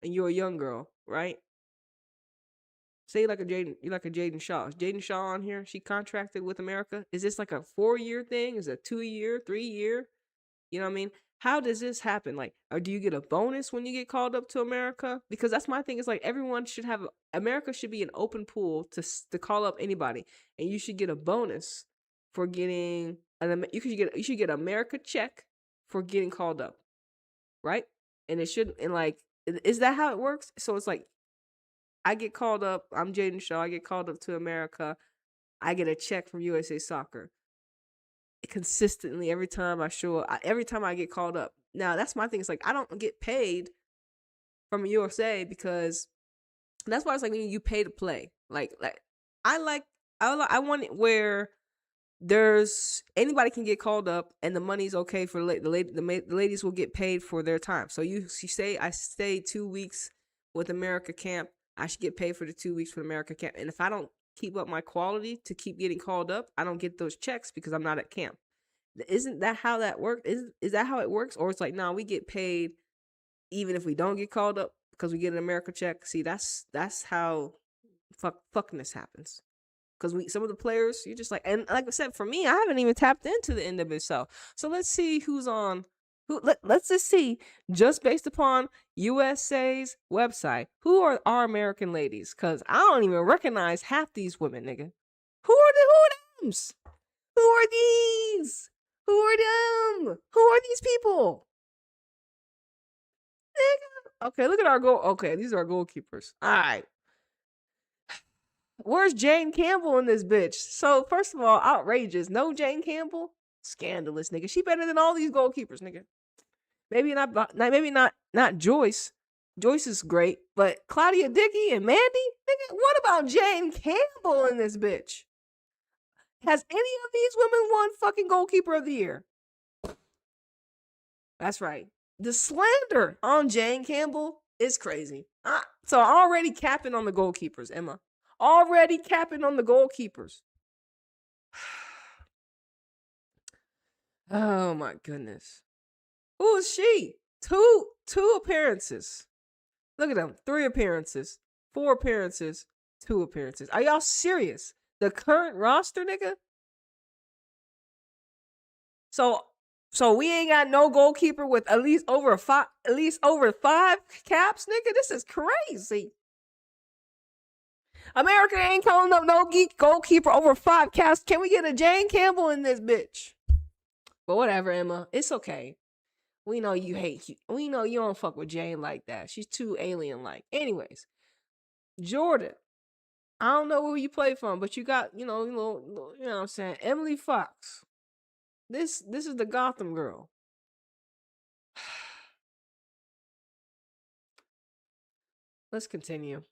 and you're a young girl, right? Say you're like a Jaden Shaw. Is Jaden Shaw on here? She contracted with America. Is this like a 4-year thing? Is it a 2-year, 3-year? You know what I mean? How does this happen? Like, or do you get a bonus when you get called up to America? Because that's my thing. It's like America should be an open pool to call up anybody, and you should get a bonus for getting you should get America check for getting called up, right? And is that how it works? So it's like, I get called up. I'm Jaden Shaw. I get called up to America. I get a check from USA Soccer consistently every time I show up, every time I get called up. Now that's my thing. It's like, I don't get paid from USA, because that's why it's like, when you pay to play. Like I want it where there's anybody can get called up and the money's okay for the ladies will get paid for their time. So you say I stay 2 weeks with America camp, I should get paid for the 2 weeks for America camp. And if I don't keep up my quality to keep getting called up, I don't get those checks because I'm not at camp. Isn't that how that works? Is that how it works? Or it's like, nah, we get paid even if we don't get called up because we get an America check. See, that's how fuckness happens. Because some of the players, you're just like, and like I said, for me, I haven't even tapped into the NWSL. So let's see who's on. Let's just see, just based upon USA's website, who are our American ladies? Because I don't even recognize half these women, nigga. Who are them's? Who are these? Who are them? Who are these people? Nigga. Okay, look at our goal. Okay, these are our goalkeepers. All right. Where's Jane Campbell in this bitch? So, first of all, outrageous. No Jane Campbell? Scandalous, nigga. She better than all these goalkeepers, nigga. Maybe not Joyce. Joyce is great, but Claudia Dickey and Mandy? Nigga, what about Jane Campbell in this bitch? Has any of these women won fucking goalkeeper of the year? That's right. The slander on Jane Campbell is crazy. So already capping on the goalkeepers, Emma. Already capping on the goalkeepers. Oh my goodness. Who is she? Two appearances. Look at them. 3 appearances. 4 appearances. 2 appearances. Are y'all serious? The current roster, nigga? So we ain't got no goalkeeper with at least over 5 caps, nigga. This is crazy. America ain't calling up no goalkeeper over 5 caps. Can we get a Jane Campbell in this bitch? But whatever, Emma. It's okay. We know you hate you. We know you don't fuck with Jane like that. She's too alien-like. Anyways, Jordan. I don't know where you play from, but you got, you know what I'm saying? Emily Fox. This is the Gotham girl. Let's continue.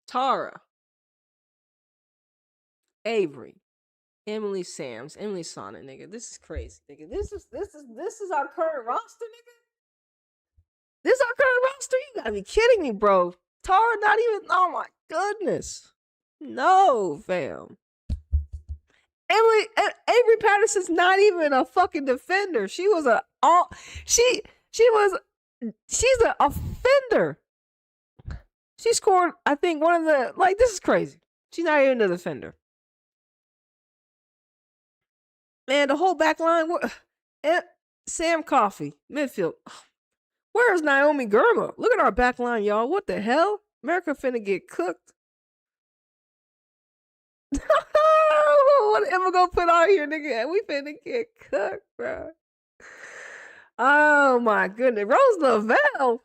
Tara. Avery. Emily Sams. Emily Sonnet, nigga. This is crazy, nigga. This is our current roster, nigga. This is our current roster? You gotta be kidding me, bro. Tara not even, oh my goodness. No, fam. Avery Patterson's not even a fucking defender. She's an offender. She scored, I think, one of the, like, this is crazy. She's not even a defender. Man, the whole back line, Sam Coffey, midfield. Where's Naomi Girma? Look at our back line, y'all. What the hell? America finna get cooked. What am I gonna put out here, nigga? We finna get cooked, bro. Oh my goodness. Rose Lavelle.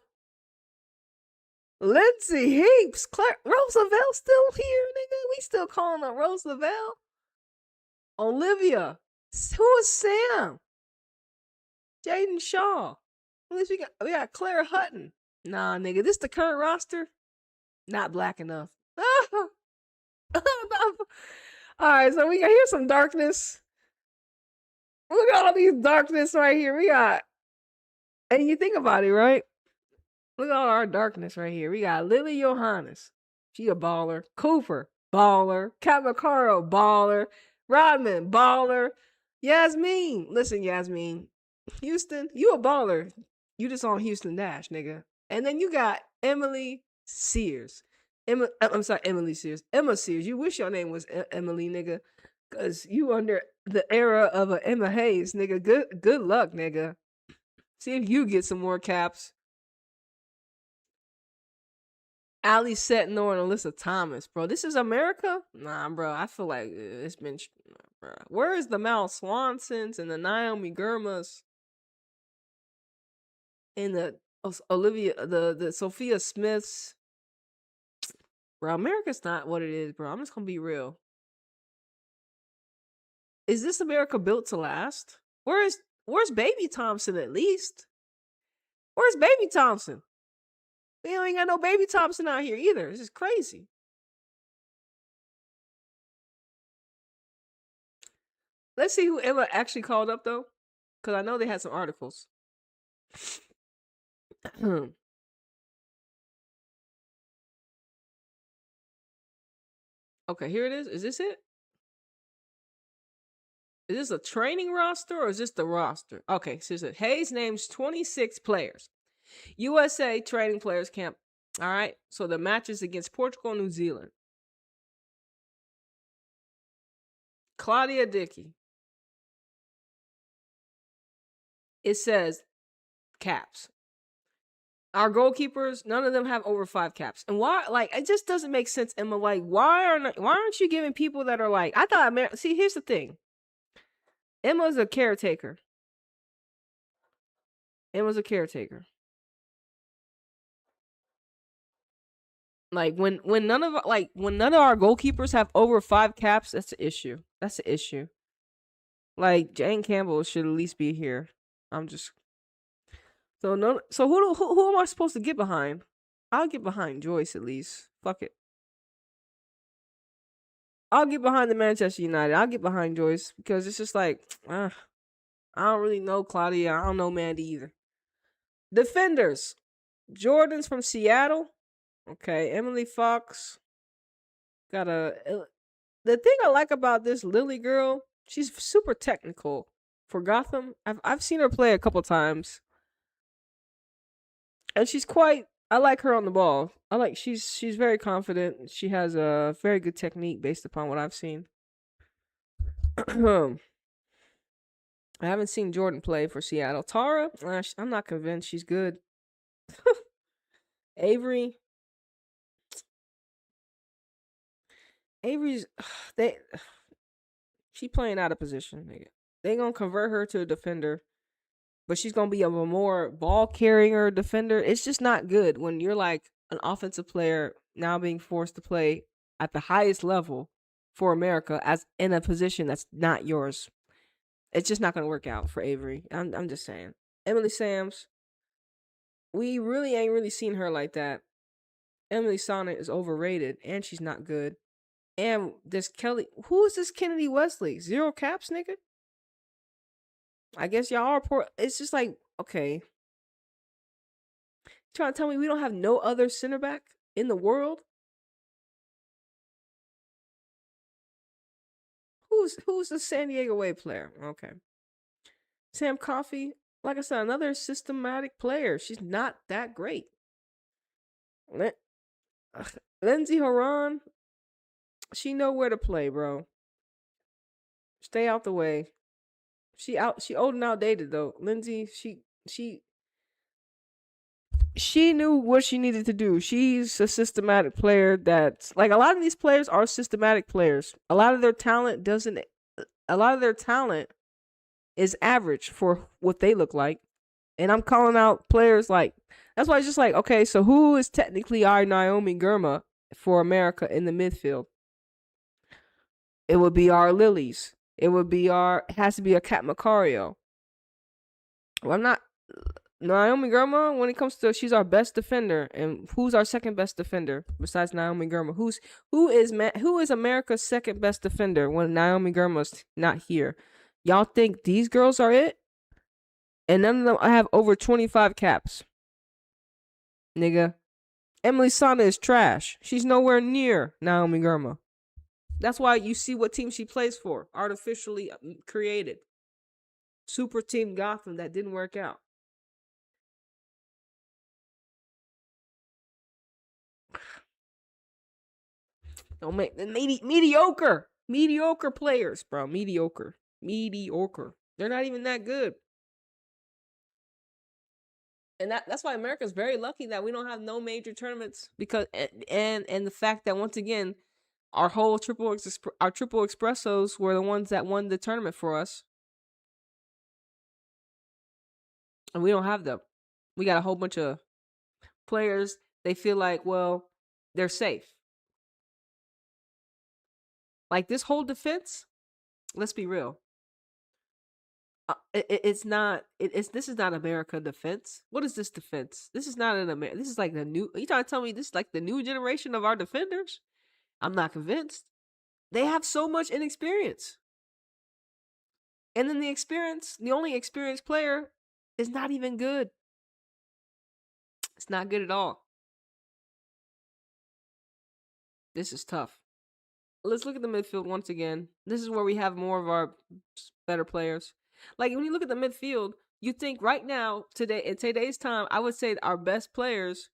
Lindsay Heaps. Rose Lavelle still here, nigga? We still calling her Rose Lavelle. Olivia. Who is Sam? Jaden Shaw. At least we got Claire Hutton. Nah, nigga, this the current roster? Not black enough. Alright, so here's some darkness. Look at all these darkness right here. We got, and you think about it, right? Look at all our darkness right here. We got Lily Johannes. She a baller. Cooper, baller. Kat McCarroll, baller. Rodman, baller. Yasmin. Listen, Yasmin. Houston, you a baller. You just on Houston Dash, nigga. And then you got Emily Sears. Emily Sears. Emma Sears. You wish your name was Emily, nigga. Because you under the era of a Emma Hayes, nigga. Good luck, nigga. See if you get some more caps. Ali Setnor and Alyssa Thomas, bro. This is America? Nah, bro. I feel like it's been... Bro. Where is the Mal Swansons and the Naomi Girmas? And the Olivia, the Sophia Smiths. Bro, America's not what it is, bro. I'm just gonna be real. Is this America built to last? Where's Baby Thompson at least? Where's Baby Thompson? We ain't got no Baby Thompson out here either. This is crazy. Let's see who Emma actually called up though. Because I know they had some articles. Okay, here it is. Is this it? Is this a training roster or is this the roster? Okay, so it Hayes names 26 players. USA training players camp. All right, so the matches against Portugal and New Zealand. Claudia Dickey. It says caps. Our goalkeepers, none of them have over 5 caps. And why? Like, it just doesn't make sense, Emma. Like, why aren't you giving people that are like? I thought. See, here's the thing. Emma's a caretaker. Emma's a caretaker. Like when none of our goalkeepers have over 5 caps, that's an issue. That's an issue. Like Jane Campbell should at least be here. I'm just so no. So who am I supposed to get behind? I'll get behind Joyce at least. Fuck it. I'll get behind the Manchester United. I'll get behind Joyce because it's just like I don't really know Claudia. I don't know Mandy either. Defenders. Jordan's from Seattle. Okay, Emily Fox. The thing I like about this Lily girl, she's super technical for Gotham. I've seen her play a couple times. And I like her on the ball. She's very confident. She has a very good technique based upon what I've seen. I haven't seen Jordan play for Seattle. Tara, I'm not convinced she's good. Avery's she playing out of position, nigga. They gonna convert her to a defender, but she's gonna be a more ball carrier defender. It's just not good when you're like an offensive player now being forced to play at the highest level for America as in a position that's not yours. It's just not gonna work out for Avery. I'm just saying. Emily Sams, we really ain't really seen her like that. Emily Sonnet is overrated and she's not good. And this Kelly, who is this Kennedy Wesley? 0 caps, nigga? I guess y'all are poor. It's just like, okay. You trying to tell me we don't have no other center back in the world? Who's the San Diego Way player? Okay. Sam Coffey, like I said, another systematic player. She's not that great. Lindsay Horan, she know where to play, bro. Stay out the way. She old and outdated though. Lindsay, she knew what she needed to do. She's a systematic player that's like a lot of these players are systematic players. A lot of their talent is average for what they look like. And I'm calling out players like that's why it's just like, okay, so who is technically our Naomi Girma for America in the midfield? It would be our Lilies. It has to be a Kat Macario. Well, I'm not Naomi Girma, when it comes to she's our best defender, and who's our second best defender besides Naomi Girma? Who is America's second best defender when Naomi Girma's not here? Y'all think these girls are it? And none of them have over 25 caps. Nigga. Emily Sana is trash. She's nowhere near Naomi Girma. That's why you see what team she plays for. Artificially created. Super Team Gotham that didn't work out. Don't make mediocre players, bro. Mediocre. They're not even that good. And that's why America's very lucky that we don't have no major tournaments because and the fact that once again our triple espressos were the ones that won the tournament for us. And we don't have them. We got a whole bunch of players. They feel like, well, they're safe. Like this whole defense, let's be real. This is not America defense. What is this defense? This is not an America. This is like the new. Are you trying to tell me this is like the new generation of our defenders? I'm not convinced. They have so much inexperience. And then the only experienced player is not even good. It's not good at all. This is tough. let's look at the midfield once again. This is where we have more of our better players. Like when you look at the midfield, you think right now, today in today's time, I would say our best players: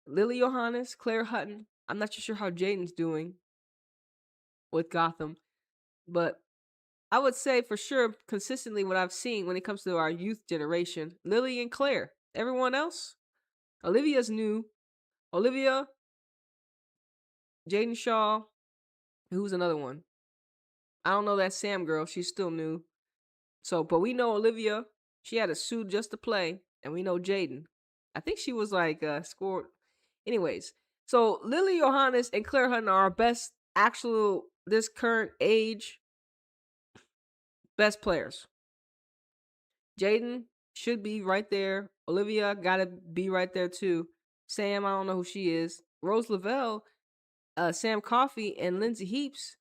Lily Johannes, Claire Hutton. I'm not too sure how Jaden's doing with Gotham, but I would say for sure, consistently, what I've seen when it comes to our youth generation, Lily and Claire. Everyone else, Olivia's new. Olivia, Jaden Shaw. Who's another one? I don't know that Sam girl. She's still new. So, but we know Olivia. She had a suit just to play, and we know Jaden. I think she was like scored. Anyways, so Lily Johannes and Claire Hutton are our best actual this current age best players. Jaden should be right there. Olivia gotta be right there too. Sam, I don't know who she is. Rose Lavelle, Sam Coffey, and Lindsay Heaps.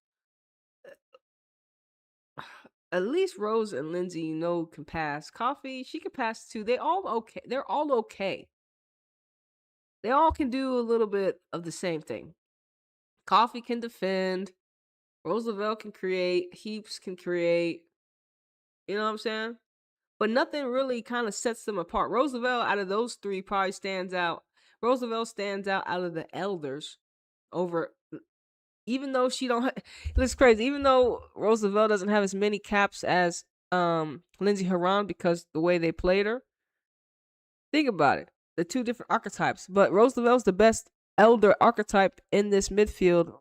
At least Rose and Lindsay, can pass. Coffee, she can pass too. They all okay. They're all okay. They all can do a little bit of the same thing. Coffee can defend. Rose Lavelle can create. Heaps can create. You know what I'm saying? But nothing really kind of sets them apart. Rose Lavelle, out of those three, probably stands out. Rose Lavelle stands out of the elders over. Even though she don't, it's crazy. Even though Rose Lavelle doesn't have as many caps as Lindsay Horan because the way they played her. Think about it, the two different archetypes. But Rose Lavelle's the best elder archetype in this midfield.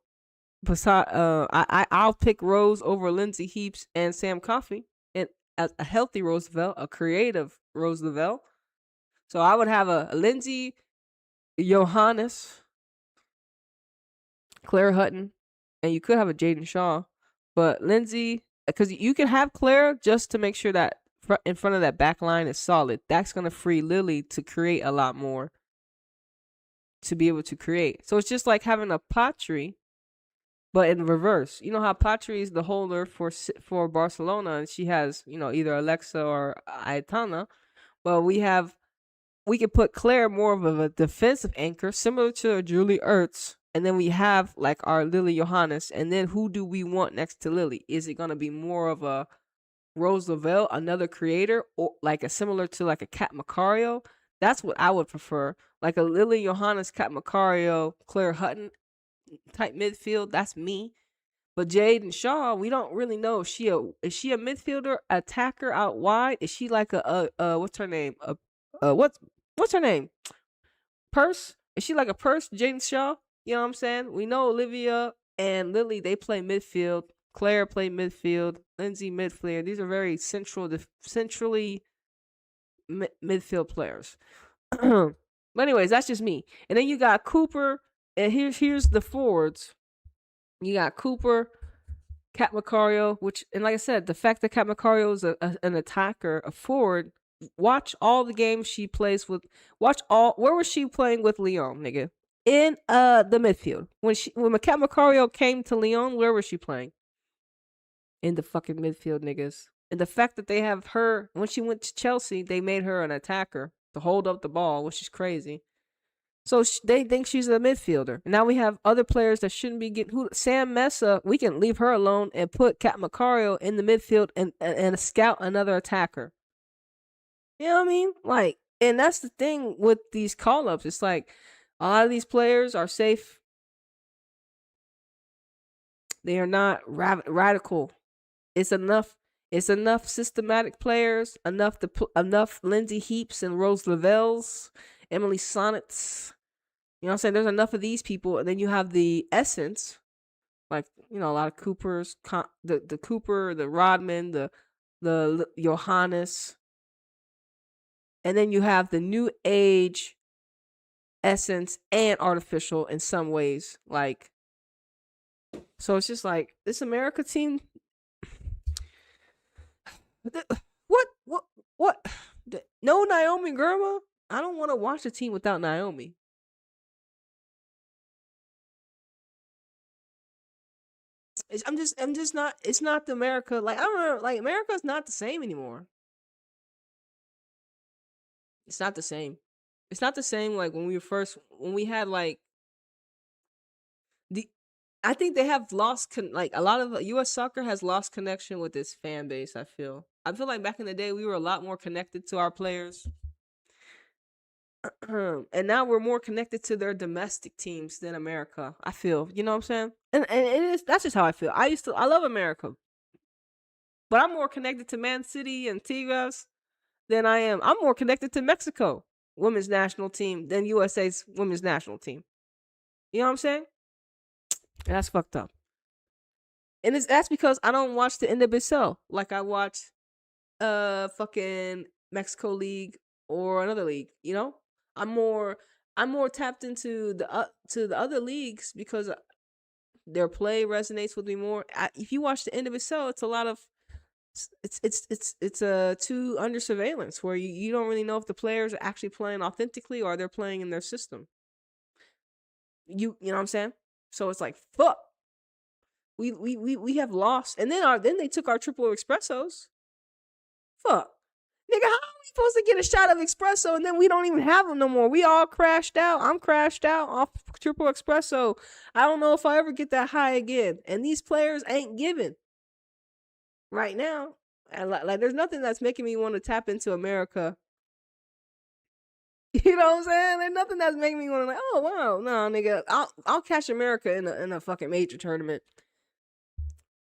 Besides, I'll pick Rose over Lindsay Heaps and Sam Coffey, and a healthy Rose Lavelle, a creative Rose Lavelle. So I would have a Lindsay, Johannes, Claire Hutton, and you could have a Jaden Shaw, but Lindsay, because you can have Claire just to make sure that in front of that back line is solid. That's going to free Lily to create a lot more, to be able to create. So it's just like having a Patry, but in reverse. You know how Patry is the holder for Barcelona, and she has, either Alexa or Aitana. Well, we can put Claire more of a defensive anchor, similar to Julie Ertz. And then we have like our Lily Johannes. And then who do we want next to Lily? Is it going to be more of a Rose Lavelle, another creator, or like similar to like a Kat Macario? That's what I would prefer. Like a Lily Johannes, Kat Macario, Claire Hutton type midfield. That's me. But Jaden Shaw, we don't really know. Is she a midfielder, attacker out wide? Is she like a what's her name? What's her name? Purse? Is she like a Purse, Jaden Shaw? You know what I'm saying? We know Olivia and Lily, they play midfield. Claire play midfield. Lindsay midfield. These are very centrally midfield players. But anyways, that's just me. And then you got Cooper, and here's the forwards. You got Cooper, Kat Macario, and like I said, the fact that Kat Macario is an attacker, a forward. Watch all the games she plays with. Where was she playing with Lyon, nigga? In the midfield. When Kat Macario came to Lyon, where was she playing? In the fucking midfield, niggas. And the fact that they have her, when she went to Chelsea, they made her an attacker to hold up the ball, which is crazy. So they think she's a midfielder. Now we have other players that shouldn't be getting. Sam Mesa, we can leave her alone and put Kat Macario in the midfield and scout another attacker. You know what I mean? Like, and that's the thing with these call-ups. It's like a lot of these players are safe. They are not radical. It's enough systematic players, enough Lindsay Heaps and Rose Lavelles, Emily Sonnets. You know what I'm saying? There's enough of these people, and then you have the essence, like, a lot of Coopers, the Cooper, the Rodman, the Johannes, and then you have the new age essence and artificial in some ways, like. So it's just like this America team. What? No Naomi Girma? I don't want to watch a team without Naomi. I'm just not. It's not the America. Like, I don't know. Like, America's not the same anymore. It's not the same. It's not the same. Like when we had like I think they have lost like a lot of U.S. soccer has lost connection with its fan base. I feel like back in the day we were a lot more connected to our players, and now we're more connected to their domestic teams than America. I feel, you know what I'm saying, and it is that's just how I feel. I love America, but I'm more connected to Man City and Tigres than I am. I'm more connected to Mexico women's national team than USA's women's national team. You know what I'm saying? That's fucked up. And that's because I don't watch the NWSL like I watch fucking Mexico League or another league, you know? I'm more tapped into the other leagues because their play resonates with me more. If you watch the NWSL, it's a lot of it's too under surveillance where you don't really know if the players are actually playing authentically or they're playing in their system. You know what I'm saying? So it's like fuck. We have lost, and then they took our triple espressos. Fuck, nigga, how are we supposed to get a shot of espresso and then we don't even have them no more? We all crashed out. I'm crashed out off triple espresso. I don't know if I ever get that high again. And these players ain't giving right now. And like, there's nothing that's making me want to tap into America. You know what I'm saying? There's nothing that's making me want to like, oh wow, no, nigga, I'll catch America in a fucking major tournament.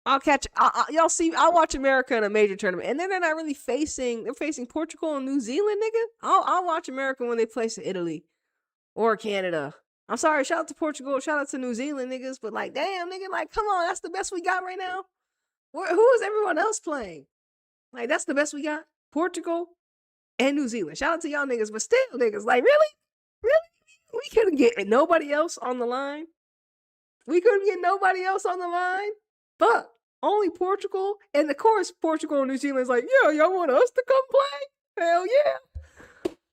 Y'all see, I'll watch America in a major tournament. And then they're not really they're facing Portugal and New Zealand, nigga. I'll watch America when they play Italy or Canada. I'm sorry, shout out to Portugal, shout out to New Zealand, niggas. But like, damn, nigga, like, come on, that's the best we got right now. Who is everyone else playing? Like, that's the best we got? Portugal and New Zealand. Shout out to y'all niggas, but still, niggas, like, really? Really? We couldn't get nobody else on the line? We couldn't get nobody else on the line? Fuck. Only Portugal, and of course Portugal and New Zealand's like, yeah, y'all want us to come play? Hell yeah.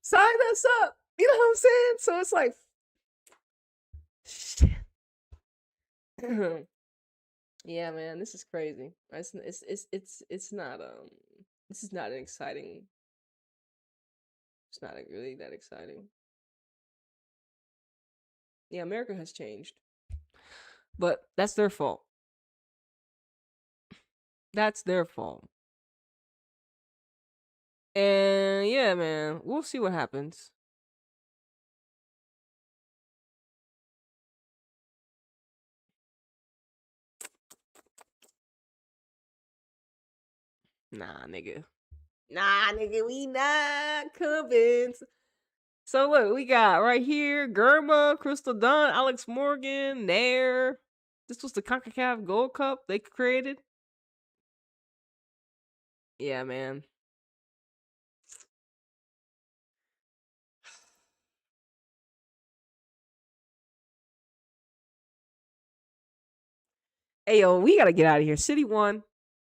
Sign us up. You know what I'm saying? So it's like shit. Yeah, man, this is crazy. It's not this is not an exciting. It's not really that exciting. Yeah, America has changed. But that's their fault. That's their fault. And yeah, man, we'll see what happens. Nah, nigga, we not convinced. So look, we got right here Germa, Crystal Dunn, Alex Morgan, Nair. This was the CONCACAF Gold Cup they created. Yeah, man. Hey, yo, we gotta get out of here. City won.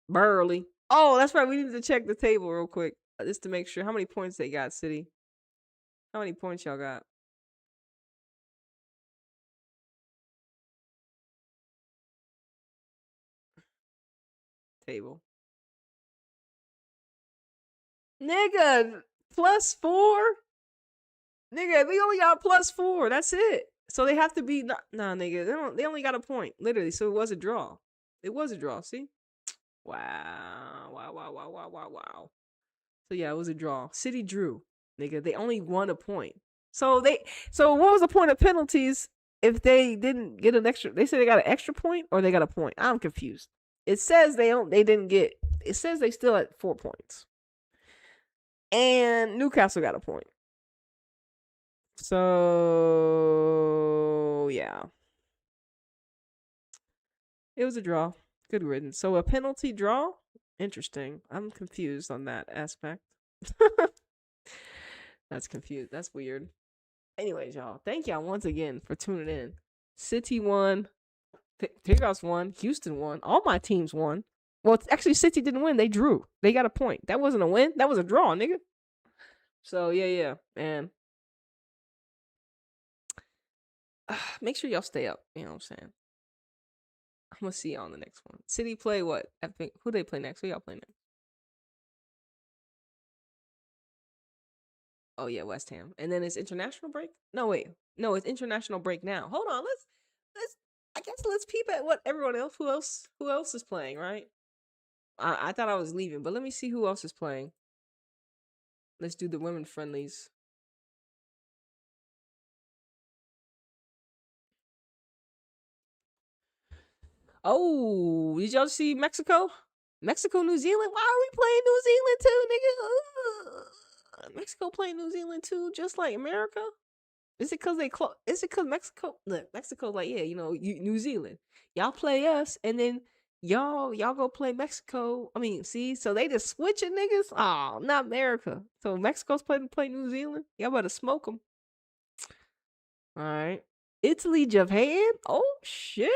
Burley. Oh, that's right. We need to check the table real quick. Just to make sure. How many points they got, City? How many points y'all got? Table. Nigga, +4? Nigga, they only got +4. That's it. So they have to be nah, nigga. They only got a point, literally. So it was a draw. It was a draw. See? Wow. So yeah, it was a draw. City drew, nigga. They only won a point. So what was the point of penalties if they didn't get an extra? They said they got an extra point or they got a point. I'm confused. It says they didn't get. It says they still at 4 points. And Newcastle got a point. So yeah. It was a draw. Good riddance. So a penalty draw? Interesting. I'm confused on that aspect. That's confused. That's weird. Anyways, y'all. Thank y'all once again for tuning in. City won. Tigres won. Houston won. All my teams won. Well, actually, City didn't win. They drew. They got a point. That wasn't a win. That was a draw, nigga. So, yeah, man. Make sure y'all stay up. You know what I'm saying? I'm going to see y'all on the next one. City play what? Who they play next? Who y'all play next? Oh, yeah, West Ham. And then it's international break? No, wait. No, it's international break now. Hold on. let's peep at what everyone else. Who else is playing? Right. I thought I was leaving, but let me see who else is playing. Let's do the women friendlies. Oh, did y'all see Mexico? Mexico, New Zealand? Why are we playing New Zealand too, nigga? Mexico playing New Zealand too, just like America? Is it cause they is it cause Mexico? Look, Mexico, like, yeah, New Zealand. Y'all play us, and then y'all go play Mexico. I mean, see, so they just switching niggas. Oh, not America. So Mexico's play New Zealand. Y'all better smoke them. All right, Italy, Japan. Oh shit.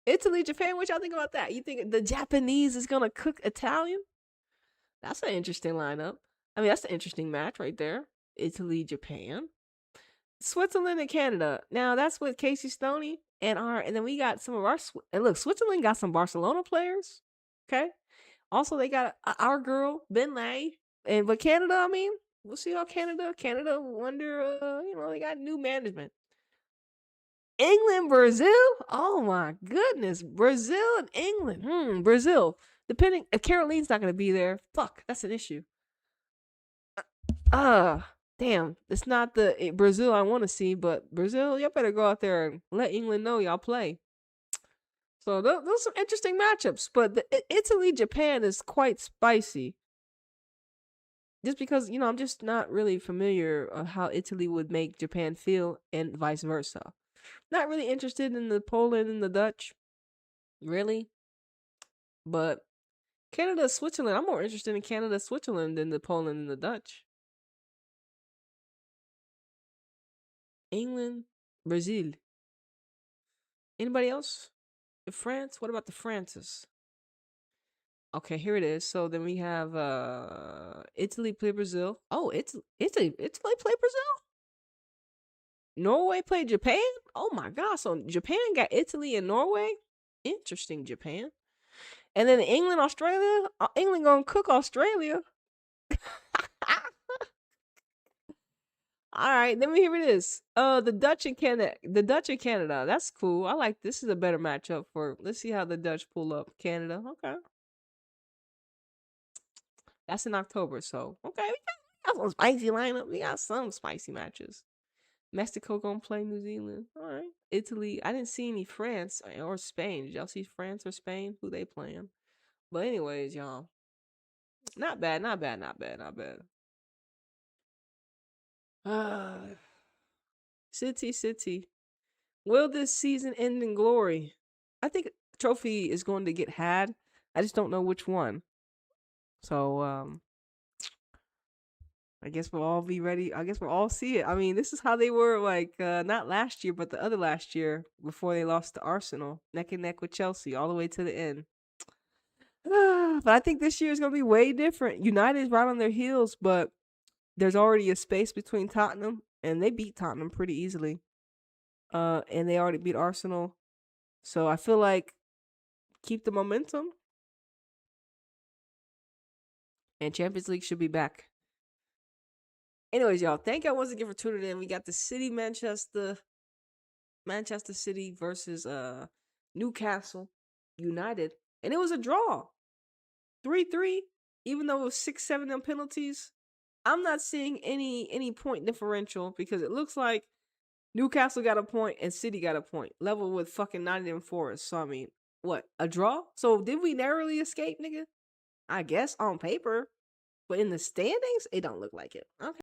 Italy, Japan, what y'all think about that? You think the Japanese is gonna cook Italian? That's an interesting lineup. I mean, that's an interesting match right there. Italy, Japan. Switzerland and Canada. Now that's with Casey Stoney and then we got some of our and look, Switzerland got some Barcelona players. Okay. Also, they got our girl, Ben Lay. But Canada, I mean, we'll see how Canada wonder, they got new management. England, Brazil. Oh my goodness, Brazil and England. Brazil. Depending if Caroline's not gonna be there, fuck, that's an issue. Damn, it's not the Brazil I want to see, but Brazil, y'all better go out there and let England know y'all play. So those are some interesting matchups, but the Italy Japan is quite spicy. Just because I'm just not really familiar of how Italy would make Japan feel, and vice versa. Not really interested in the Poland and the Dutch, really. But Canada, Switzerland, I'm more interested in Canada, Switzerland than the Poland and the Dutch. England, Brazil. Anybody else? France? What about the Frances? Okay, here it is. So then we have Italy play Brazil. Oh, Italy play Brazil? Norway play Japan? Oh my god, so Japan got Italy and Norway? Interesting, Japan. And then England, Australia? England gonna cook Australia. All right, then here it is. The Dutch and Canada. That's cool. I like this. Is a better matchup for. Let's see how the Dutch pull up Canada. Okay, that's in October. So okay, we got some spicy lineup. We got some spicy matches. Mexico gonna play New Zealand. All right, Italy. I didn't see any France or Spain. Did y'all see France or Spain? Who they playing? But anyways, y'all, not bad. City. Will this season end in glory? I think trophy is going to get had. I just don't know which one. So, I guess we'll all be ready. I guess we'll all see it. I mean, this is how they were not last year, but the other last year before they lost to Arsenal, neck and neck with Chelsea all the way to the end. But I think this year is going to be way different. United's right on their heels, but there's already a space between Tottenham, and they beat Tottenham pretty easily. And they already beat Arsenal. So I feel like keep the momentum. And Champions League should be back. Anyways, y'all, thank y'all once again for tuning in. We got the City Manchester City versus Newcastle United. And it was a draw. 3-3, even though it was 6-7 on penalties. I'm not seeing any point differential because it looks like Newcastle got a point and City got a point. Level with fucking Nottingham Forest. So, I mean, what? A draw? So, did we narrowly escape, nigga? I guess on paper. But in the standings, it don't look like it. Okay.